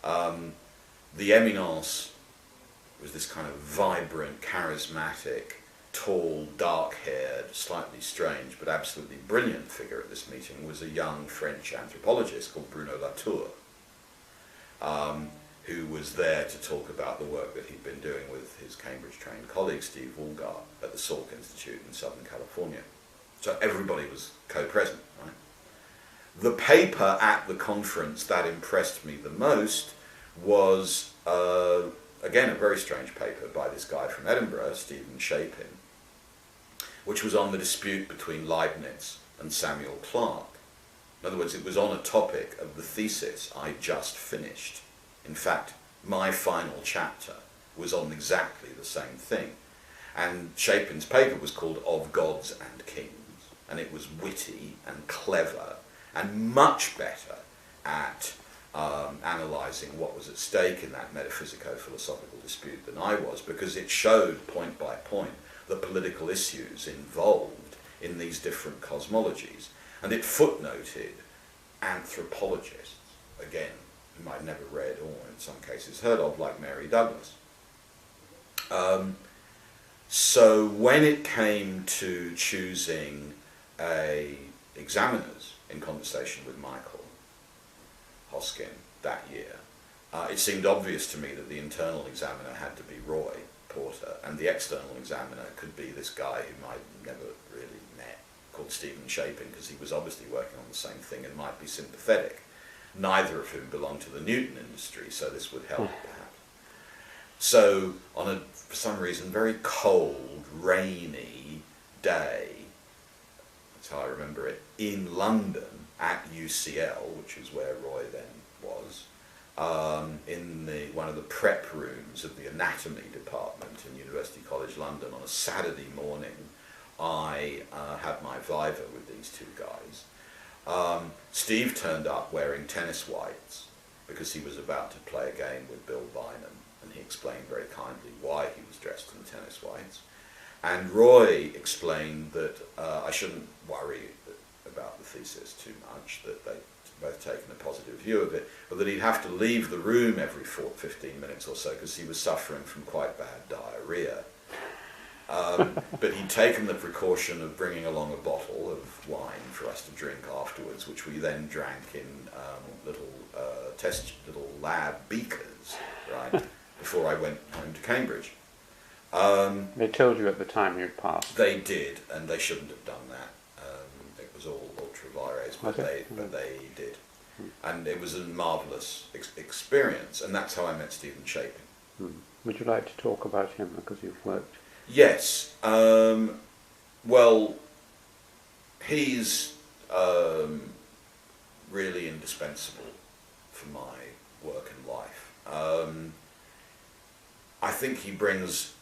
Speaker 3: The Eminence was this kind of vibrant, charismatic, tall, dark-haired, slightly strange but absolutely brilliant figure at this meeting was a young French anthropologist called Bruno Latour, who was there to talk about the work that he'd been doing with his Cambridge-trained colleague Steve Woolgar at the Salk Institute in Southern California. So everybody was co-present, right? The paper at the conference that impressed me the most was, again, a very strange paper by this guy from Edinburgh, Stephen Shapin, which was on the dispute between Leibniz and Samuel Clarke. In other words, it was on a topic of the thesis I just finished. In fact, my final chapter was on exactly the same thing. And Shapin's paper was called Of Gods and Kings, and it was witty and clever and much better at analysing what was at stake in that metaphysico-philosophical dispute than I was, because it showed point by point the political issues involved in these different cosmologies. And it footnoted anthropologists, again, whom I'd never read or in some cases heard of, like Mary Douglas. So when it came to choosing examiners in conversation with Michael Hoskin that year, it seemed obvious to me that the internal examiner had to be Roy Porter, and the external examiner could be this guy whom I'd never really met, called Stephen Shapin, because he was obviously working on the same thing and might be sympathetic, neither of whom belonged to the Newton industry, so this would help perhaps. So on a, for some reason, very cold, rainy day, that's how I remember it, in London at UCL, which is where Roy then was, in one of the prep rooms of the anatomy department in University College London on a Saturday morning, I had my viva with these two guys. Steve turned up wearing tennis whites because he was about to play a game with Bill Bynum, and he explained very kindly why he was dressed in tennis whites. And Roy explained that I shouldn't worry about the thesis too much, that they'd both taken a positive view of it, but that he'd have to leave the room every 15 minutes or so because he was suffering from quite bad diarrhea. But he'd taken the precaution of bringing along a bottle of wine for us to drink afterwards, which we then drank in little lab beakers, right, before I went home to Cambridge.
Speaker 2: They told you at the time you'd passed.
Speaker 3: They did, and they shouldn't have done that. It was all ultra vires, but
Speaker 2: Okay.
Speaker 3: they did. And it was a marvellous experience, and that's how I met Stephen Shapin.
Speaker 2: Would you like to talk about him, because you've worked?
Speaker 3: Yes. Well, he's really indispensable for my work and life. I think he brings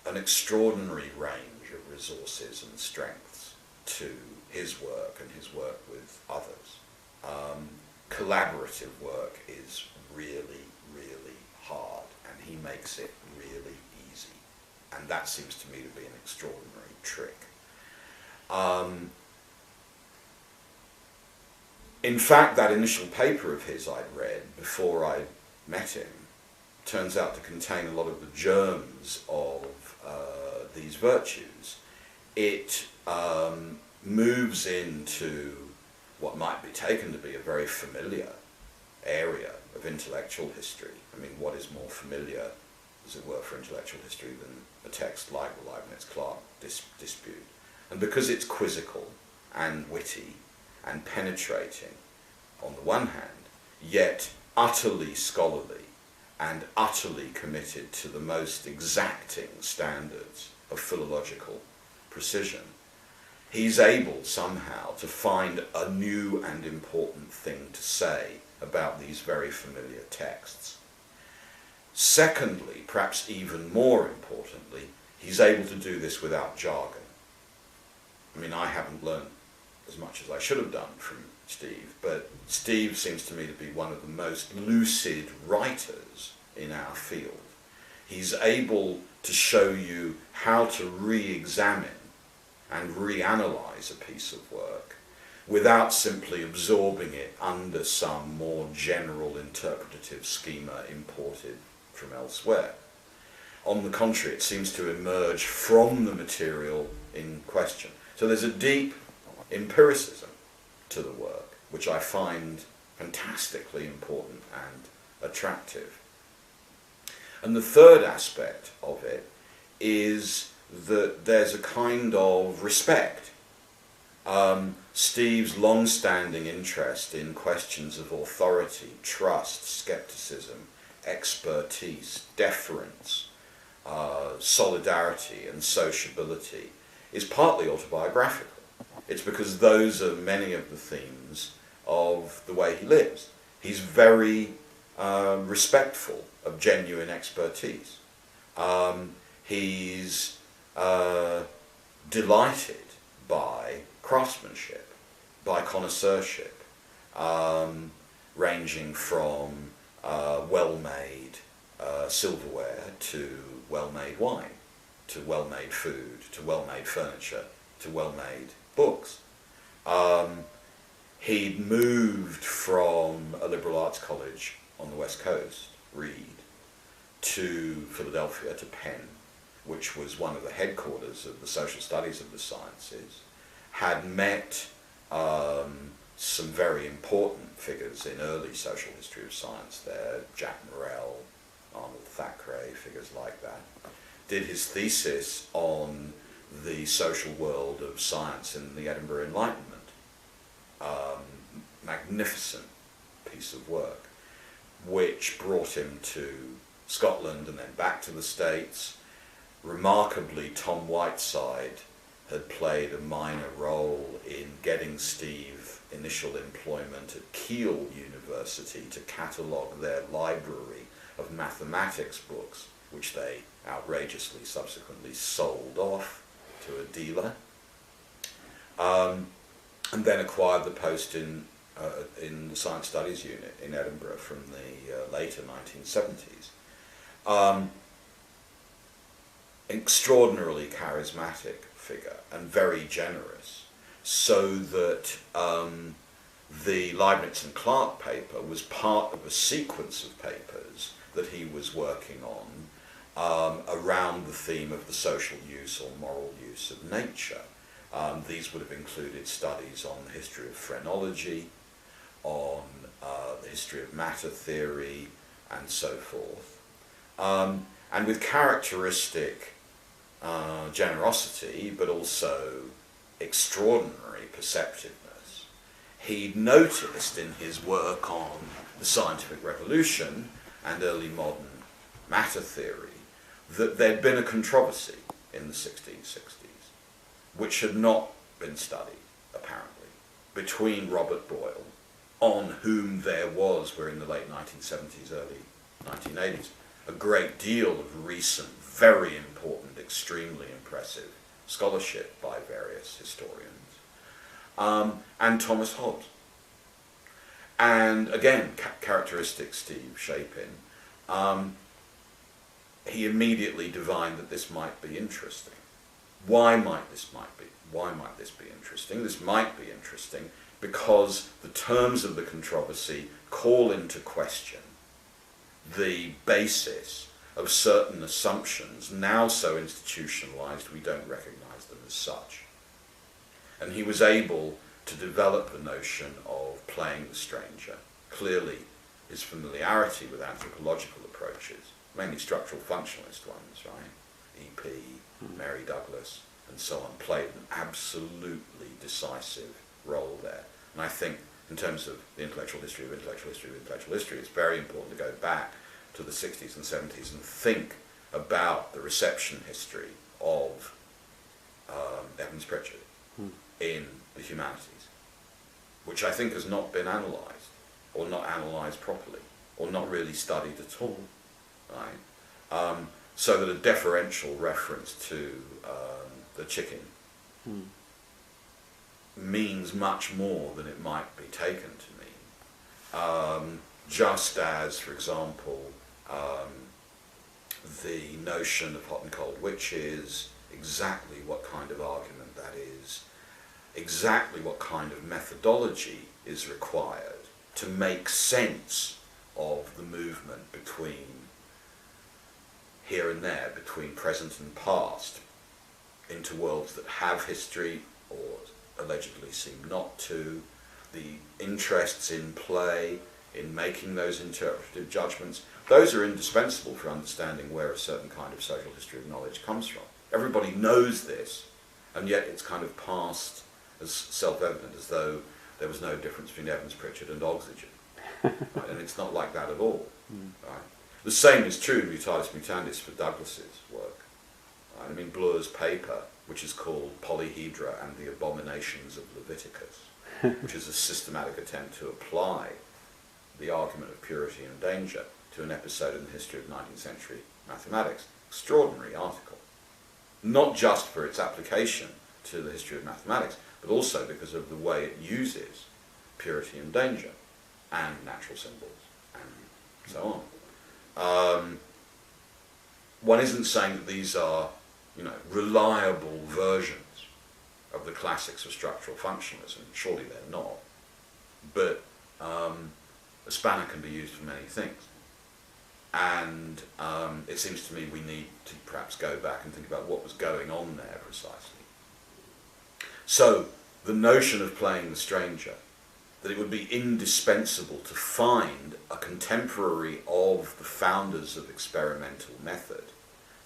Speaker 3: an extraordinary range of resources and strengths to his work and his work with others. Collaborative work is really, really hard, and he makes it really easy. And that seems to me to be an extraordinary trick. In fact, that initial paper of his I'd read before I met him turns out to contain a lot of the germs of these virtues. It moves into what might be taken to be a very familiar area of intellectual history. I mean, what is more familiar, as it were, for intellectual history than a text like the Leibniz-Clark dispute? And because it's quizzical and witty and penetrating on the one hand, yet utterly scholarly and utterly committed to the most exacting standards of philological precision, he's able somehow to find a new and important thing to say about these very familiar texts. Secondly, perhaps even more importantly, he's able to do this without jargon. I mean, I haven't learned as much as I should have done from Steve, but Steve seems to me to be one of the most lucid writers in our field. He's able to show you how to re-examine and reanalyze a piece of work without simply absorbing it under some more general interpretative schema imported from elsewhere. On the contrary, it seems to emerge from the material in question. So there's a deep empiricism to the work, which I find fantastically important and attractive. And the third aspect of it is that there's a kind of respect. Steve's long-standing interest in questions of authority, trust, skepticism, expertise, deference, solidarity and sociability is partly autobiographical. It's because those are many of the themes of the way he lives. He's very respectful of genuine expertise. He's delighted by craftsmanship, by connoisseurship, ranging from well-made silverware to well-made wine, to well-made food, to well-made furniture, to well-made books. He'd moved from a liberal arts college on the West Coast, Reed, to Philadelphia, to Penn, which was one of the headquarters of the social studies of the sciences, had met some very important figures in early social history of science there, Jack Morrell, Arnold Thackeray, figures like that. Did his thesis on the social world of science in the Edinburgh Enlightenment. Magnificent piece of work, which brought him to Scotland and then back to the States. Remarkably, Tom Whiteside had played a minor role in getting Steve initial employment at Keele University to catalogue their library of mathematics books, which they outrageously subsequently sold off to a dealer, and then acquired the post in the Science Studies Unit in Edinburgh from the later 1970s. Extraordinarily charismatic figure and very generous, so that the Leibniz and Clark paper was part of a sequence of papers that he was working on around the theme of the social use or moral use of nature. These would have included studies on the history of phrenology, on the history of matter theory, and so forth. And with characteristic generosity, but also extraordinary perceptiveness, he'd noticed in his work on the scientific revolution and early modern matter theory that there'd been a controversy in the 1660s, which had not been studied, apparently, between Robert Boyle, on whom there was, we're in the late 1970s, early 1980s, a great deal of recent, very important, extremely impressive scholarship by various historians, and Thomas Hobbes. And again, characteristic Steve Shapin, he immediately divined that this might be interesting. Why might this be interesting? This might be interesting because the terms of the controversy call into question the basis of certain assumptions, now so institutionalized we don't recognize them as such. And he was able to develop the notion of playing the stranger. Clearly, his familiarity with anthropological approaches, mainly structural functionalist ones, right? E.P., Mary Douglas, and so on, played an absolutely decisive role there. And I think, in terms of the intellectual history of intellectual history of intellectual history, it's very important to go back to the 60s and 70s and think about the reception history of Evans Pritchard in the humanities, which I think has not been analysed, or not analysed properly, or not really studied at all, right? So that a deferential reference to the chicken means much more than it might be taken to mean. Just as, for example, the notion of hot and cold witches, exactly what kind of argument that is, exactly what kind of methodology is required to make sense of the movement between here and there, between present and past, into worlds that have history or allegedly seem not to, the interests in play in making those interpretive judgments. Those are indispensable for understanding where a certain kind of social history of knowledge comes from. Everybody knows this, and yet it's kind of passed as self-evident, as though there was no difference between Evans Pritchard and oxygen. Right? And it's not like that at all. Right? The same is true in Mutatis Mutandis for Douglas's work. Right? I mean, Bleur's paper, which is called Polyhedra and the Abominations of Leviticus, which is a systematic attempt to apply the argument of purity and danger to an episode in the history of 19th century mathematics. Extraordinary article. Not just for its application to the history of mathematics, but also because of the way it uses purity and danger and natural symbols and so on. One isn't saying that these are, reliable versions of the classics of structural functionalism. Surely they're not. But a spanner can be used for many things. And it seems to me we need to perhaps go back and think about what was going on there precisely. So, the notion of playing the stranger, that it would be indispensable to find a contemporary of the founders of experimental method,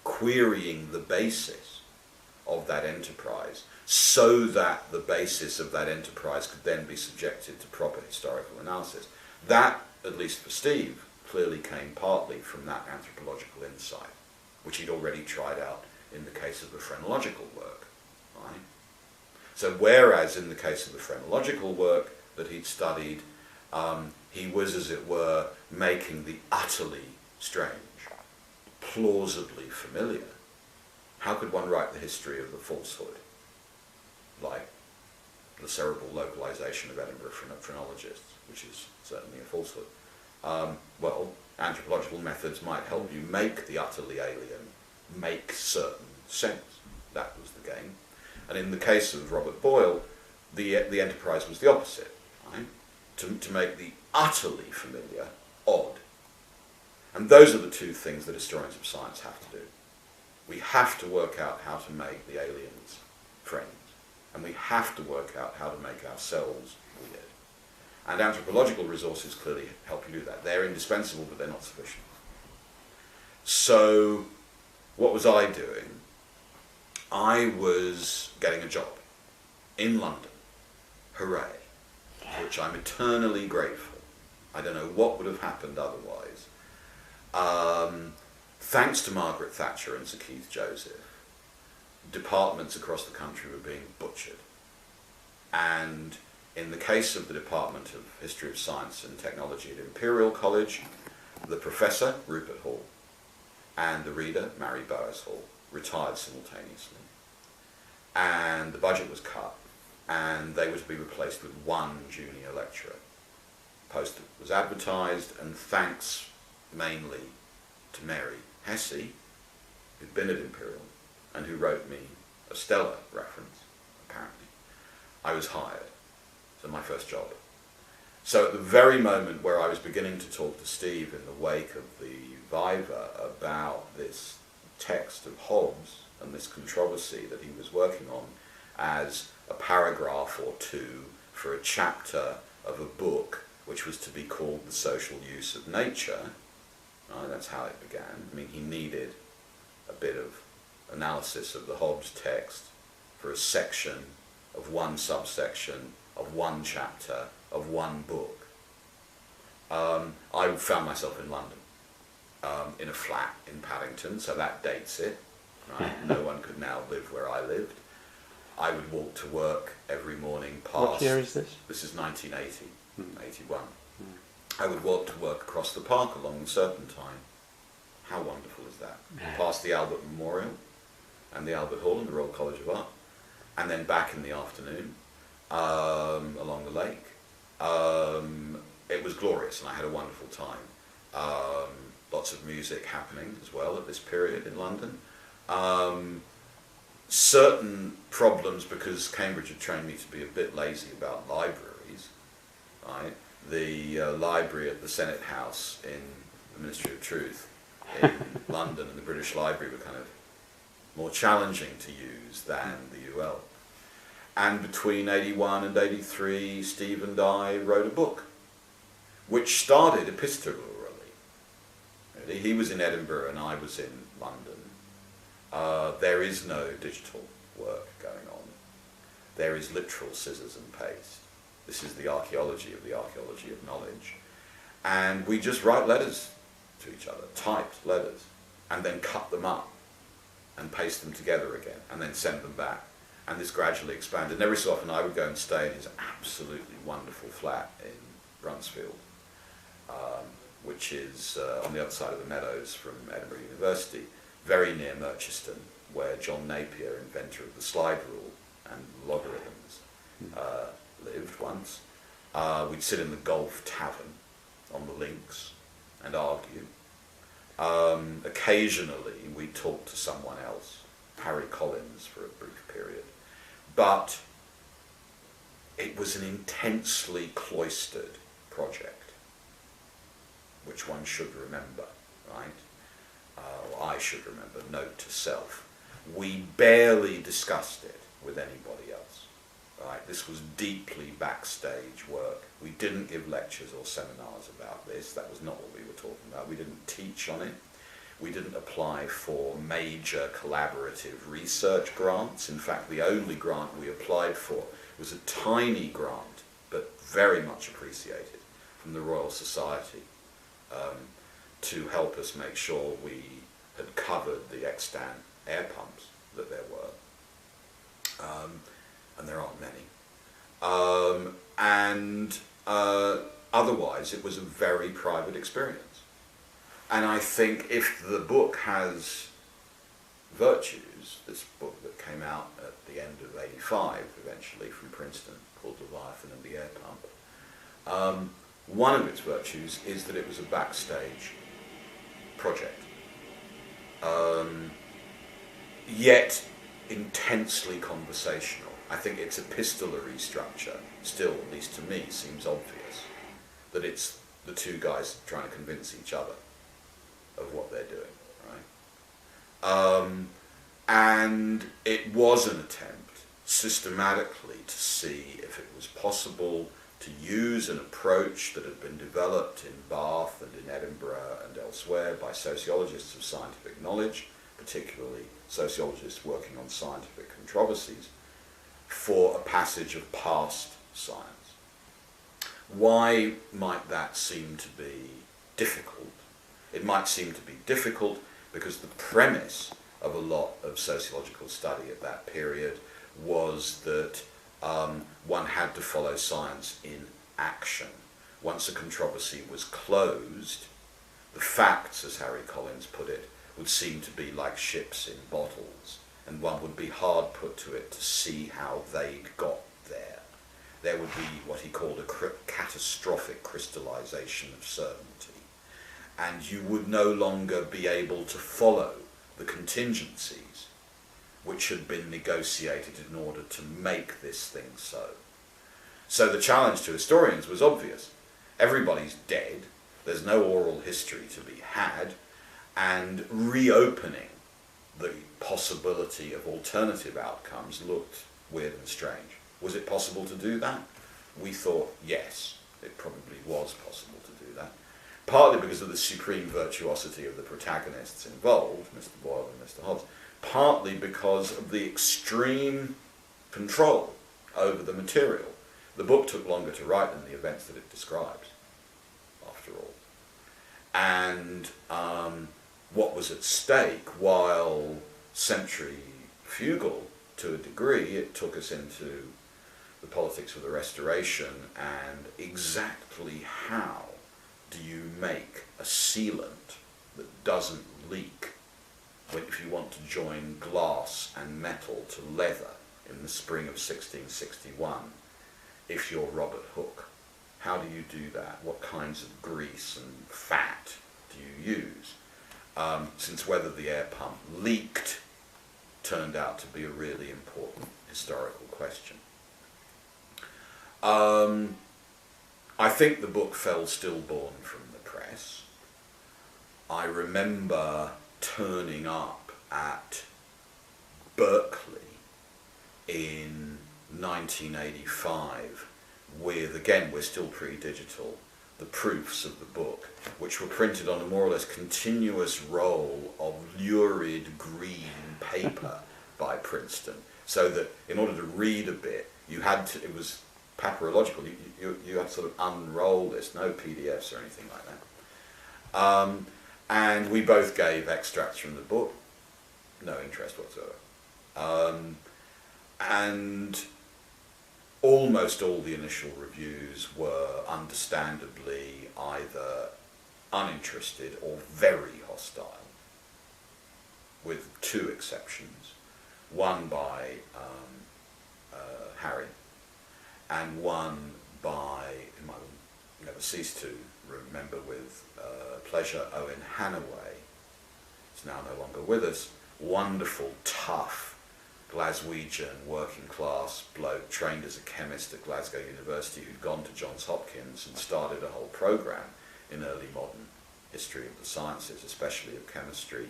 Speaker 3: querying the basis of that enterprise, so that the basis of that enterprise could then be subjected to proper historical analysis. That, at least for Steve, clearly came partly from that anthropological insight, which he'd already tried out in the case of the phrenological work. Right? So whereas in the case of the phrenological work that he'd studied, he was, as it were, making the utterly strange plausibly familiar. How could one write the history of the falsehood, like the cerebral localization of Edinburgh phrenologists, which is certainly a falsehood? Well, anthropological methods might help you make the utterly alien make certain sense. That was the game. And in the case of Robert Boyle, the enterprise was the opposite, right? To make the utterly familiar odd. And those are the two things that historians of science have to do. We have to work out how to make the aliens friends. And we have to work out how to make ourselves weird. And anthropological resources clearly help you do that. They're indispensable, but they're not sufficient. So, what was I doing? I was getting a job in London. Hooray. For which I'm eternally grateful. I don't know what would have happened otherwise. Thanks to Margaret Thatcher and Sir Keith Joseph, departments across the country were being butchered. And in the case of the Department of History of Science and Technology at Imperial College, the professor, Rupert Hall, and the reader, Mary Boas Hall, retired simultaneously. and the budget was cut, and they were to be replaced with one junior lecturer. Post was advertised, and thanks mainly to Mary Hesse, who'd been at Imperial and who wrote me a stellar reference, apparently, I was hired. So my first job. So at the very moment where I was beginning to talk to Steve in the wake of the Viva about this text of Hobbes and this controversy that he was working on as a paragraph or two for a chapter of a book which was to be called The Social Use of Nature, right, that's how it began. I mean, he needed a bit of analysis of the Hobbes text for a section of one subsection of one chapter of one book. I found myself in London, in a flat in Paddington, so that dates it. Right? No one could now live where I lived. I would walk to work every morning past...
Speaker 2: What year is this?
Speaker 3: This is 1980, 81. I would walk to work across the park along the Serpentine. How wonderful is that? Past the Albert Memorial and the Albert Hall and the Royal College of Art, and then back in the afternoon along the lake. It was glorious, and I had a wonderful time. Lots of music happening as well at this period in London. Certain problems, because Cambridge had trained me to be a bit lazy about libraries, right? The library at the Senate House in the Ministry of Truth in London and the British Library were kind of more challenging to use than the UL. And between 81 and 83, Steve and I wrote a book, which started epistolary. He was in Edinburgh and I was in London. There is no digital work going on. There is literal scissors and paste. This is the archaeology of knowledge. And we just write letters to each other, typed letters, and then cut them up and paste them together again, and then send them back. And this gradually expanded. And every so often I would go and stay in his absolutely wonderful flat in Brunsfield, which is on the other side of the meadows from Edinburgh University, very near Merchiston, where John Napier, inventor of the slide rule and logarithms, lived once. We'd sit in the Golf Tavern on the links and argue. Occasionally we'd talk to someone else, Harry Collins for a brief period. But it was an intensely cloistered project, which one should remember, right? Or I should remember, note to self. We barely discussed it with anybody else, right? This was deeply backstage work. We didn't give lectures or seminars about this. That was not what we were talking about. We didn't teach on it. We didn't apply for major collaborative research grants. In fact, the only grant we applied for was a tiny grant, but very much appreciated, from the Royal Society, to help us make sure we had covered the extant air pumps that there were. And there aren't many. Otherwise, it was a very private experience. And I think if the book has virtues, this book that came out at the end of 85, eventually, from Princeton, called Leviathan and the Air Pump, one of its virtues is that it was a backstage project, yet intensely conversational. I think its epistolary structure still, at least to me, seems obvious, that it's the two guys trying to convince each other of what they're doing, right? And it was an attempt systematically to see if it was possible to use an approach that had been developed in Bath and in Edinburgh and elsewhere by sociologists of scientific knowledge, particularly sociologists working on scientific controversies, for a passage of past science. Why might that seem to be difficult? It might seem to be difficult because the premise of a lot of sociological study at that period was that one had to follow science in action. Once a controversy was closed, the facts, as Harry Collins put it, would seem to be like ships in bottles. and one would be hard put to it to see how they'd got there. There would be what he called a catastrophic crystallization of certainty, and you would no longer be able to follow the contingencies which had been negotiated in order to make this thing so. So the challenge to historians was obvious. Everybody's dead, there's no oral history to be had, and reopening the possibility of alternative outcomes looked weird and strange. Was it possible to do that? We thought yes, it probably was possible to do that. Partly because of the supreme virtuosity of the protagonists involved, Mr. Boyle and Mr. Hobbs, partly because of the extreme control over the material. The book took longer to write than the events that it describes, after all. And what was at stake, while centrifugal to a degree, it took us into the politics of the Restoration and exactly how do you make a sealant that doesn't leak if you want to join glass and metal to leather in the spring of 1661 if you're Robert Hooke. How do you do that? What kinds of grease and fat do you use? Since whether the air pump leaked turned out to be a really important historical question. I think the book fell stillborn from the press. I remember turning up at Berkeley in 1985 with, again, we're still pre-digital, the proofs of the book, which were printed on a more or less continuous roll of lurid green paper by Princeton, so that in order to read a bit, you had to, it was papyrological, you had to sort of unroll this, no PDFs or anything like that. And we both gave extracts from the book, no interest whatsoever. And almost all the initial reviews were understandably either uninterested or very hostile, with two exceptions. One by Harry, and one by, whom I will never cease to remember with pleasure, Owen Hanaway. He's now no longer with us. Wonderful, tough Glaswegian working class bloke, trained as a chemist at Glasgow University, who'd gone to Johns Hopkins and started a whole program in early modern history of the sciences, especially of chemistry,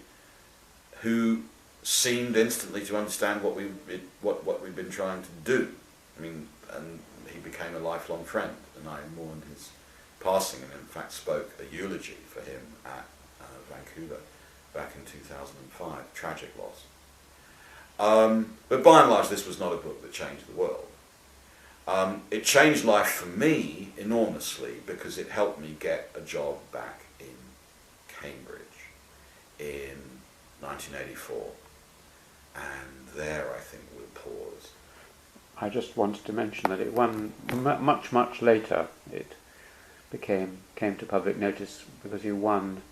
Speaker 3: who seemed instantly to understand what we'd been trying to do. I mean, and he became a lifelong friend, and I mourned his passing, and in fact spoke a eulogy for him at Vancouver back in 2005. Tragic loss. But by and large, this was not a book that changed the world. It changed life for me enormously because it helped me get a job back in Cambridge in 1984. And there, I think, we'll pause.
Speaker 2: I just wanted to mention that it won much later. It came to public notice because you won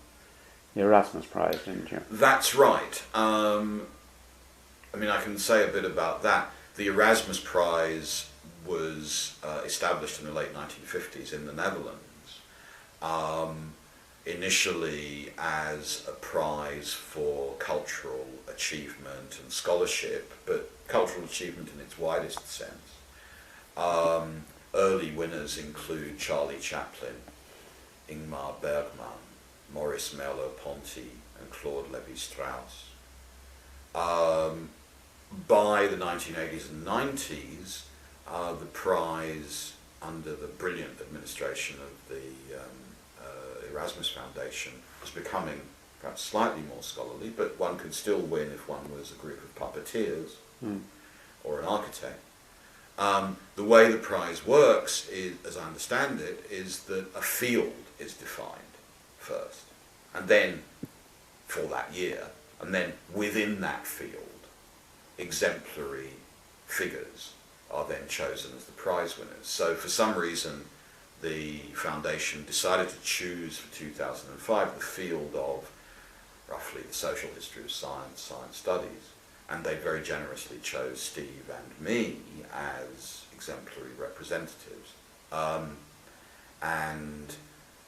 Speaker 2: the Erasmus Prize, didn't you?
Speaker 3: That's right. I mean, I can say a bit about that. The Erasmus Prize was established in the late 1950s in the Netherlands, initially as a prize for cultural achievement and scholarship, but cultural achievement in its widest sense. Early winners include Charlie Chaplin, Ingmar Bergman, Maurice Merleau-Ponty, and Claude Lévi-Strauss. By the 1980s and 90s, the prize, under the brilliant administration of the Erasmus Foundation, was becoming perhaps slightly more scholarly, but one could still win if one was a group of puppeteers or an architect. The way the prize works, is, as I understand it, is that a field is defined first, and then for that year, and then within that field, exemplary figures are then chosen as the prize winners. So for some reason, the foundation decided to choose for 2005 the field of roughly the social history of science, science studies, and they very generously chose Steve and me as exemplary representatives. And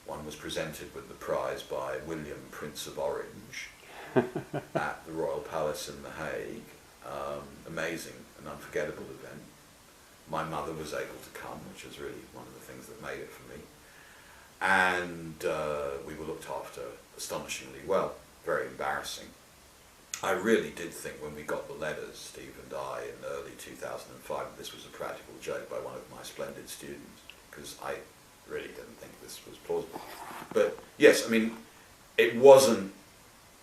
Speaker 3: one was presented with the prize by William, Prince of Orange, at the Royal Palace in The Hague. Amazing and unforgettable event. My mother was able to come, which was really one of the things that made it for me. And we were looked after astonishingly well, very embarrassing. I really did think when we got the letters, Steve and I, in early 2005, this was a practical joke by one of my splendid students, because I really didn't think this was plausible. But yes, I mean, it wasn't,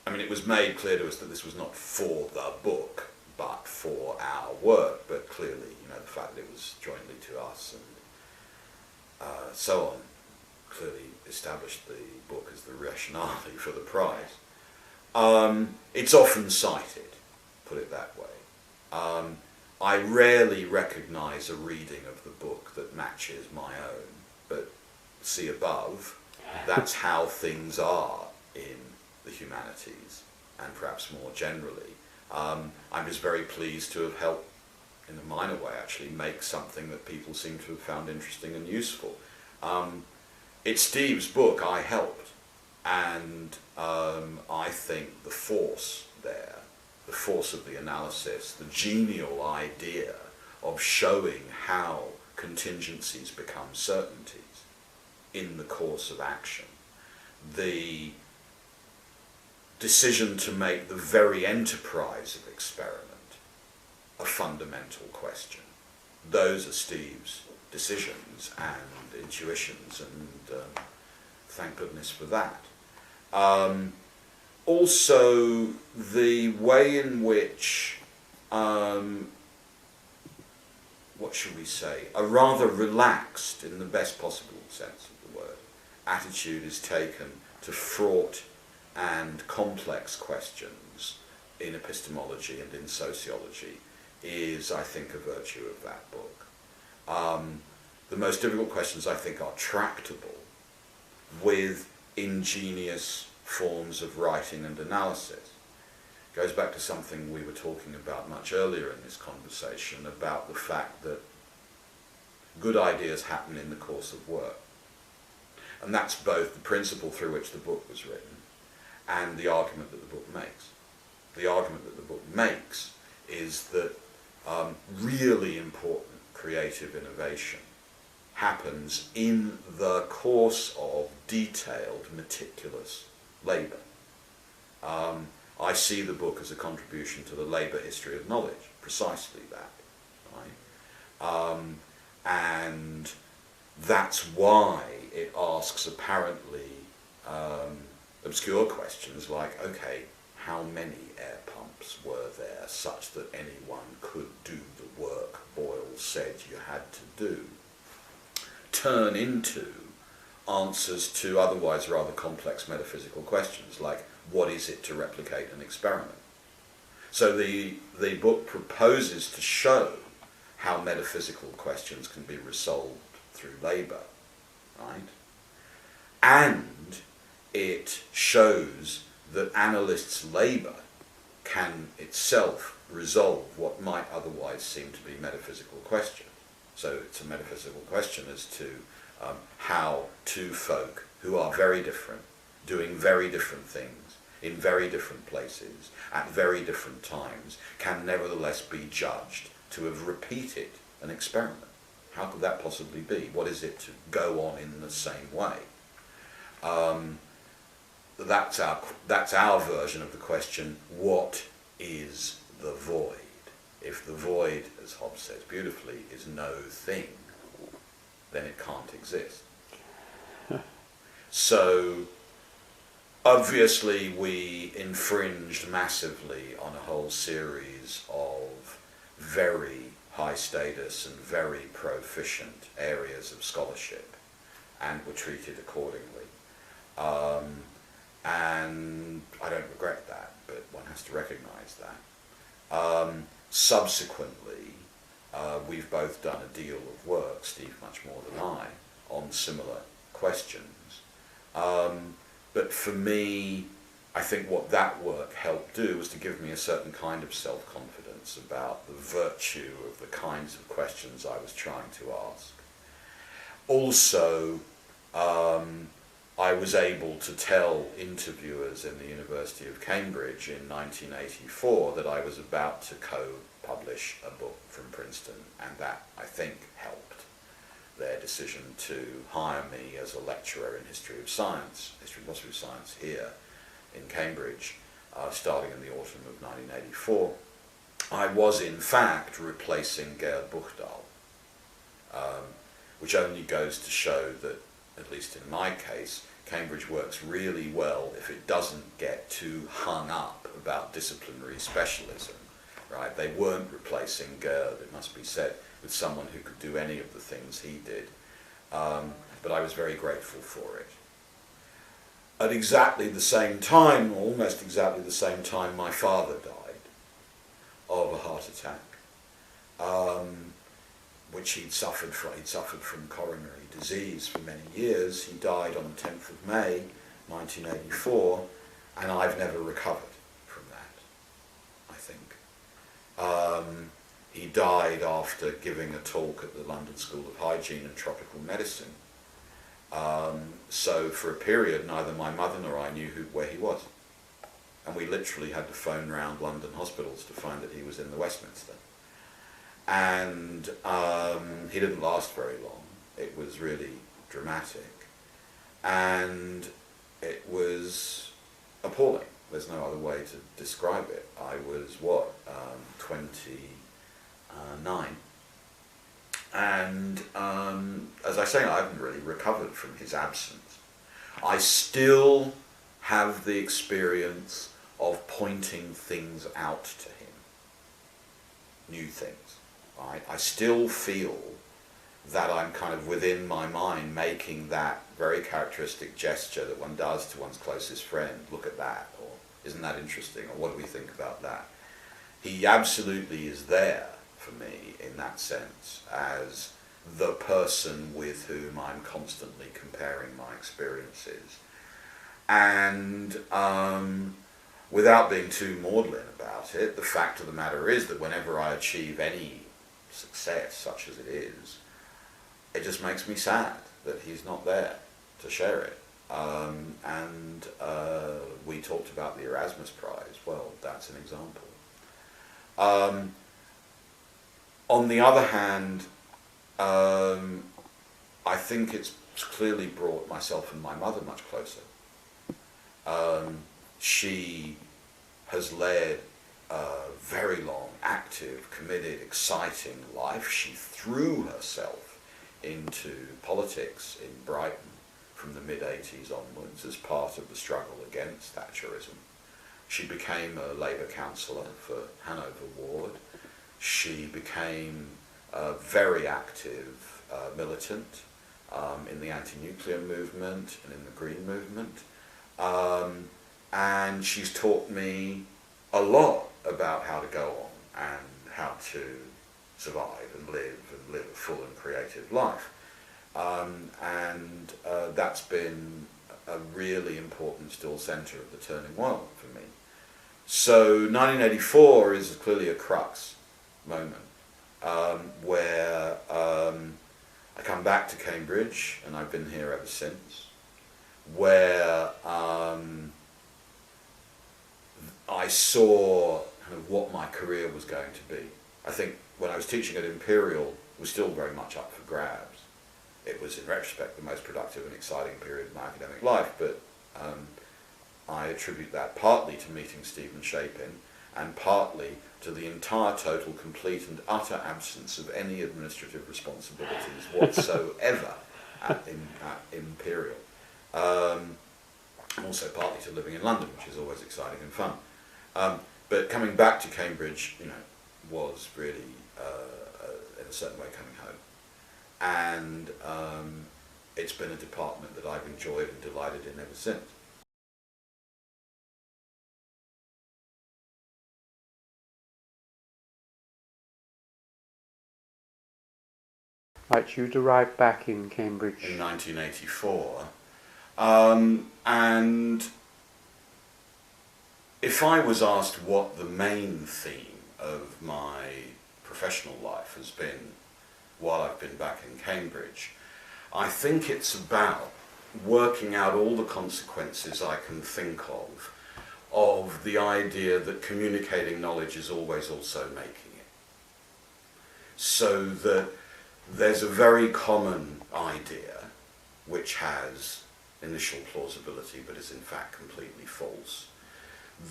Speaker 3: I mean, it was made clear to us that this was not for the book, but for our work, but clearly, you know, the fact that it was jointly to us and so on, clearly established the book as the rationale for the prize. It's often cited, put it that way. I rarely recognise a reading of the book that matches my own, but see above, that's how things are in the humanities, and perhaps more generally. I'm just very pleased to have helped, in a minor way actually, make something that people seem to have found interesting and useful. It's Steve's book, I helped, and I think the force there, the force of the analysis, the genial idea of showing how contingencies become certainties in the course of action, the decision to make the very enterprise of experiment a fundamental question. Those are Steve's decisions and intuitions, and thank goodness for that. Also, the way in which, what should we say, a rather relaxed, in the best possible sense of the word, attitude is taken to fraught and complex questions in epistemology and in sociology is, I think, a virtue of that book. The most difficult questions, I think, are tractable with ingenious forms of writing and analysis. It goes back to something we were talking about much earlier in this conversation, about the fact that good ideas happen in the course of work. And that's both the principle through which the book was written and the argument that the book makes. The argument that the book makes is that really important creative innovation happens in the course of detailed, meticulous labour. I see the book as a contribution to the labour history of knowledge, precisely that. Right? And that's why it asks apparently obscure questions like, okay, how many air pumps were there such that anyone could do the work Boyle said you had to do, turn into answers to otherwise rather complex metaphysical questions like, what is it to replicate an experiment? So the book proposes to show how metaphysical questions can be resolved through labour, right? And it shows that analysts' labour can itself resolve what might otherwise seem to be metaphysical questions. So it's a metaphysical question as to how two folk who are very different, doing very different things, in very different places, at very different times, can nevertheless be judged to have repeated an experiment. How could that possibly be? What is it to go on in the same way? That's our version of the question, what is the void? If the void, as Hobbes says beautifully, is no thing, then it can't exist. So, obviously we infringed massively on a whole series of very high status and very proficient areas of scholarship, and were treated accordingly. And I don't regret that, but one has to recognise that. Subsequently, we've both done a deal of work, Steve much more than I, on similar questions. But for me, I think what that work helped do was to give me a certain kind of self-confidence about the virtue of the kinds of questions I was trying to ask. Also, I was able to tell interviewers in the University of Cambridge in 1984 that I was about to co-publish a book from Princeton, and that, I think, helped their decision to hire me as a lecturer in history of science, history and philosophy of science here in Cambridge, starting in the autumn of 1984. I was, in fact, replacing Gerd Buchdahl, which only goes to show that, at least in my case, Cambridge works really well if it doesn't get too hung up about disciplinary specialism, right? They weren't replacing Gerd, it must be said, with someone who could do any of the things he did. But I was very grateful for it. At exactly the same time, or almost exactly the same time, my father died of a heart attack, which he'd suffered from coronary disease for many years. He died on the 10th of May, 1984, and I've never recovered from that, I think. He died after giving a talk at the London School of Hygiene and Tropical Medicine. So for a period, neither my mother nor I knew where he was. And we literally had to phone round London hospitals to find that he was in the Westminster. And he didn't last very long. It was really dramatic. And it was appalling. There's no other way to describe it. I was, 29. And as I say, I haven't really recovered from his absence. I still have the experience of pointing things out to him, new things. Right? I still feel that I'm kind of within my mind making that very characteristic gesture that one does to one's closest friend. Look at that, or isn't that interesting, or what do we think about that? He absolutely is there for me in that sense as the person with whom I'm constantly comparing my experiences. And without being too maudlin about it, the fact of the matter is that whenever I achieve any success, such as it is, it just makes me sad that he's not there to share it. And we talked about the Erasmus Prize. Well, that's an example. On the other hand, I think it's clearly brought myself and my mother much closer. She has led a very long, active, committed, exciting life. She threw herself into politics in Brighton from the mid-80s onwards as part of the struggle against Thatcherism. She became a Labour councillor for Hanover Ward. She became a very active militant in the anti-nuclear movement and in the Green movement. And she's taught me a lot about how to go on and how to survive and live a full and creative life. And that's been a really important still centre of the turning world for me. So 1984 is clearly a crux moment where I come back to Cambridge, and I've been here ever since, where I saw kind of what my career was going to be. I think when I was teaching at Imperial, it was still very much up for grabs. It was, in retrospect, the most productive and exciting period of my academic life, but I attribute that partly to meeting Stephen Shapin and partly to the entire, total, complete and utter absence of any administrative responsibilities whatsoever at Imperial. Also partly to living in London, which is always exciting and fun. But coming back to Cambridge, was really, in a certain way, coming home. And it's been a department that I've enjoyed and delighted in ever since.
Speaker 2: Right, you'd arrived back in Cambridge
Speaker 3: In 1984. And if I was asked what the main theme of my professional life has been while I've been back in Cambridge, I think it's about working out all the consequences I can think of the idea that communicating knowledge is always also making it. So that there's a very common idea which has initial plausibility but is in fact completely false,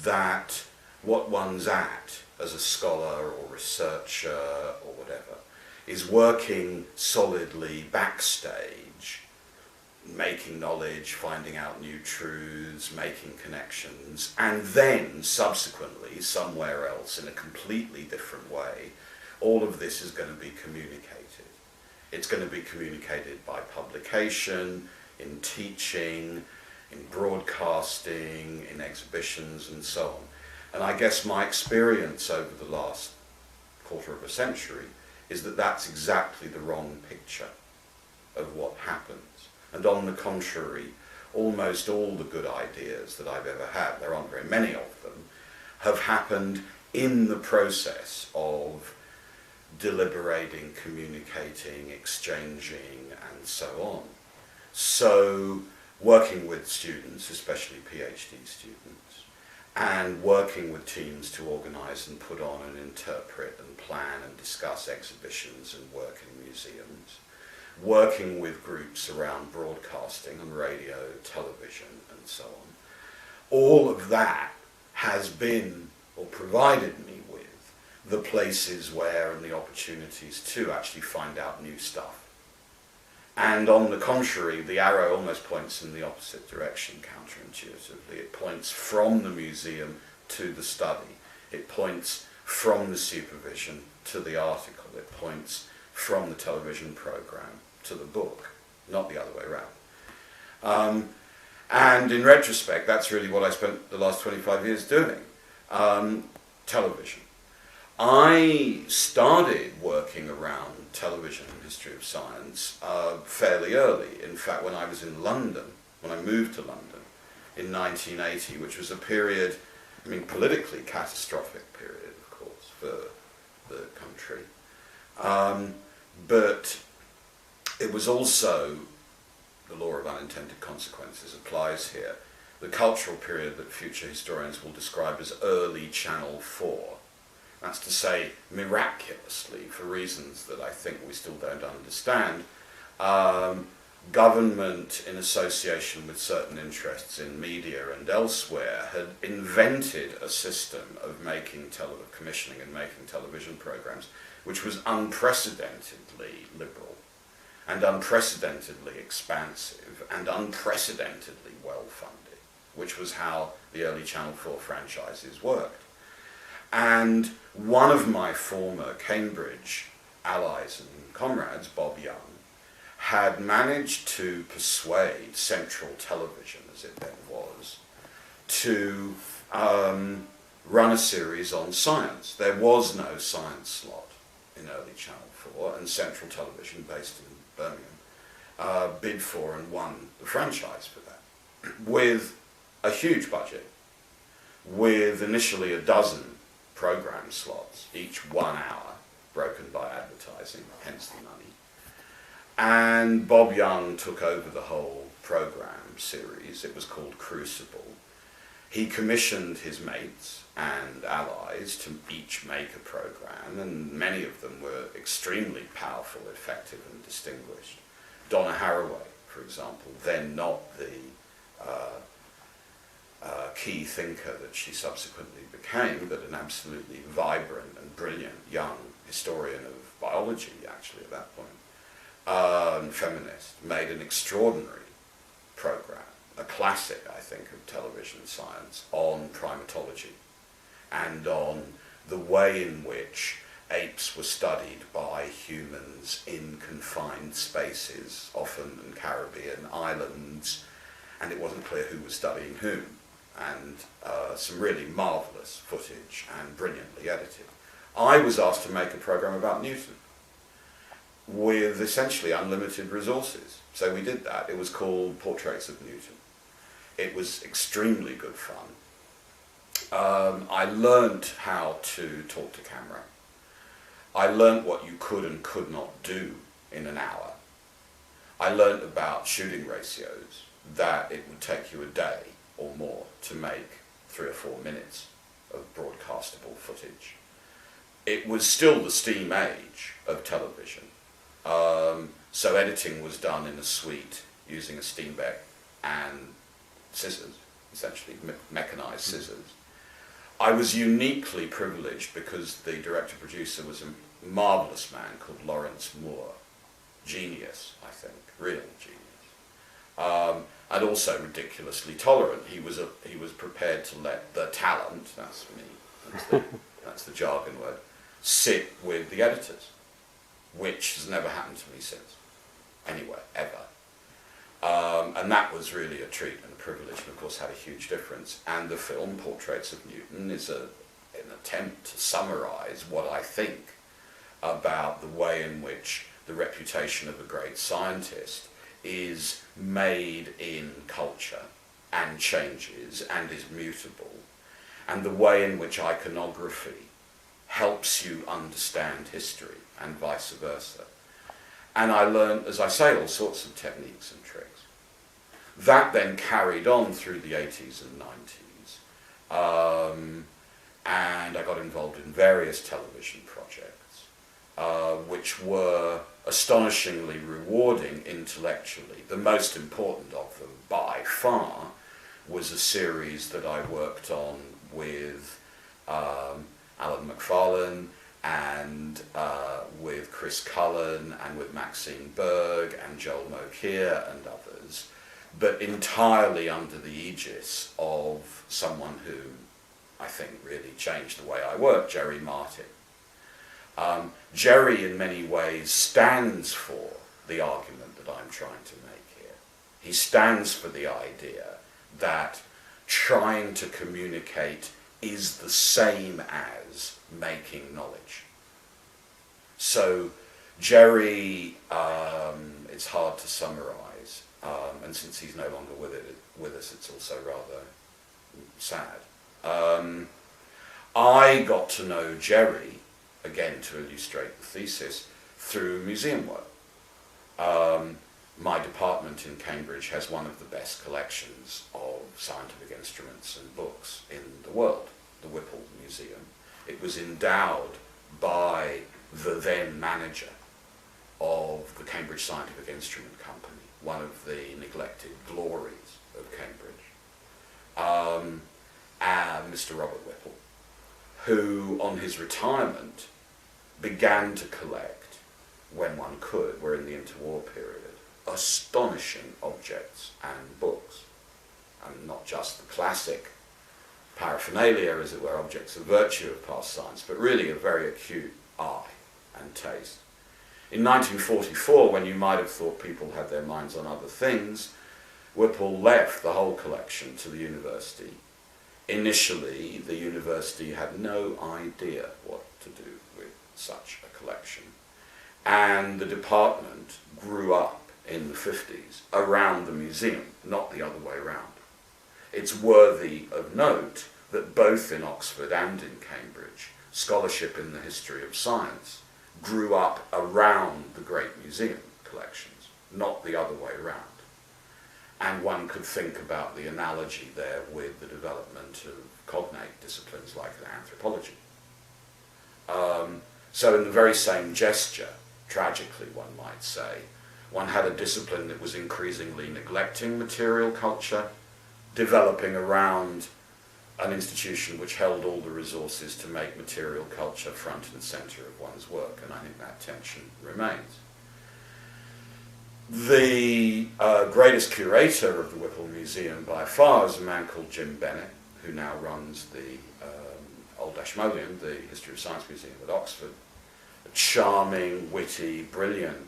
Speaker 3: that what one's at as a scholar or researcher or whatever is working solidly backstage, making knowledge, finding out new truths, making connections, and then subsequently somewhere else in a completely different way, all of this is going to be communicated. It's going to be communicated by publication, in teaching, in broadcasting, in exhibitions and so on. And I guess my experience over the last quarter of a century is that that's exactly the wrong picture of what happens. And on the contrary, almost all the good ideas that I've ever had, there aren't very many of them, have happened in the process of deliberating, communicating, exchanging, and so on. So working with students, especially PhD students, and working with teams to organise and put on and interpret and plan and discuss exhibitions and work in museums, working with groups around broadcasting and radio, television and so on. All of that has been, or provided me with, the places where and the opportunities to actually find out new stuff. And on the contrary, the arrow almost points in the opposite direction, counterintuitively. It points from the museum to the study. It points from the supervision to the article. It points from the television program to the book, not the other way around. And in retrospect, that's really what I spent the last 25 years doing. Television. I started working around television and history of science fairly early. In fact, when I was in London, when I moved to London in 1980, which was a period, I mean, politically catastrophic period, of course, for the country. But it was also, the law of unintended consequences applies here, the cultural period that future historians will describe as early Channel 4. That's to say, miraculously, for reasons that I think we still don't understand, government, in association with certain interests in media and elsewhere, had invented a system of commissioning and making television programs which was unprecedentedly liberal and unprecedentedly expansive and unprecedentedly well-funded, which was how the early Channel 4 franchises worked. And one of my former Cambridge allies and comrades, Bob Young, had managed to persuade Central Television, as it then was, to run a series on science. There was no science slot in early Channel 4, and Central Television, based in Birmingham, bid for and won the franchise for that, with a huge budget, with initially a dozen program slots, each 1 hour, broken by advertising, hence the money. And Bob Young took over the whole program series. It was called Crucible. He commissioned his mates and allies to each make a program, and many of them were extremely powerful, effective, and distinguished. Donna Haraway, for example, then not the key thinker that she subsequently became, but an absolutely vibrant and brilliant young historian of biology, actually, at that point, feminist, made an extraordinary program, a classic, I think, of television science, on primatology and on the way in which apes were studied by humans in confined spaces, often in Caribbean islands, and it wasn't clear who was studying whom, and some really marvellous footage and brilliantly edited. I was asked to make a program about Newton with essentially unlimited resources. So we did that. It was called Portraits of Newton. It was extremely good fun. I learnt how to talk to camera. I learnt what you could and could not do in an hour. I learnt about shooting ratios, that it would take you a day or more to make 3 or 4 minutes of broadcastable footage. It was still the steam age of television. So editing was done in a suite using a Steenbeck and scissors, essentially mechanized scissors. I was uniquely privileged because the director-producer was a marvelous man called Lawrence Moore. Genius, I think, real genius. And also ridiculously tolerant. He was prepared to let the talent, that's me, that's the jargon word, sit with the editors, which has never happened to me since, anywhere, ever. And that was really a treat and a privilege, and of course had a huge difference. And the film, Portraits of Newton, is an attempt to summarize what I think about the way in which the reputation of a great scientist is made in culture and changes and is mutable, and the way in which iconography helps you understand history and vice versa. And I learned, as I say, all sorts of techniques and tricks. That then carried on through the 80s and 90s, and I got involved in various television projects, which were astonishingly rewarding intellectually. The most important of them, by far, was a series that I worked on with Alan Macfarlane and with Chris Cullen and with Maxine Berg and Joel Mokyr and others, but entirely under the aegis of someone who I think really changed the way I work, Jerry Martin. Jerry in many ways stands for the argument that I'm trying to make here. He stands for the idea that trying to communicate is the same as making knowledge. So Jerry, it's hard to summarize, and since he's no longer with us, it's also rather sad. I got to know Jerry, again to illustrate the thesis, through museum work. My department in Cambridge has one of the best collections of scientific instruments and books in the world, the Whipple Museum. It was endowed by the then manager of the Cambridge Scientific Instrument Company, one of the neglected glories of Cambridge, and Mr. Robert Whipple, who on his retirement began to collect, when one could, we're in the interwar period, astonishing objects and books, and not just the classic paraphernalia, as it were, objects of virtue of past science, but really a very acute eye and taste. In 1944, when you might have thought people had their minds on other things, Whipple left the whole collection to the university. Initially, the university had no idea what to do with such a collection, and the department grew up in the 50s around the museum, not the other way around. It's worthy of note that both in Oxford and in Cambridge, scholarship in the history of science grew up around the great museum collections, not the other way around. And one could think about the analogy there with the development of cognate disciplines like anthropology. So in the very same gesture, tragically one might say, one had a discipline that was increasingly neglecting material culture, developing around an institution which held all the resources to make material culture front and centre of one's work, and I think that tension remains. The greatest curator of the Whipple Museum by far is a man called Jim Bennett, who now runs the Old Ashmolean, the History of Science Museum at Oxford. A charming, witty, brilliant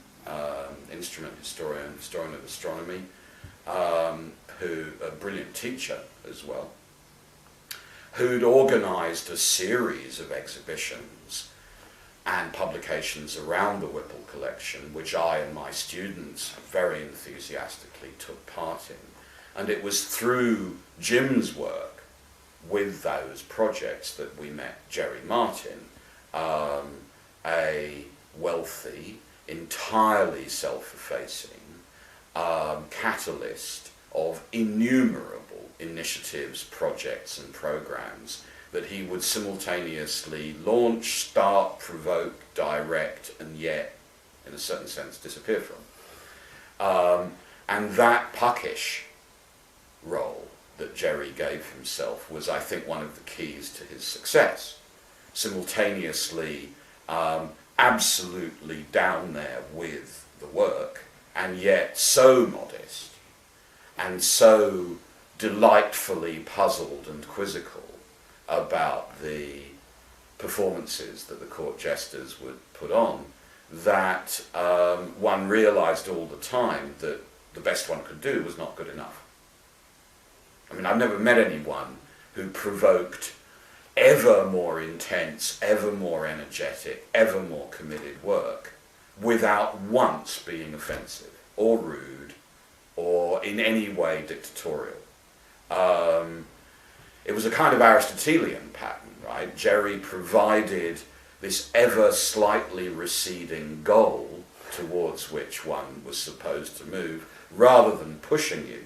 Speaker 3: instrument historian of astronomy, who a brilliant teacher as well, who'd organised a series of exhibitions and publications around the Whipple collection, which I and my students very enthusiastically took part in. And it was through Jim's work with those projects that we met Jerry Martin, a wealthy, entirely self-effacing catalyst of innumerable initiatives, projects and programs that he would simultaneously launch, start, provoke, direct, and yet, in a certain sense, disappear from. And that puckish role that Jerry gave himself was, I think, one of the keys to his success. Simultaneously, absolutely down there with the work, and yet so modest, and so delightfully puzzled and quizzical about the performances that the court jesters would put on, that one realised all the time that the best one could do was not good enough. I mean, I've never met anyone who provoked ever more intense, ever more energetic, ever more committed work without once being offensive or rude or in any way dictatorial. It was a kind of Aristotelian pattern, right? Jerry provided this ever slightly receding goal towards which one was supposed to move, rather than pushing you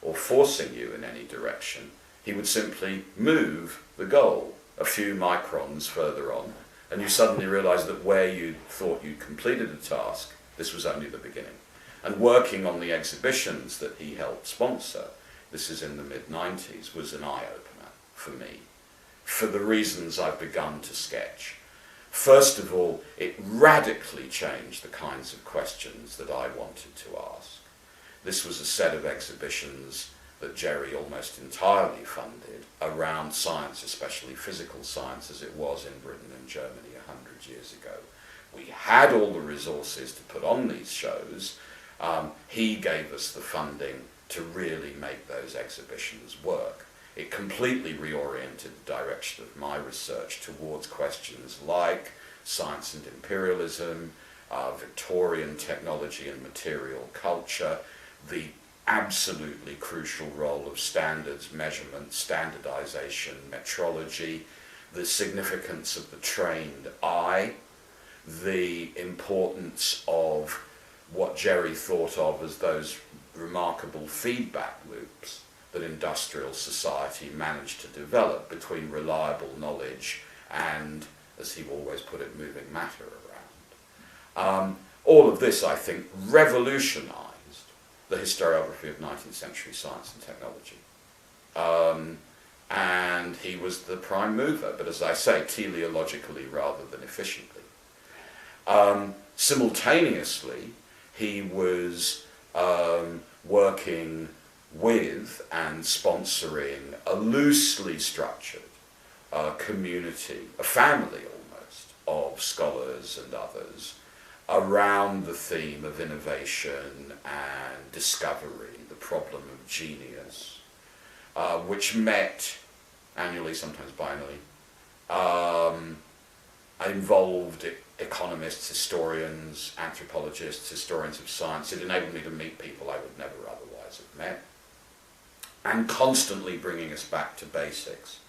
Speaker 3: or forcing you in any direction. He would simply move the goal a few microns further on, and you suddenly realize that where you thought you'd completed a task, this was only the beginning. And working on the exhibitions that he helped sponsor, this is in the mid-90s, was an eye-opener for me, for the reasons I've begun to sketch. First of all, it radically changed the kinds of questions that I wanted to ask. This was a set of exhibitions that Jerry almost entirely funded around science, especially physical science, as it was in Britain and Germany 100 years ago. We had all the resources to put on these shows. He gave us the funding to really make those exhibitions work. It completely reoriented the direction of my research towards questions like science and imperialism, Victorian technology and material culture, the absolutely crucial role of standards, measurement, standardization, metrology, the significance of the trained eye, the importance of what Jerry thought of as those remarkable feedback loops that industrial society managed to develop between reliable knowledge and, as he always put it, moving matter around. All of this, I think, revolutionized the historiography of 19th century science and technology. And he was the prime mover, but as I say, teleologically rather than efficiently. Simultaneously, he was working with and sponsoring a loosely structured community, a family almost, of scholars and others around the theme of innovation and discovery, the problem of genius, which met annually, sometimes biennially, involved economists, historians, anthropologists, historians of science. It enabled me to meet people I would never otherwise have met, and constantly bringing us back to basics,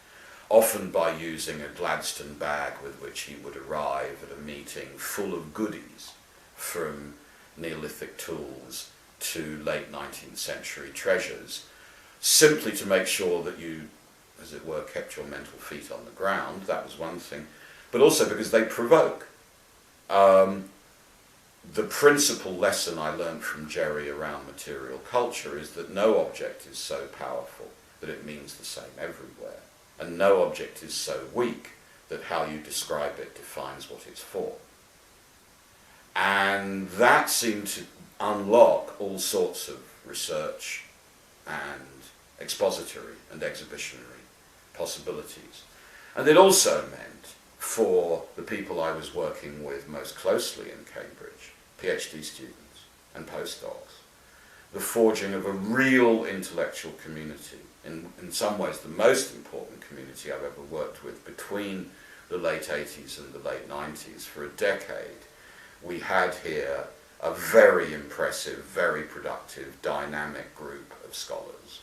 Speaker 3: often by using a Gladstone bag with which he would arrive at a meeting full of goodies, from Neolithic tools to late 19th century treasures, simply to make sure that you, as it were, kept your mental feet on the ground. That was one thing, but also because they provoke. The principal lesson I learned from Jerry around material culture is that no object is so powerful that it means the same everywhere, and no object is so weak that how you describe it defines what it's for. And that seemed to unlock all sorts of research and expository and exhibitionary possibilities. And it also meant, for the people I was working with most closely in Cambridge, PhD students and postdocs, the forging of a real intellectual community, in some ways the most important community I've ever worked with. Between the late 80s and the late 90s, for a decade, we had here a very impressive, very productive, dynamic group of scholars,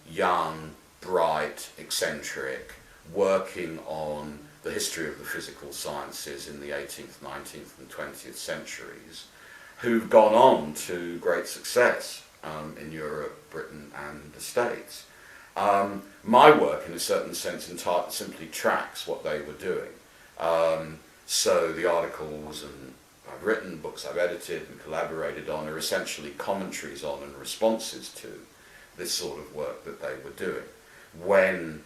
Speaker 3: young, bright, eccentric, working on the history of the physical sciences in the 18th, 19th and 20th centuries, who've gone on to great success in Europe, Britain and the States. My work, in a certain sense, simply tracks what they were doing. So the articles I've written, books I've edited and collaborated on are essentially commentaries on and responses to this sort of work that they were doing. When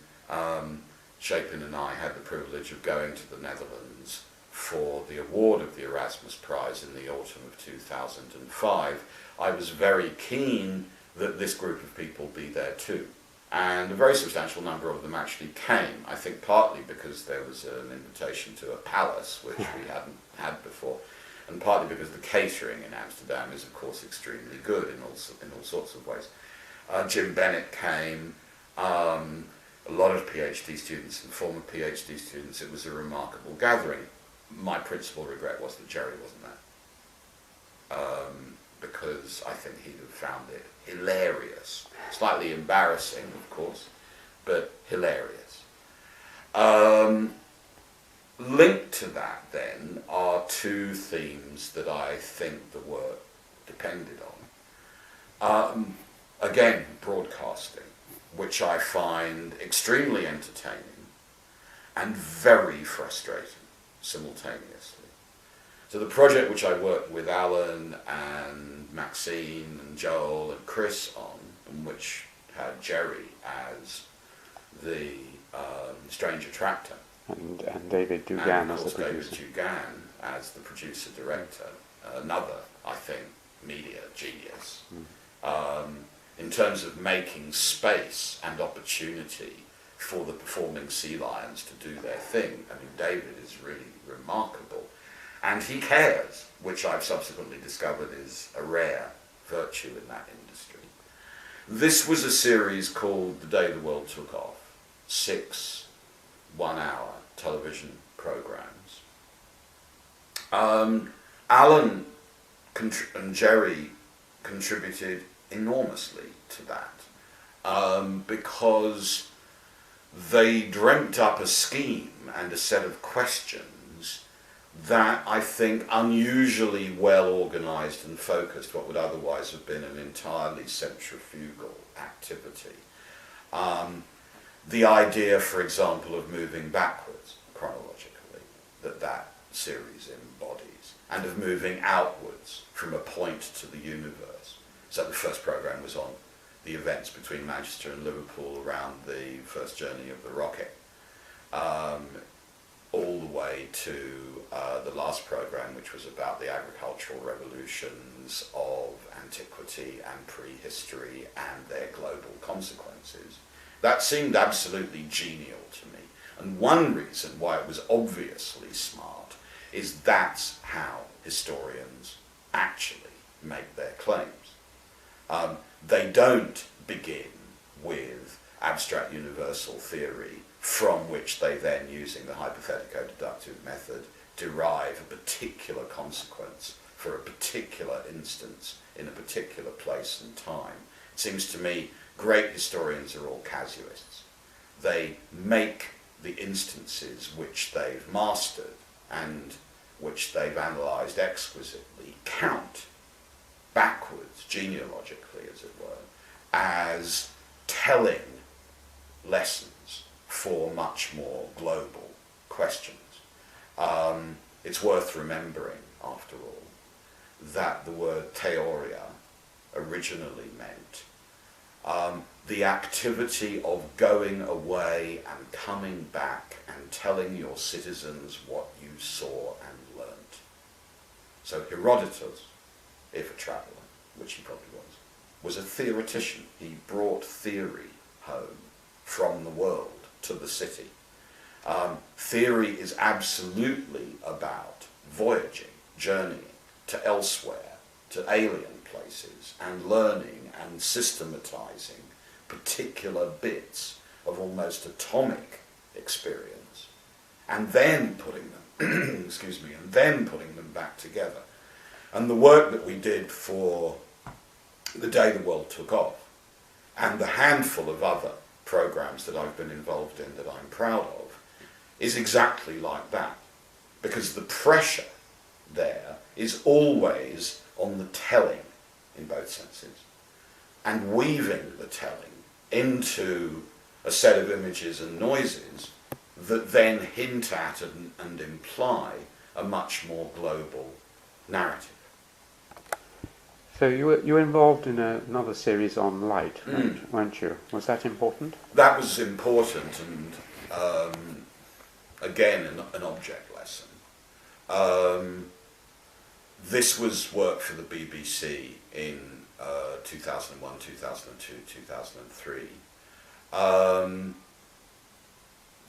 Speaker 3: Chapin and I had the privilege of going to the Netherlands for the award of the Erasmus Prize in the autumn of 2005, I was very keen that this group of people be there too. And a very substantial number of them actually came, I think partly because there was an invitation to a palace, which we hadn't had before, and partly because the catering in Amsterdam is, of course, extremely good in all sorts of ways. Jim Bennett came, a lot of PhD students and former PhD students. It was a remarkable gathering. My principal regret was that Jerry wasn't there, because I think he'd have found it hilarious. Slightly embarrassing, of course, but hilarious. Linked to that, then, are two themes that I think the work depended on. Again, broadcasting, which I find extremely entertaining and very frustrating simultaneously. So the project which I worked with Alan and Maxine and Joel and Chris on, and which had Jerry as the strange attractor,
Speaker 2: and David Dugan
Speaker 3: and of
Speaker 2: as
Speaker 3: course
Speaker 2: the producer.
Speaker 3: David Dugan as the producer-director, another, I think, media genius. In terms of making space and opportunity for the performing sea lions to do their thing. I mean, David is really remarkable. And he cares, which I've subsequently discovered is a rare virtue in that industry. This was a series called The Day the World Took Off, 6 one-hour television programs. Alan and Jerry contributed enormously to that, because they dreamt up a scheme and a set of questions that I think unusually well organised and focused what would otherwise have been an entirely centrifugal activity. The idea, for example, of moving backwards chronologically, that series embodies, and of moving outwards from a point to the universe. So the first programme was on the events between Manchester and Liverpool around the first journey of the rocket, all the way to the last programme, which was about the agricultural revolutions of antiquity and prehistory and their global consequences. That seemed absolutely genial to me. And one reason why it was obviously smart is that's how historians actually make their claims. They don't begin with abstract universal theory from which they then, using the hypothetico-deductive method, derive a particular consequence for a particular instance in a particular place and time. It seems to me great historians are all casuists. They make the instances which they've mastered and which they've analysed exquisitely count backwards, genealogically as it were, as telling lessons for much more global questions. It's worth remembering, after all, that the word theoria originally meant the activity of going away and coming back and telling your citizens what you saw and learnt. So Herodotus, if a traveller, which he probably was a theoretician. He brought theory home from the world to the city. Theory is absolutely about voyaging, journeying to elsewhere, to alien places, and learning and systematising particular bits of almost atomic experience, and then putting them, and then putting them back together. And the work that we did for The Day the World Took Off, and the handful of other programs that I've been involved in that I'm proud of is exactly like that, because the pressure there is always on the telling in both senses, and weaving the telling into a set of images and noises that then hint at and imply a much more global narrative.
Speaker 2: So you were involved in another series on light, weren't you? Was that important?
Speaker 3: That was important, and again an object lesson. This was work for the BBC in 2001, 2002, 2003.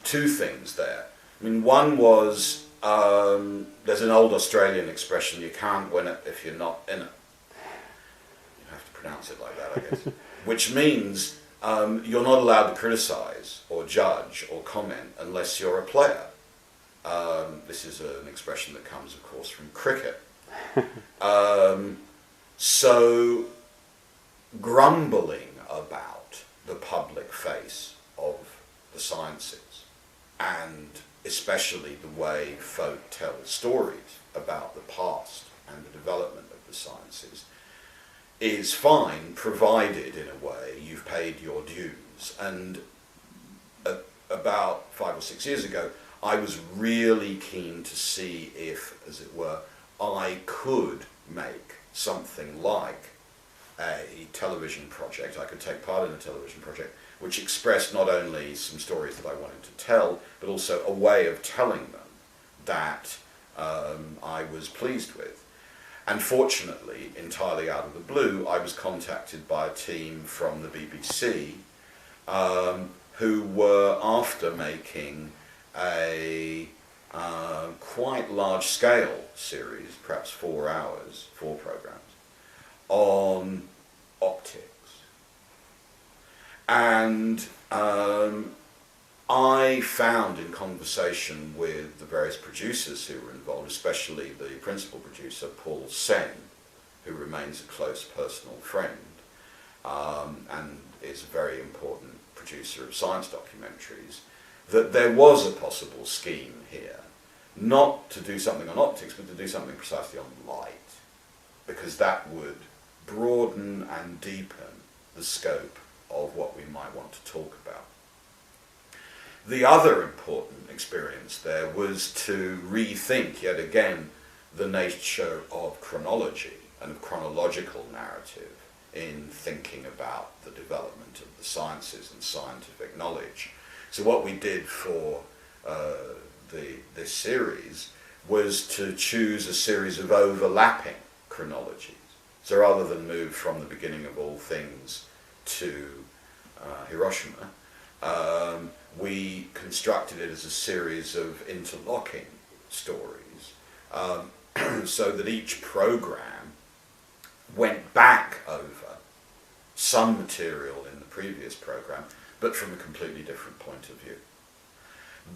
Speaker 3: Two things there. I mean, one was, there's an old Australian expression, you can't win it if you're not in it. You have to pronounce it like that, I guess. Which means you're not allowed to criticise or judge or comment unless you're a player. This is an expression that comes, of course, from cricket. So grumbling about the public face of the sciences, and especially the way folk tell stories about the past and the development of the sciences, is fine, provided in a way you've paid your dues. And about 5 or 6 years ago, I was really keen to see if, as it were, I could make something like a television project. I could take part in a television project which expressed not only some stories that I wanted to tell, but also a way of telling them that I was pleased with. And fortunately, entirely out of the blue, I was contacted by a team from the BBC who were after making a quite large-scale series, perhaps 4 hours, 4 programs, on optics. And I found in conversation with the various producers who were involved, especially the principal producer, Paul Sen, who remains a close personal friend and is a very important producer of science documentaries, that there was a possible scheme here, not to do something on optics, but to do something precisely on light, because that would broaden and deepen the scope of what we might want to talk about. The other important experience there was to rethink yet again the nature of chronology and of chronological narrative in thinking about the development of the sciences and scientific knowledge. So what we did for this series was to choose a series of overlapping chronologies. So rather than move from the beginning of all things to Hiroshima, we constructed it as a series of interlocking stories, so that each program went back over some material in the previous program, but from a completely different point of view.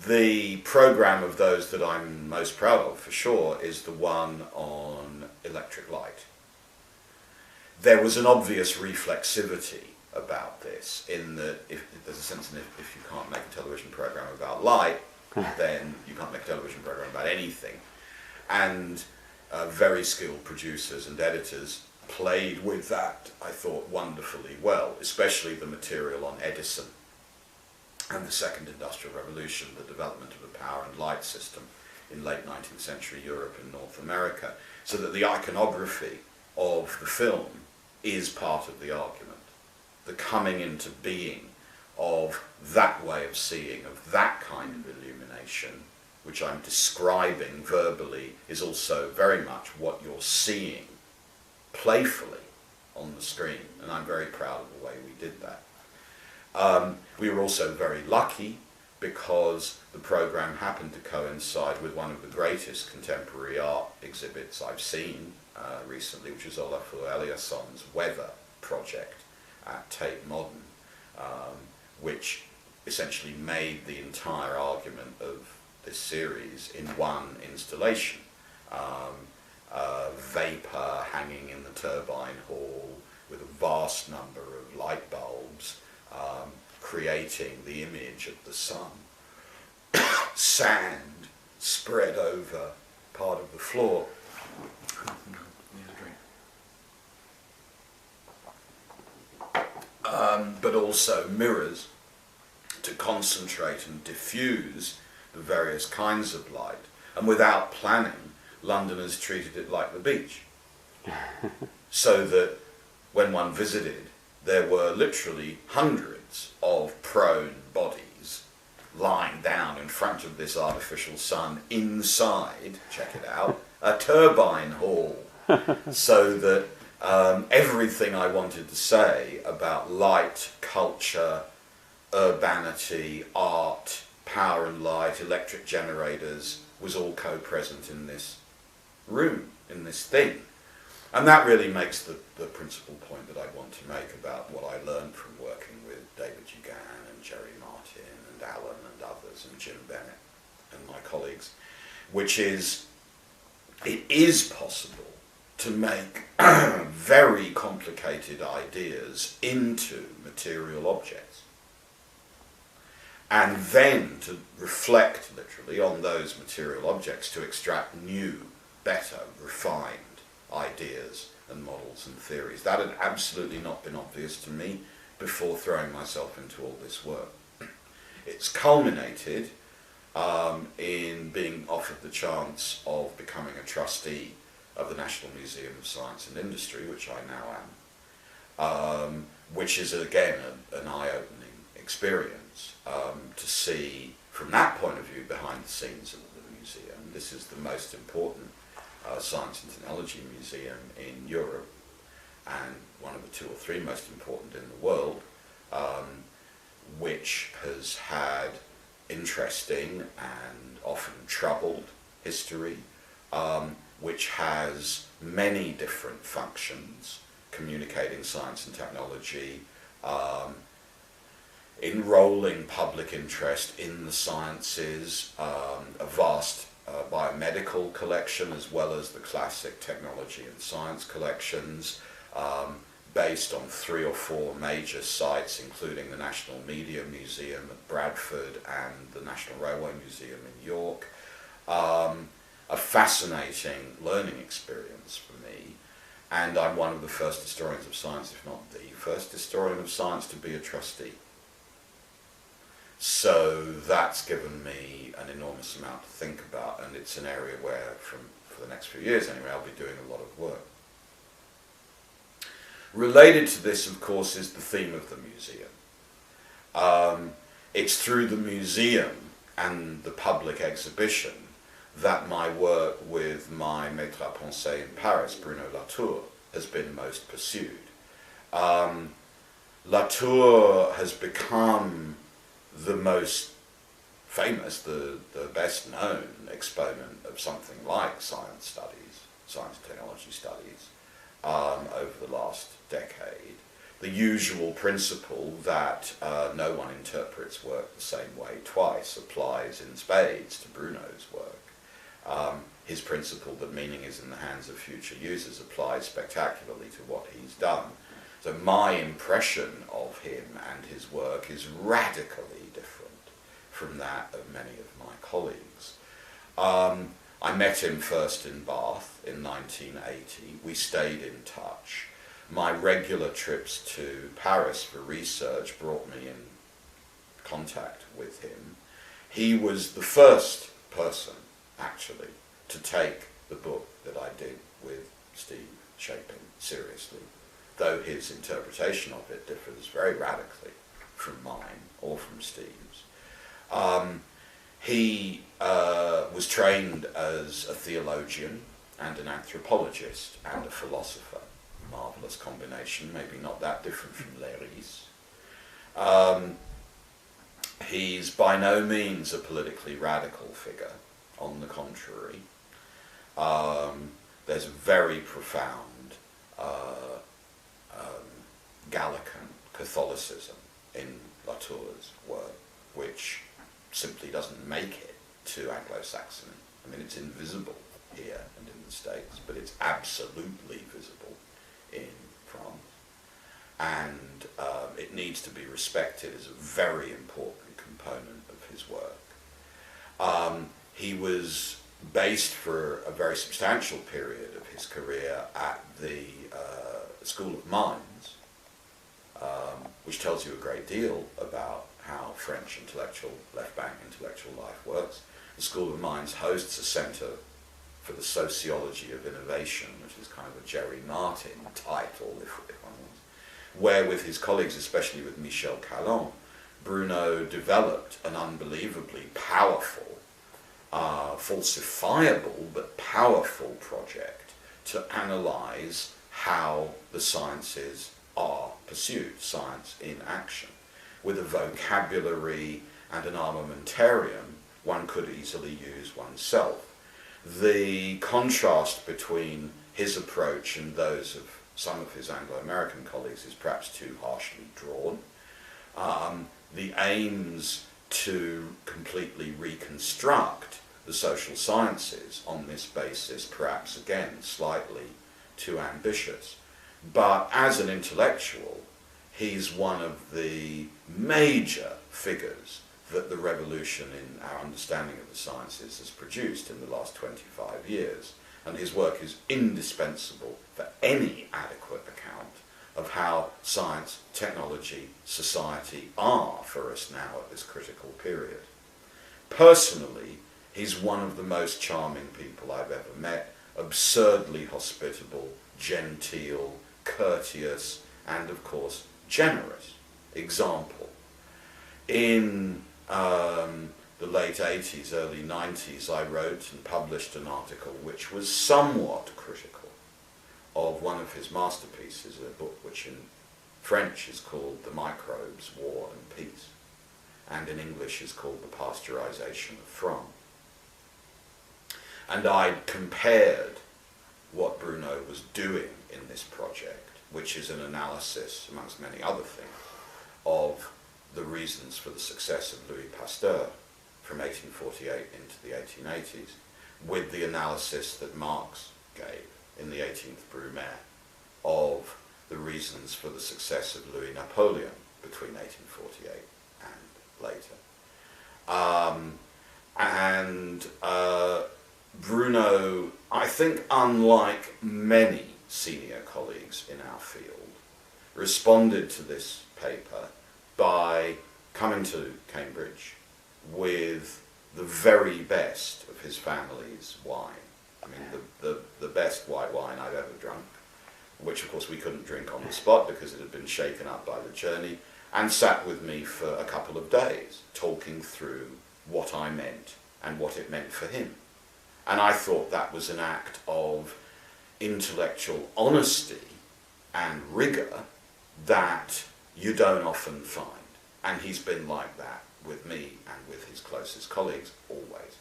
Speaker 3: The program of those that I'm most proud of, for sure, is the one on electric light. There was an obvious reflexivity about this, in that if there's a sense that if you can't make a television program about light, then you can't make a television program about anything. And very skilled producers and editors played with that, I thought, wonderfully well, especially the material on Edison and the Second Industrial Revolution, the development of the power and light system in late 19th century Europe and North America, so that the iconography of the film is part of the argument. The coming into being of that way of seeing, of that kind of illumination, which I'm describing verbally, is also very much what you're seeing playfully on the screen, and I'm very proud of the way we did that. We were also very lucky because the program happened to coincide with one of the greatest contemporary art exhibits I've seen recently, which is Olafur Eliasson's Weather project at Tate Modern, which essentially made the entire argument of this series in one installation. Vapour hanging in the turbine hall with a vast number of light bulbs, creating the image of the sun. Sand spread over part of the floor. But also mirrors to concentrate and diffuse the various kinds of light. And without planning, Londoners treated it like the beach. So that when one visited, there were literally hundreds of prone bodies lying down in front of this artificial sun inside, check it out, a turbine hall. So that everything I wanted to say about light, culture, urbanity, art, power and light, electric generators, was all co-present in this room, in this thing. And that really makes the principal point that I want to make about what I learned from working with David Ugan and Jerry Martin and Alan and others and Jim Bennett and my colleagues, which is, it is possible to make very complicated ideas into material objects, and then to reflect literally on those material objects to extract new, better, refined ideas and models and theories. That had absolutely not been obvious to me before throwing myself into all this work. It's culminated in being offered the chance of becoming a trustee of the National Museum of Science and Industry, which I now am, which is again an eye-opening experience to see from that point of view behind the scenes of the museum. This is the most important science and technology museum in Europe, and one of the 2 or 3 most important in the world, which has had interesting and often troubled history, which has many different functions, communicating science and technology, enrolling public interest in the sciences, a vast biomedical collection as well as the classic technology and science collections, based on 3 or 4 major sites, including the National Media Museum at Bradford and the National Railway Museum in York. A fascinating learning experience for me, and I'm one of the first historians of science, if not the first historian of science, to be a trustee. So that's given me an enormous amount to think about, and it's an area where, for the next few years anyway, I'll be doing a lot of work. Related to this, of course, is the theme of the museum. It's through the museum and the public exhibition that my work with my maître à penser in Paris, Bruno Latour, has been most pursued. Latour has become the most famous, the best known exponent of something like science studies, science and technology studies, over the last decade. The usual principle that no one interprets work the same way twice applies in spades to Bruno's work. His principle that meaning is in the hands of future users applies spectacularly to what he's done. So my impression of him and his work is radically different from that of many of my colleagues. I met him first in Bath in 1980. We stayed in touch. My regular trips to Paris for research brought me in contact with him. He was the first person, actually, to take the book that I did with Steve Shaping seriously, though his interpretation of it differs very radically from mine or from Steve's. He was trained as a theologian and an anthropologist and a philosopher. Marvellous combination, maybe not that different from Léry's. He's by no means a politically radical figure, on the contrary. There's a very profound Gallican Catholicism in Latour's work, which simply doesn't make it to Anglo-Saxon. I mean, it's invisible here and in the States, but it's absolutely visible in France. And it needs to be respected as a very important component of his work. He was based for a very substantial period of his career at the School of Mines, which tells you a great deal about how French left-bank intellectual life works. The School of Mines hosts a centre for the sociology of innovation, which is kind of a Jerry Martin title, if one wants, where with his colleagues, especially with Michel Calon, Bruno developed an unbelievably powerful, falsifiable but powerful project to analyse how the sciences are pursued, science in action, with a vocabulary and an armamentarium one could easily use oneself. The contrast between his approach and those of some of his Anglo-American colleagues is perhaps too harshly drawn. The aims to completely reconstruct the social sciences on this basis, perhaps again slightly too ambitious. But as an intellectual, he's one of the major figures that the revolution in our understanding of the sciences has produced in the last 25 years. And his work is indispensable for any adequate account of how science, technology, society are for us now at this critical period. Personally, he's one of the most charming people I've ever met, absurdly hospitable, genteel, courteous, and of course generous. Example, in the late 80s, early 90s, I wrote and published an article which was somewhat critical of one of his masterpieces, a book which in French is called The Microbes, War and Peace, and in English is called The Pasteurization of France. And I compared what Bruno was doing in this project, which is an analysis, amongst many other things, of the reasons for the success of Louis Pasteur from 1848 into the 1880s, with the analysis that Marx gave in the 18th Brumaire of the reasons for the success of Louis Napoleon between 1848 and later. Bruno, I think, unlike many senior colleagues in our field, responded to this paper by coming to Cambridge with the very best of his family's wine. I mean, the best white wine I've ever drunk, which of course we couldn't drink on the spot because it had been shaken up by the journey, and sat with me for a couple of days talking through what I meant and what it meant for him. And I thought that was an act of intellectual honesty and rigour that you don't often find. And he's been like that with me and with his closest colleagues always.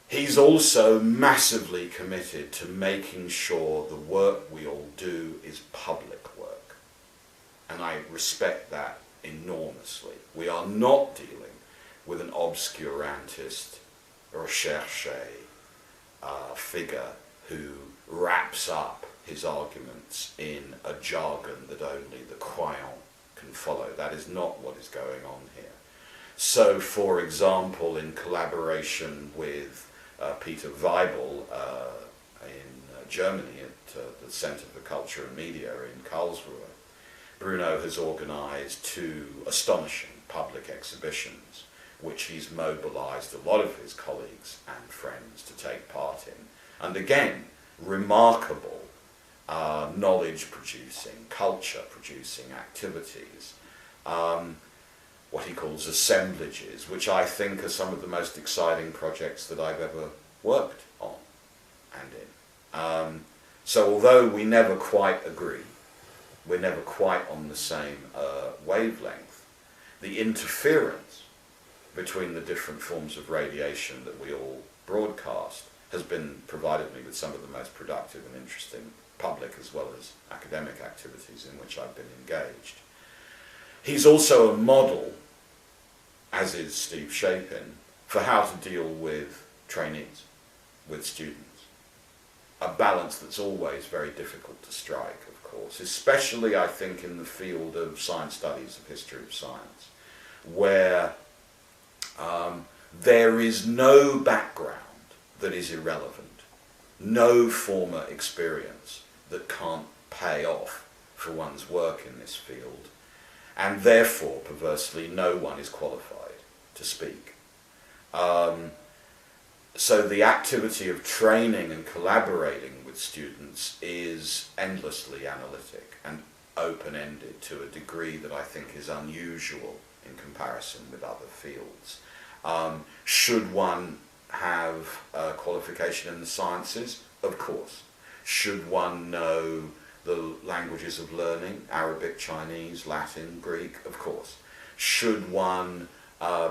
Speaker 3: He's also massively committed to making sure the work we all do is public work. And I respect that enormously. We are not dealing with an obscurantist recherche figure who wraps up his arguments in a jargon that only the croyant can follow. That is not what is going on here. So, for example, in collaboration with Peter Weibel in Germany at the Center for Culture and Media in Karlsruhe, Bruno has organised two astonishing public exhibitions which he's mobilised a lot of his colleagues and friends to take part in. And again, remarkable knowledge-producing, culture-producing activities, what he calls assemblages, which I think are some of the most exciting projects that I've ever worked on and in. So although we never quite agree, we're never quite on the same wavelength, the interference between the different forms of radiation that we all broadcast has been provided me with some of the most productive and interesting public as well as academic activities in which I've been engaged. He's also a model, as is Steve Shapin, for how to deal with trainees, with students. a balance that's always very difficult to strike, of course, especially I think in the field of science studies, of history of science, where there is no background that is irrelevant, no former experience that can't pay off for one's work in this field, and therefore, perversely, no one is qualified to speak. So the activity of training and collaborating with students is endlessly analytic and open-ended to a degree that I think is unusual in comparison with other fields. Should one have a qualification in the sciences? Of course. Should one know the languages of learning, Arabic, Chinese, Latin, Greek? Of course. Should one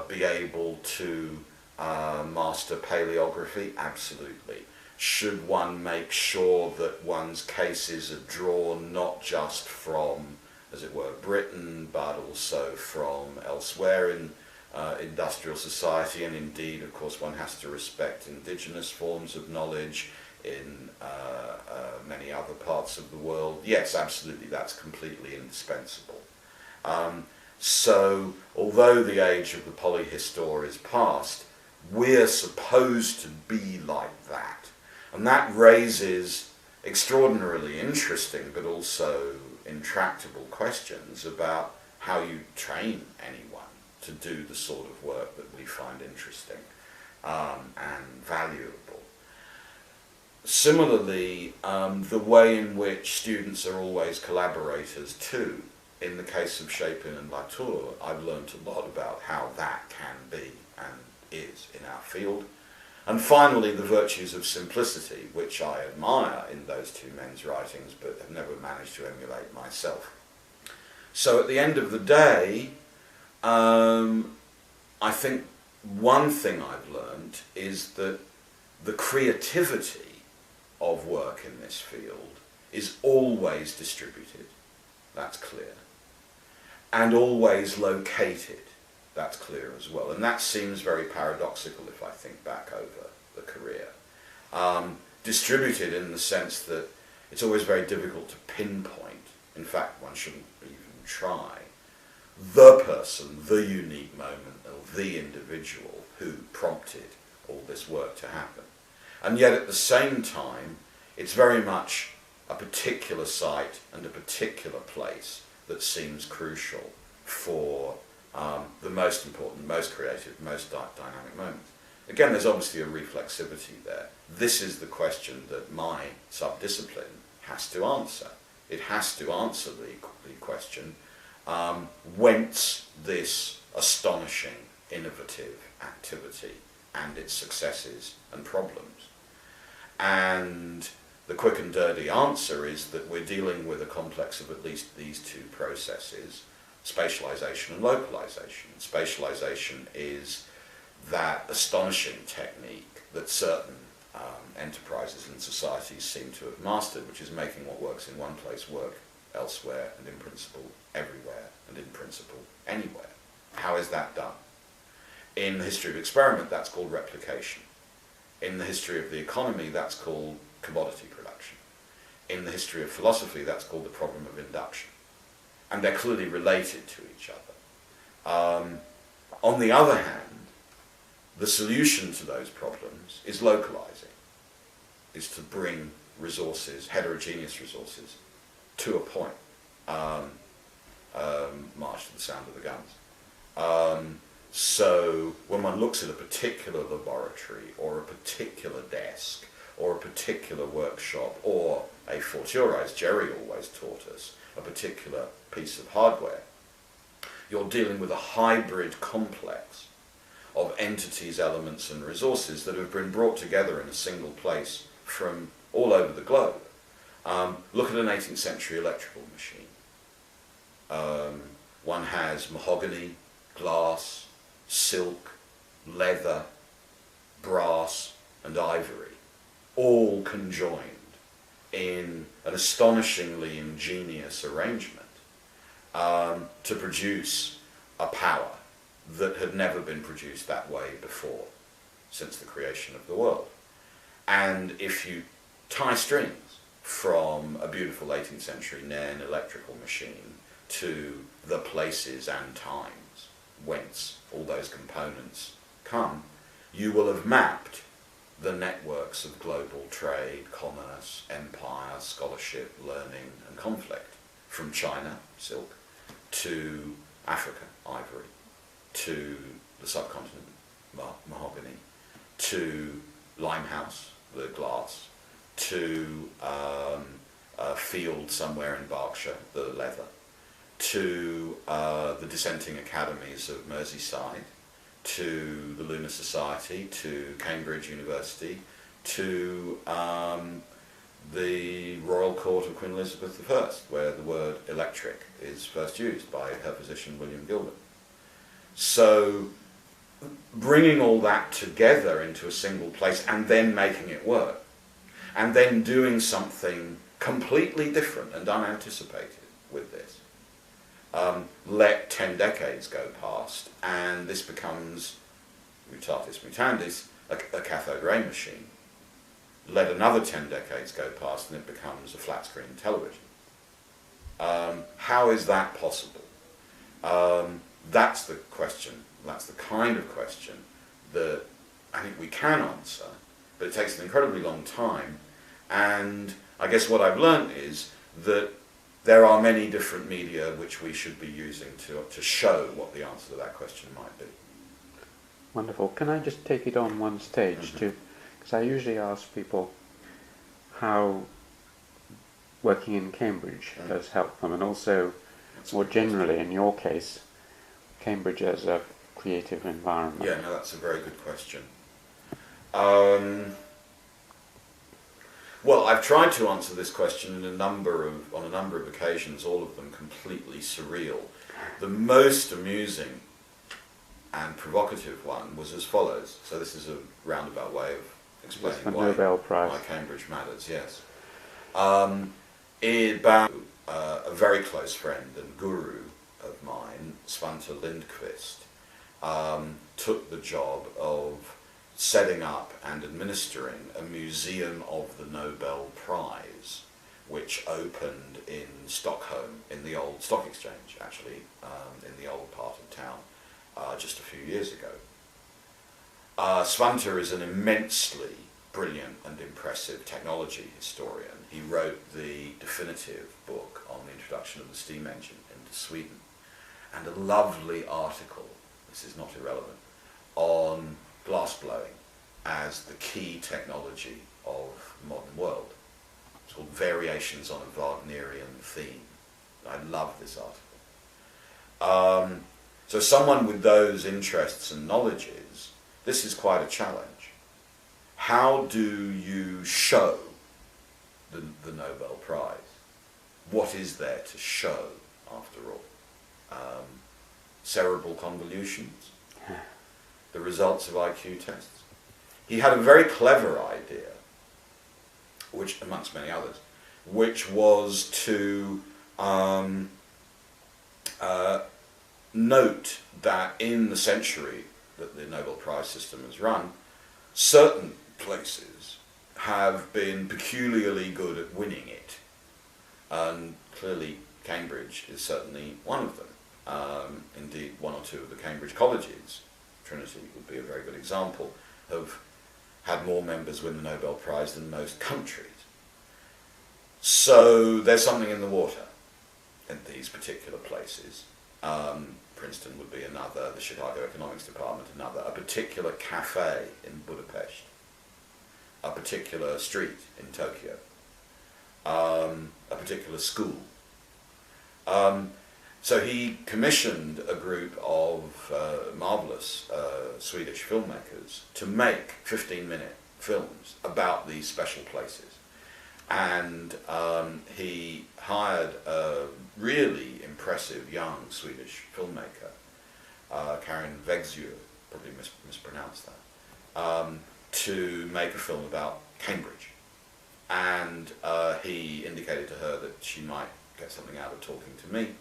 Speaker 3: be able to master paleography? Absolutely. Should one make sure that one's cases are drawn not just from, as it were, Britain, but also from elsewhere in industrial society, and indeed, of course, one has to respect indigenous forms of knowledge in many other parts of the world? Yes, absolutely, that's completely indispensable. So, although the age of the polyhistor is past, we're supposed to be like that. And that raises extraordinarily interesting but also intractable questions about how you train anyone to do the sort of work that we find interesting and valuable. Similarly, the way in which students are always collaborators too. In the case of Schaffer and Latour, I've learned a lot about how that can be and is in our field. And finally, the virtues of simplicity, which I admire in those two men's writings, but have never managed to emulate myself. So at the end of the day, I think one thing I've learned is that the creativity of work in this field is always distributed, that's clear, and always located, that's clear as well. And that seems very paradoxical if I think back over the career. Distributed in the sense that it's always very difficult to pinpoint, in fact one shouldn't even try, the person, the unique moment, or the individual who prompted all this work to happen. And yet at the same time, it's very much a particular site and a particular place that seems crucial for the most important, most creative, most dynamic moments. Again, there's obviously a reflexivity there. This is the question that my subdiscipline has to answer. It has to answer the question, whence this astonishing, innovative activity and its successes and problems. And the quick and dirty answer is that we're dealing with a complex of at least these two processes, spatialization and localization. Spatialization is that astonishing technique that certain enterprises and societies seem to have mastered, which is making what works in one place work elsewhere, and in principle everywhere, and in principle anywhere. How is that done? In the history of experiment, that's called replication. In the history of the economy, that's called commodity production. In the history of philosophy, that's called the problem of induction. And they're clearly related to each other. On the other hand, the solution to those problems is localizing, is to bring resources, heterogeneous resources, to a point. March to the sound of the guns. So when one looks at a particular laboratory or a particular desk or a particular workshop or a fortiori, as Jerry always taught us, a particular piece of hardware, you're dealing with a hybrid complex of entities, elements and resources that have been brought together in a single place from all over the globe. Look at an 18th century electrical machine. One has mahogany, glass, silk, leather, brass and ivory, all conjoined in an astonishingly ingenious arrangement to produce a power that had never been produced that way before, since the creation of the world. And if you tie strings from a beautiful 18th century Nairn electrical machine to the places and times whence all those components come, you will have mapped the networks of global trade, commerce, empire, scholarship, learning and conflict from China, silk, to Africa, ivory, to the subcontinent, mahogany, to Limehouse, the glass, to a field somewhere in Berkshire, the leather, to the dissenting academies of Merseyside, to the Lunar Society, to Cambridge University, to the Royal Court of Queen Elizabeth I, where the word electric is first used by her physician William Gilbert. So bringing all that together into a single place and then making it work, and then doing something completely different and unanticipated with this. Let 10 decades go past and this becomes, mutatis mutandis, a cathode ray machine. Let another 10 decades go past and it becomes a flat screen television. How is that possible? That's the question, that's the kind of question that I think we can answer, but it takes an incredibly long time. And I guess what I've learned is that there are many different media which we should be using to show what the answer to that question might be.
Speaker 2: Wonderful. Can I just take it on one stage too? Because I usually ask people how working in Cambridge has helped them, and also more generally in your case, Cambridge as a creative environment.
Speaker 3: Yeah, no, that's a very good question. Well, I've tried to answer this question on a number of occasions, all of them completely surreal. The most amusing and provocative one was as follows. So this is a roundabout way of explaining why Cambridge matters, yes. A very close friend and guru of mine, Svante Lindqvist, took the job of setting up and administering a museum of the Nobel Prize, which opened in Stockholm, in the old stock exchange, actually, in the old part of town, just a few years ago. Svante is an immensely brilliant and impressive technology historian. He wrote the definitive book on the introduction of the steam engine into Sweden, and a lovely article, this is not irrelevant, on glassblowing as the key technology of the modern world. It's called Variations on a Wagnerian Theme. I love this article. So someone with those interests and knowledges, this is quite a challenge. How do you show the Nobel Prize? What is there to show, after all? Cerebral convolutions? The results of IQ tests? He had a very clever idea, which, amongst many others, which was to note that in the century that the Nobel Prize system has run, certain places have been peculiarly good at winning it. And clearly Cambridge is certainly one of them. Indeed, one or two of the Cambridge colleges, Trinity would be a very good example, have had more members win the Nobel Prize than most countries. So there's something in the water in these particular places. Princeton would be another, the Chicago Economics Department another, a particular cafe in Budapest, a particular street in Tokyo, a particular school. So he commissioned a group of marvellous Swedish filmmakers to make 15-minute films about these special places. And he hired a really impressive young Swedish filmmaker, Karin Växjö, probably mispronounced that, to make a film about Cambridge. And he indicated to her that she might get something out of talking to me.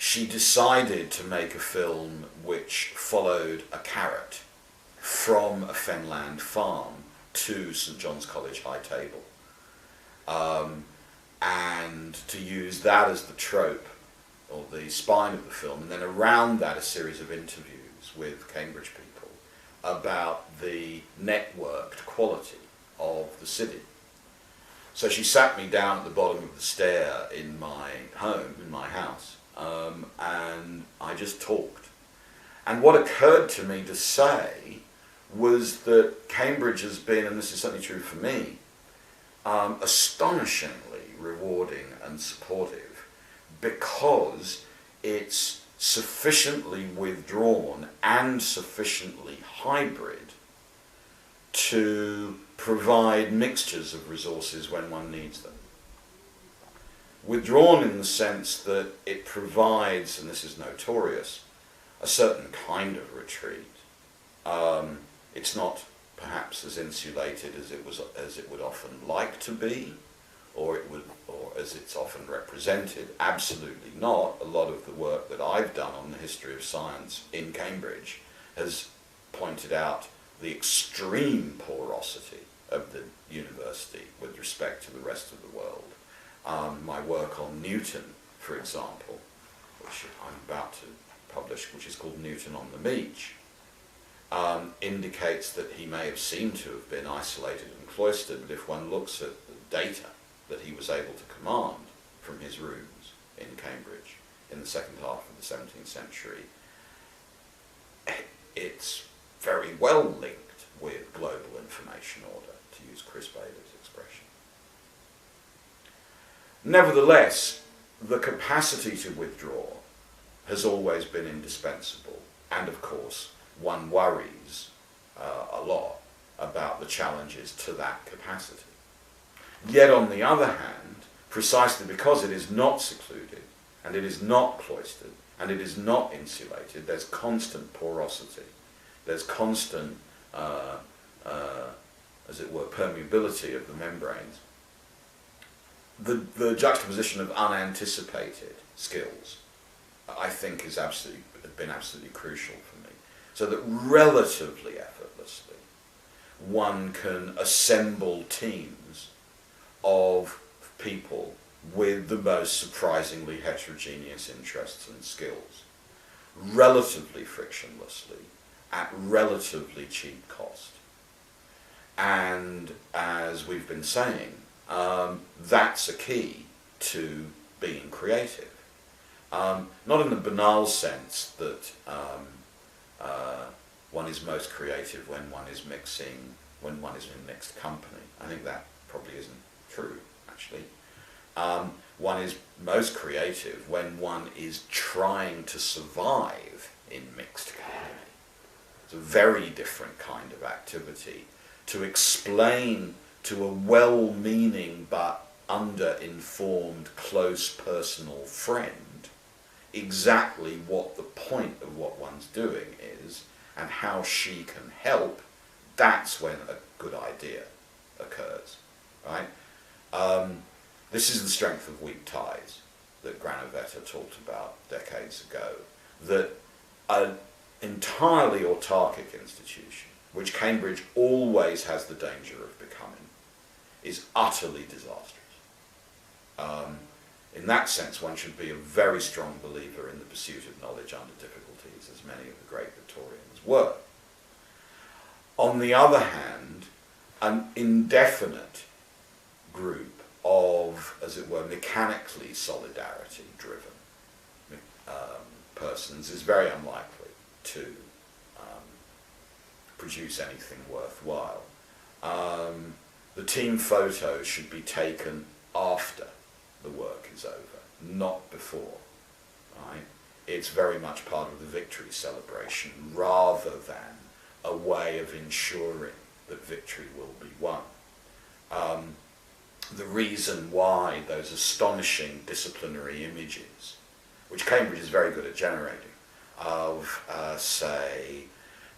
Speaker 3: She decided to make a film which followed a carrot from a fenland farm to St John's College High Table, and to use that as the trope or the spine of the film, and then around that a series of interviews with Cambridge people about the networked quality of the city. So she sat me down at the bottom of the stair in my home, in my house, and I just talked. And what occurred to me to say was that Cambridge has been, and this is certainly true for me, astonishingly rewarding and supportive, because it's sufficiently withdrawn and sufficiently hybrid to provide mixtures of resources when one needs them. Withdrawn in the sense that it provides, and this is notorious, a certain kind of retreat. It's not perhaps as insulated as it would often like to be, or as it's often represented. Absolutely not. A lot of the work that I've done on the history of science in Cambridge has pointed out the extreme porosity of the university with respect to the rest of the world. My work on Newton, for example, which I'm about to publish, which is called Newton on the Beach, indicates that he may have seemed to have been isolated and cloistered, but if one looks at the data that he was able to command from his rooms in Cambridge in the second half of the 17th century, it's very well linked with global information order, to use Chris Bailey's expression. Nevertheless, the capacity to withdraw has always been indispensable, and of course one worries a lot about the challenges to that capacity. Yet on the other hand, precisely because it is not secluded, and it is not cloistered, and it is not insulated, there's constant porosity, there's constant, as it were, permeability of the membranes. The juxtaposition of unanticipated skills, I think, has been absolutely crucial for me. So that relatively effortlessly, one can assemble teams of people with the most surprisingly heterogeneous interests and skills, relatively frictionlessly, at relatively cheap cost. And as we've been saying, that's a key to being creative. Not in the banal sense that one is most creative when one is in mixed company. I think that probably isn't true, actually. One is most creative when one is trying to survive in mixed company. It's a very different kind of activity to explain to a well-meaning but under-informed, close personal friend exactly what the point of what one's doing is and how she can help. That's when a good idea occurs, right? This is the strength of weak ties that Granovetter talked about decades ago, that an entirely autarkic institution, which Cambridge always has the danger of becoming, is utterly disastrous. In that sense, one should be a very strong believer in the pursuit of knowledge under difficulties, as many of the great Victorians were. On the other hand, an indefinite group of, as it were, mechanically solidarity-driven persons is very unlikely to produce anything worthwhile. The team photo should be taken after the work is over, not before. Right? It's very much part of the victory celebration rather than a way of ensuring that victory will be won. The reason why those astonishing disciplinary images, which Cambridge is very good at generating, of, say,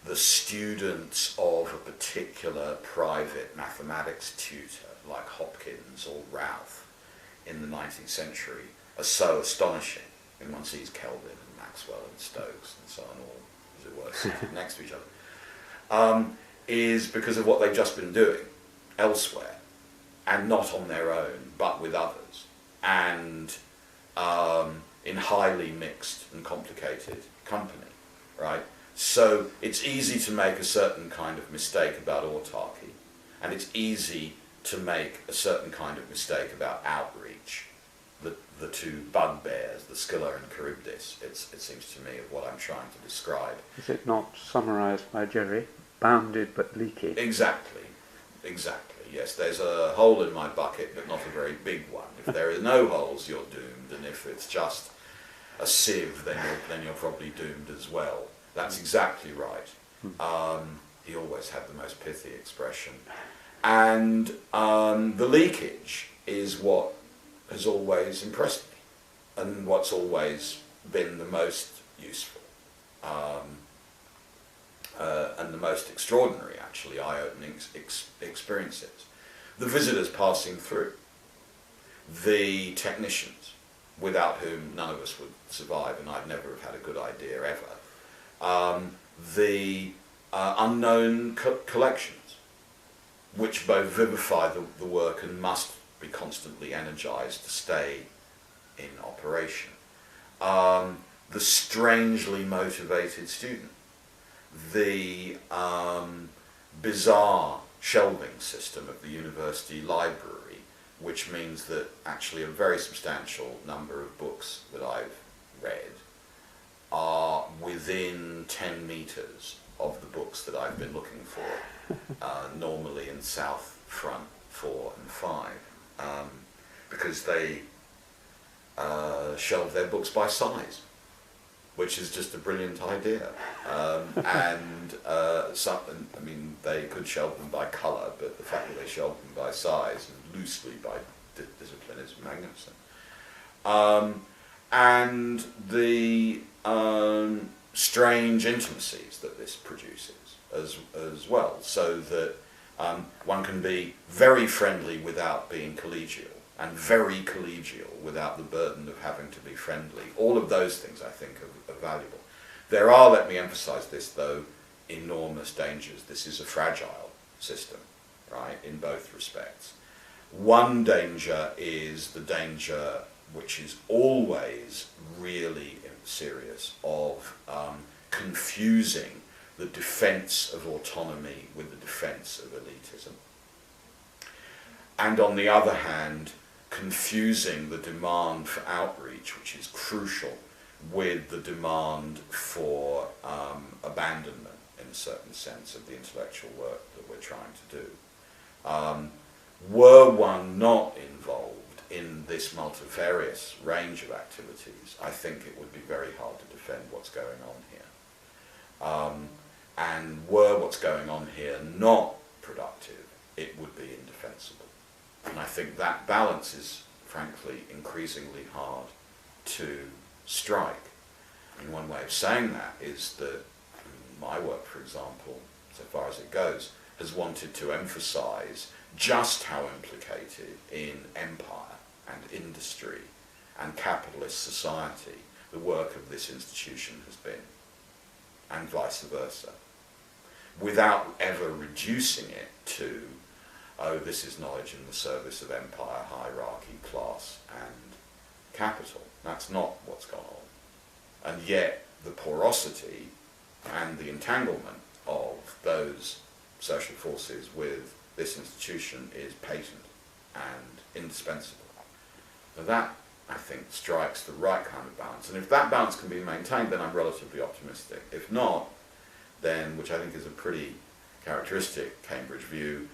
Speaker 3: the students of a particular private mathematics tutor like Hopkins or Routh in the 19th century are so astonishing. And one sees Kelvin and Maxwell and Stokes and so on, all, as it were, sitting next to each other. is because of what they've just been doing elsewhere, and not on their own, but with others, and in highly mixed and complicated company, right? So it's easy to make a certain kind of mistake about autarky, and it's easy to make a certain kind of mistake about outreach. The two bugbears, the Scylla and Charybdis, it seems to me, of what I'm trying to describe.
Speaker 2: Is it not summarised by Jerry? Bounded but leaky.
Speaker 3: Exactly. Yes, there's a hole in my bucket, but not a very big one. If there are no holes, you're doomed, and if it's just a sieve, then you're probably doomed as well. That's exactly right. He always had the most pithy expression. And the leakage is what has always impressed me, and what's always been the most useful, and the most extraordinary, actually, eye-opening experiences. The visitors passing through, the technicians, without whom none of us would survive, and I'd never have had a good idea ever. The unknown collections, which both vivify the work and must be constantly energized to stay in operation. The strangely motivated student, the bizarre shelving system of the university library, which means that actually a very substantial number of books that I've read are within 10 metres of the books that I've been looking for, normally in South Front 4 and 5, because they shelve their books by size, which is just a brilliant idea. They could shelve them by colour, but the fact that they shelve them by size and loosely by discipline is magnificent. And the strange intimacies that this produces as well, so that one can be very friendly without being collegial, and very collegial without the burden of having to be friendly. All of those things, I think, are valuable. There are, let me emphasise this though, enormous dangers. This is a fragile system, right, in both respects. One danger is the danger, which is always really serious, of confusing the defence of autonomy with the defence of elitism. And on the other hand, confusing the demand for outreach, which is crucial, with the demand for abandonment, in a certain sense, of the intellectual work that we're trying to do. Were one not involved in this multifarious range of activities, I think it would be very hard to defend what's going on here. And were what's going on here not productive, it would be indefensible. And I think that balance is, frankly, increasingly hard to strike. And one way of saying that is that my work, for example, so far as it goes, has wanted to emphasize just how implicated in empire and industry and capitalist society the work of this institution has been, and vice versa, without ever reducing it to, oh, this is knowledge in the service of empire, hierarchy, class, and capital. That's not what's gone on. And yet the porosity and the entanglement of those social forces with this institution is patent and indispensable. Now that, I think, strikes the right kind of balance. And if that balance can be maintained, then I'm relatively optimistic. If not, then, which I think is a pretty characteristic Cambridge view,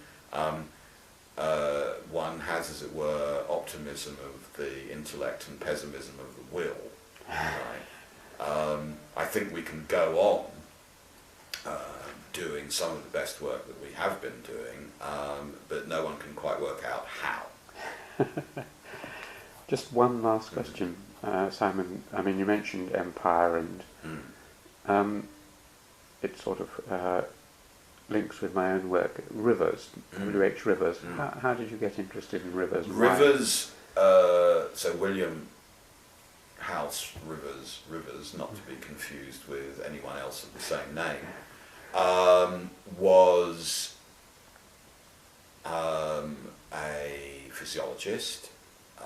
Speaker 3: one has, as it were, optimism of the intellect and pessimism of the will. Right? I think we can go on doing some of the best work that we have been doing, but no one can quite work out how.
Speaker 2: Just one last question, Simon. I mean, you mentioned empire, and it sort of links with my own work. Rivers, W.H. Rivers. How did you get interested in rivers?
Speaker 3: Rivers, so William House Rivers, not to be confused with anyone else of the same name, was a physiologist, a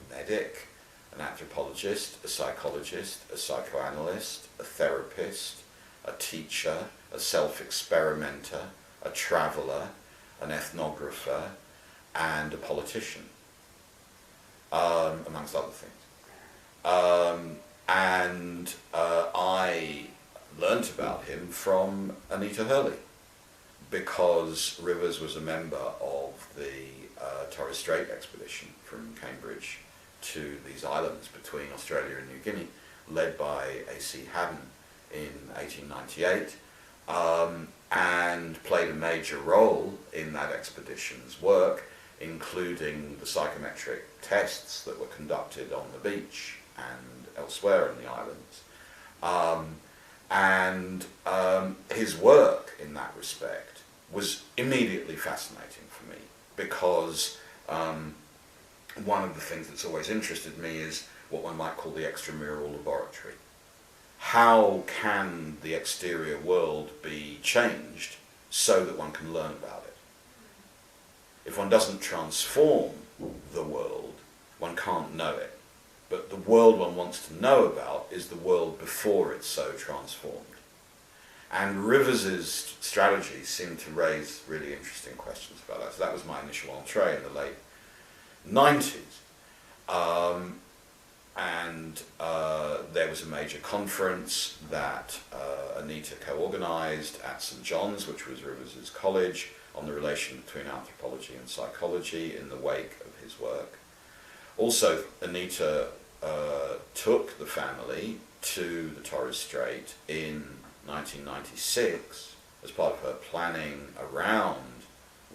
Speaker 3: medic, an anthropologist, a psychologist, a psychoanalyst, a therapist, a teacher, a self-experimenter, a traveller, an ethnographer, and a politician, amongst other things. I learnt about him from Anita Hurley, because Rivers was a member of the Torres Strait expedition from Cambridge to these islands between Australia and New Guinea, led by A.C. Haddon in 1898, and played a major role in that expedition's work, including the psychometric tests that were conducted on the beach and elsewhere in the islands. His work in that respect was immediately fascinating for me, because one of the things that's always interested me is what one might call the extramural laboratory. How can the exterior world be changed so that one can learn about it? If one doesn't transform the world, one can't know it. But the world one wants to know about is the world before it's so transformed. And Rivers's strategy seemed to raise really interesting questions about that. So that was my initial entree in the late 90s. There was a major conference that Anita co-organised at St John's, which was Rivers's college, on the relation between anthropology and psychology in the wake of his work. Also, Anita took the family to the Torres Strait in 1996 as part of her planning around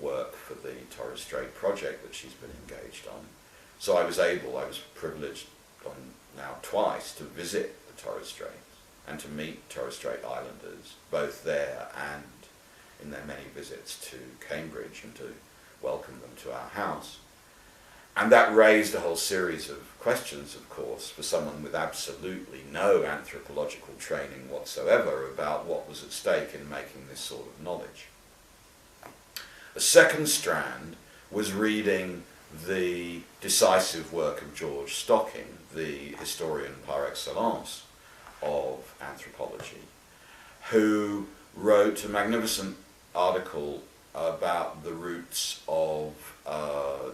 Speaker 3: work for the Torres Strait project that she's been engaged on. So I was privileged on now twice to visit the Torres Straits and to meet Torres Strait Islanders, both there and in their many visits to Cambridge, and to welcome them to our house. And that raised a whole series of questions, of course, for someone with absolutely no anthropological training whatsoever about what was at stake in making this sort of knowledge. A second strand was reading the decisive work of George Stocking, the historian par excellence of anthropology, who wrote a magnificent article about the roots of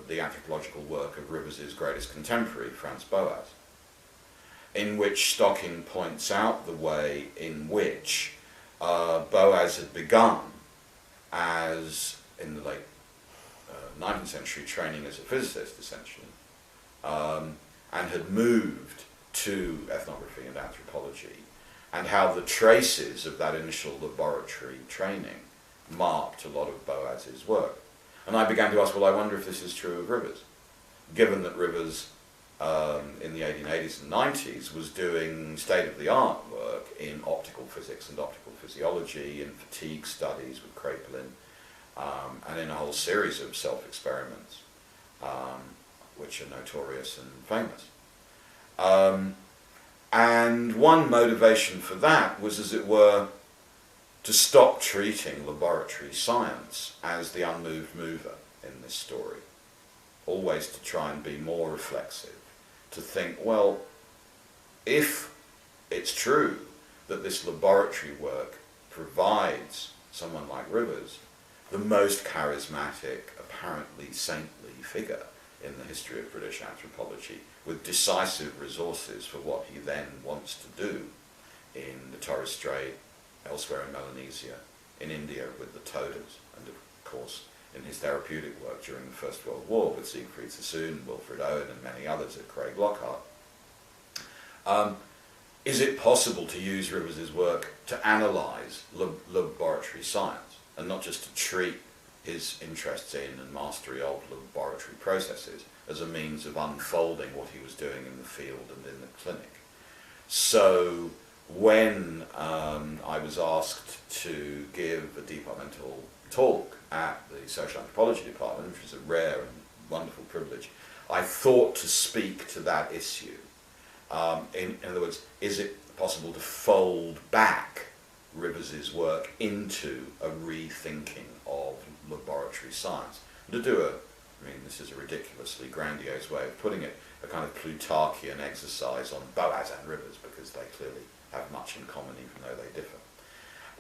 Speaker 3: the anthropological work of Rivers's greatest contemporary, Franz Boas, in which Stocking points out the way in which Boas had begun as, in the late 19th century, training as a physicist, essentially, and had moved to ethnography and anthropology, and how the traces of that initial laboratory training marked a lot of Boas's work. And I began to ask, well, I wonder if this is true of Rivers, given that Rivers in the 1880s and 90s was doing state-of-the-art work in optical physics and optical physiology, in fatigue studies with Kraepelin, and in a whole series of self-experiments, which are notorious and famous. And one motivation for that was, as it were, to stop treating laboratory science as the unmoved mover in this story. Always to try and be more reflexive, to think, well, if it's true that this laboratory work provides someone like Rivers the most charismatic, apparently saintly figure in the history of British anthropology, with decisive resources for what he then wants to do in the Torres Strait, elsewhere in Melanesia, in India with the Todas, and of course in his therapeutic work during the First World War with Siegfried Sassoon, Wilfred Owen and many others at Craig Lockhart. Is it possible to use Rivers's work to analyse laboratory science, and not just to treat his interests in and mastery of laboratory processes as a means of unfolding what he was doing in the field and in the clinic? So when I was asked to give a departmental talk at the social anthropology department, which was a rare and wonderful privilege, I thought to speak to that issue. In other words, is it possible to fold back Rivers's work into a rethinking of laboratory science. And to do this is a ridiculously grandiose way of putting it, a kind of Plutarchian exercise on Boas and Rivers, because they clearly have much in common even though they differ.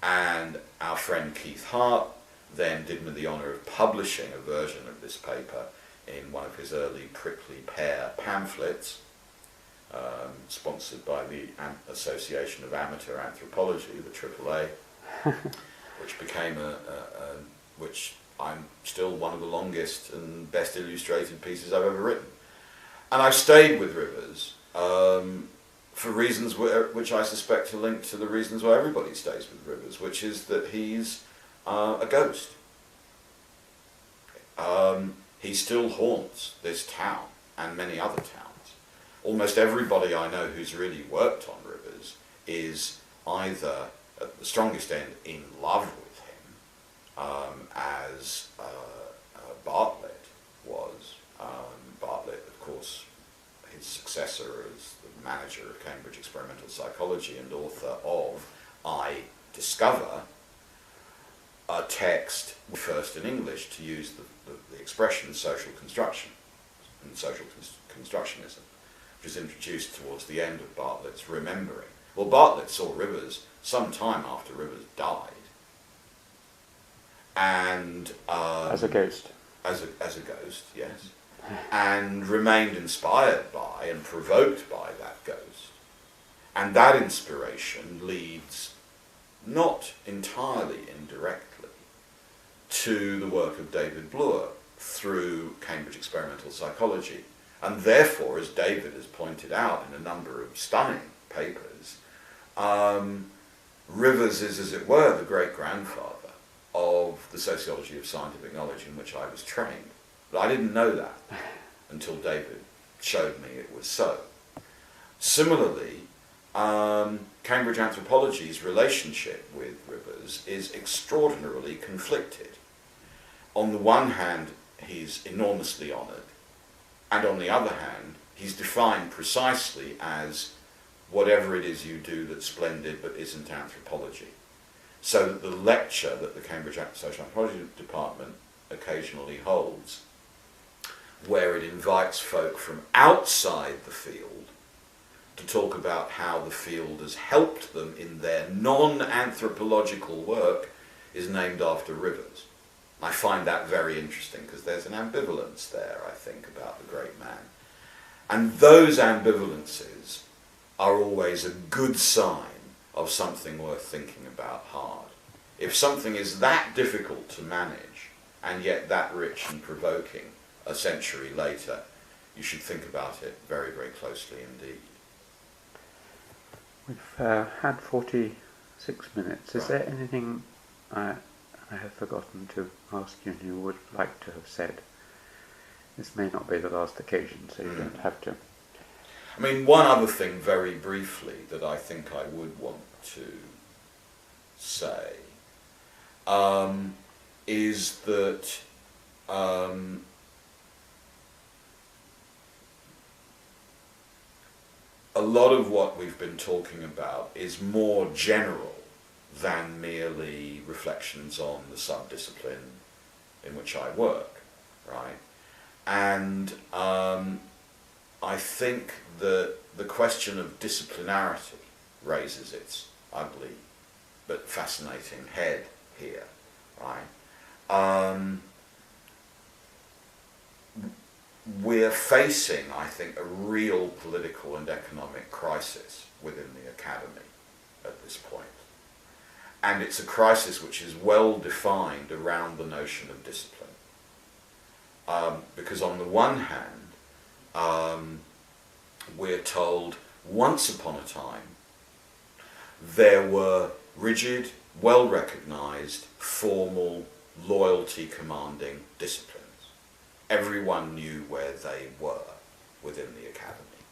Speaker 3: And our friend Keith Hart then did me the honour of publishing a version of this paper in one of his early Prickly Pear pamphlets, sponsored by the Association of Amateur Anthropology, the AAA, which became which I'm still one of the longest and best illustrated pieces I've ever written. And I've stayed with Rivers for reasons which I suspect are linked to the reasons why everybody stays with Rivers, which is that he's a ghost. He still haunts this town and many other towns. Almost everybody I know who's really worked on Rivers is either at the strongest end in love with him, as Bartlett was. Bartlett, of course, his successor as the manager of Cambridge Experimental Psychology and author of I Discover, a text first in English to use the expression social construction and social constructionism, which was introduced towards the end of Bartlett's Remembering. Well, Bartlett saw Rivers some time after Rivers died, and
Speaker 2: as a ghost.
Speaker 3: As a ghost, yes, and remained inspired by and provoked by that ghost, and that inspiration leads, not entirely indirectly, to the work of David Bloor through Cambridge Experimental Psychology. And therefore, as David has pointed out in a number of stunning papers, Rivers is, as it were, the great-grandfather of the sociology of scientific knowledge in which I was trained. But I didn't know that until David showed me it was so. Similarly, Cambridge Anthropology's relationship with Rivers is extraordinarily conflicted. On the one hand, he's enormously honoured, and on the other hand, he's defined precisely as whatever it is you do that's splendid but isn't anthropology. So that the lecture that the Cambridge Social Anthropology Department occasionally holds, where it invites folk from outside the field to talk about how the field has helped them in their non-anthropological work, is named after Rivers. I find that very interesting because there's an ambivalence there, I think, about the great man. And those ambivalences are always a good sign of something worth thinking about hard. If something is that difficult to manage and yet that rich and provoking a century later, you should think about it very, very closely indeed.
Speaker 2: We've had 46 minutes. Is
Speaker 3: Right.
Speaker 2: there anything I have forgotten to ask you and you would like to have said? This may not be the last occasion, so you don't have to.
Speaker 3: I mean, one other thing very briefly that I think I would want to say is that a lot of what we've been talking about is more general than merely reflections on the subdiscipline in which I work, right? And I think that the question of disciplinarity raises its ugly but fascinating head here, right? We're facing, I think, a real political and economic crisis within the academy at this point. And it's a crisis which is well defined around the notion of discipline. Because on the one hand, we're told once upon a time there were rigid, well-recognized, formal, loyalty-commanding disciplines. Everyone knew where they were within the academy.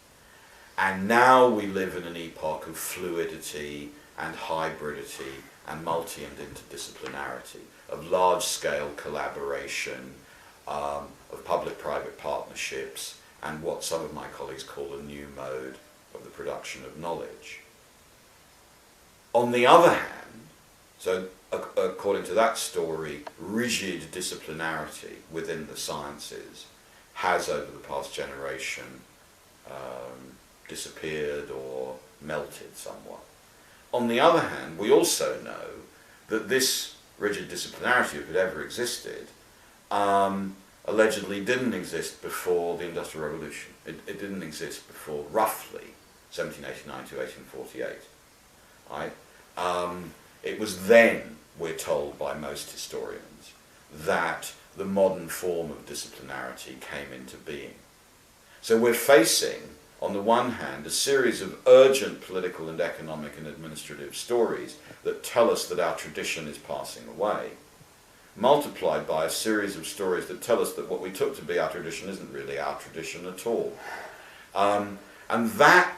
Speaker 3: And now we live in an epoch of fluidity and hybridity and multi- and interdisciplinarity, of large-scale collaboration, of public-private partnerships, and what some of my colleagues call a new mode of the production of knowledge. On the other hand, So according to that story, rigid disciplinarity within the sciences has over the past generation disappeared or melted somewhat. On the other hand, we also know that this rigid disciplinarity, if it ever existed, allegedly didn't exist before the Industrial Revolution. It didn't exist before roughly 1789 to 1848. Right? It was then, we're told by most historians, that the modern form of disciplinarity came into being. So we're facing, on the one hand, a series of urgent political and economic and administrative stories that tell us that our tradition is passing away, multiplied by a series of stories that tell us that what we took to be our tradition isn't really our tradition at all. And that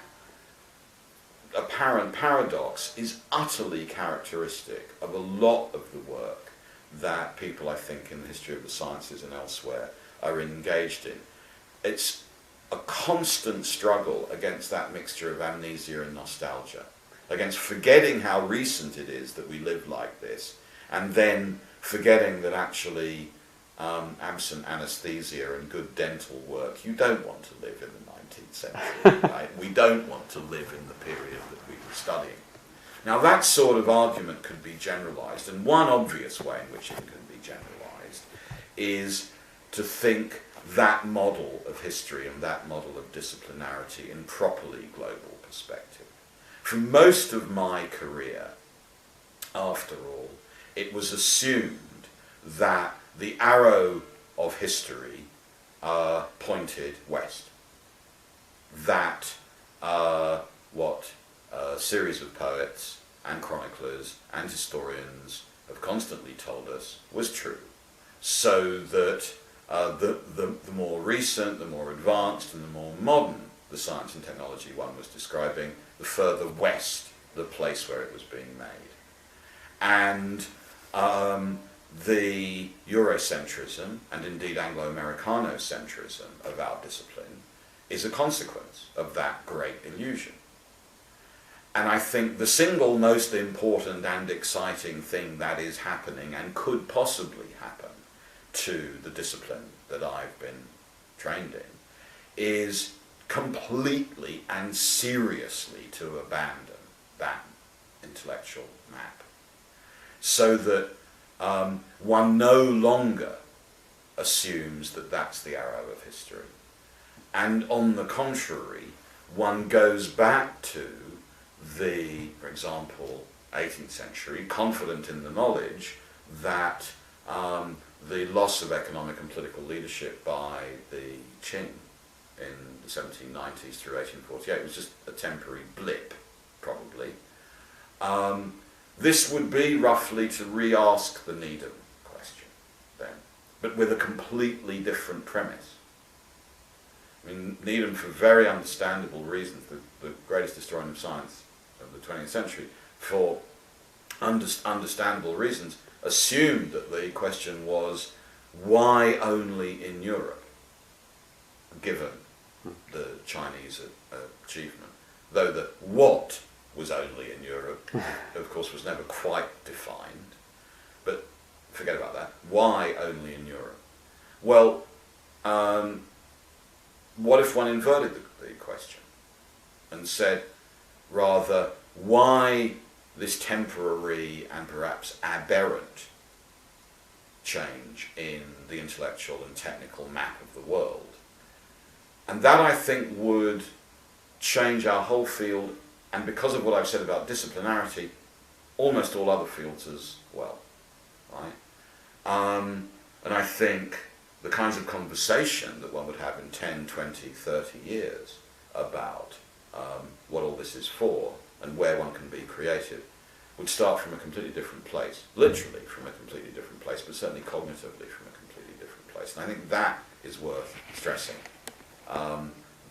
Speaker 3: apparent paradox is utterly characteristic of a lot of the work that people, I think, in the history of the sciences and elsewhere are engaged in. It's a constant struggle against that mixture of amnesia and nostalgia, against forgetting how recent it is that we live like this, and then forgetting that actually, absent anesthesia and good dental work, you don't want to live in the 19th century, right? We don't want to live in the period that we were studying. Now that sort of argument could be generalized, and one obvious way in which it can be generalized is to think that model of history and that model of disciplinarity in properly global perspective. For most of my career, after all, it was assumed that the arrow of history pointed west. That what a series of poets and chroniclers and historians have constantly told us was true. So that the more recent, the more advanced, and the more modern the science and technology one was describing, the further west the place where it was being made. And the Eurocentrism, and indeed Anglo-Americanocentrism of our discipline, is a consequence of that great illusion. And I think the single most important and exciting thing that is happening and could possibly happen to the discipline that I've been trained in is completely and seriously to abandon that intellectual map, so that one no longer assumes that that's the arrow of history, and on the contrary, one goes back to the, for example, 18th century, confident in the knowledge that the loss of economic and political leadership by the Qing in the 1790s through 1848 was just a temporary blip, probably. This would be roughly to re-ask the Needham question then, but with a completely different premise. I mean, Needham, for very understandable reasons, the greatest historian of science of the 20th century, for understandable reasons, assumed that the question was, why only in Europe, given the Chinese achievement? Though the what was only in Europe, of course, was never quite defined. But forget about that. Why only in Europe? Well, what if one inverted the question and said, rather, why this temporary and perhaps aberrant change in the intellectual and technical map of the world? And that, I think, would change our whole field, and because of what I've said about disciplinarity, almost all other fields as well, right? And I think the kinds of conversation that one would have in 10, 20, 30 years about what all this is for and where one can be creative would start from a completely different place, literally from a completely different place, but certainly cognitively from a completely different place. And I think that is worth stressing,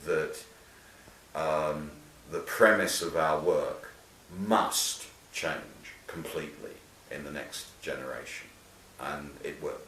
Speaker 3: that the premise of our work must change completely in the next generation, and it will.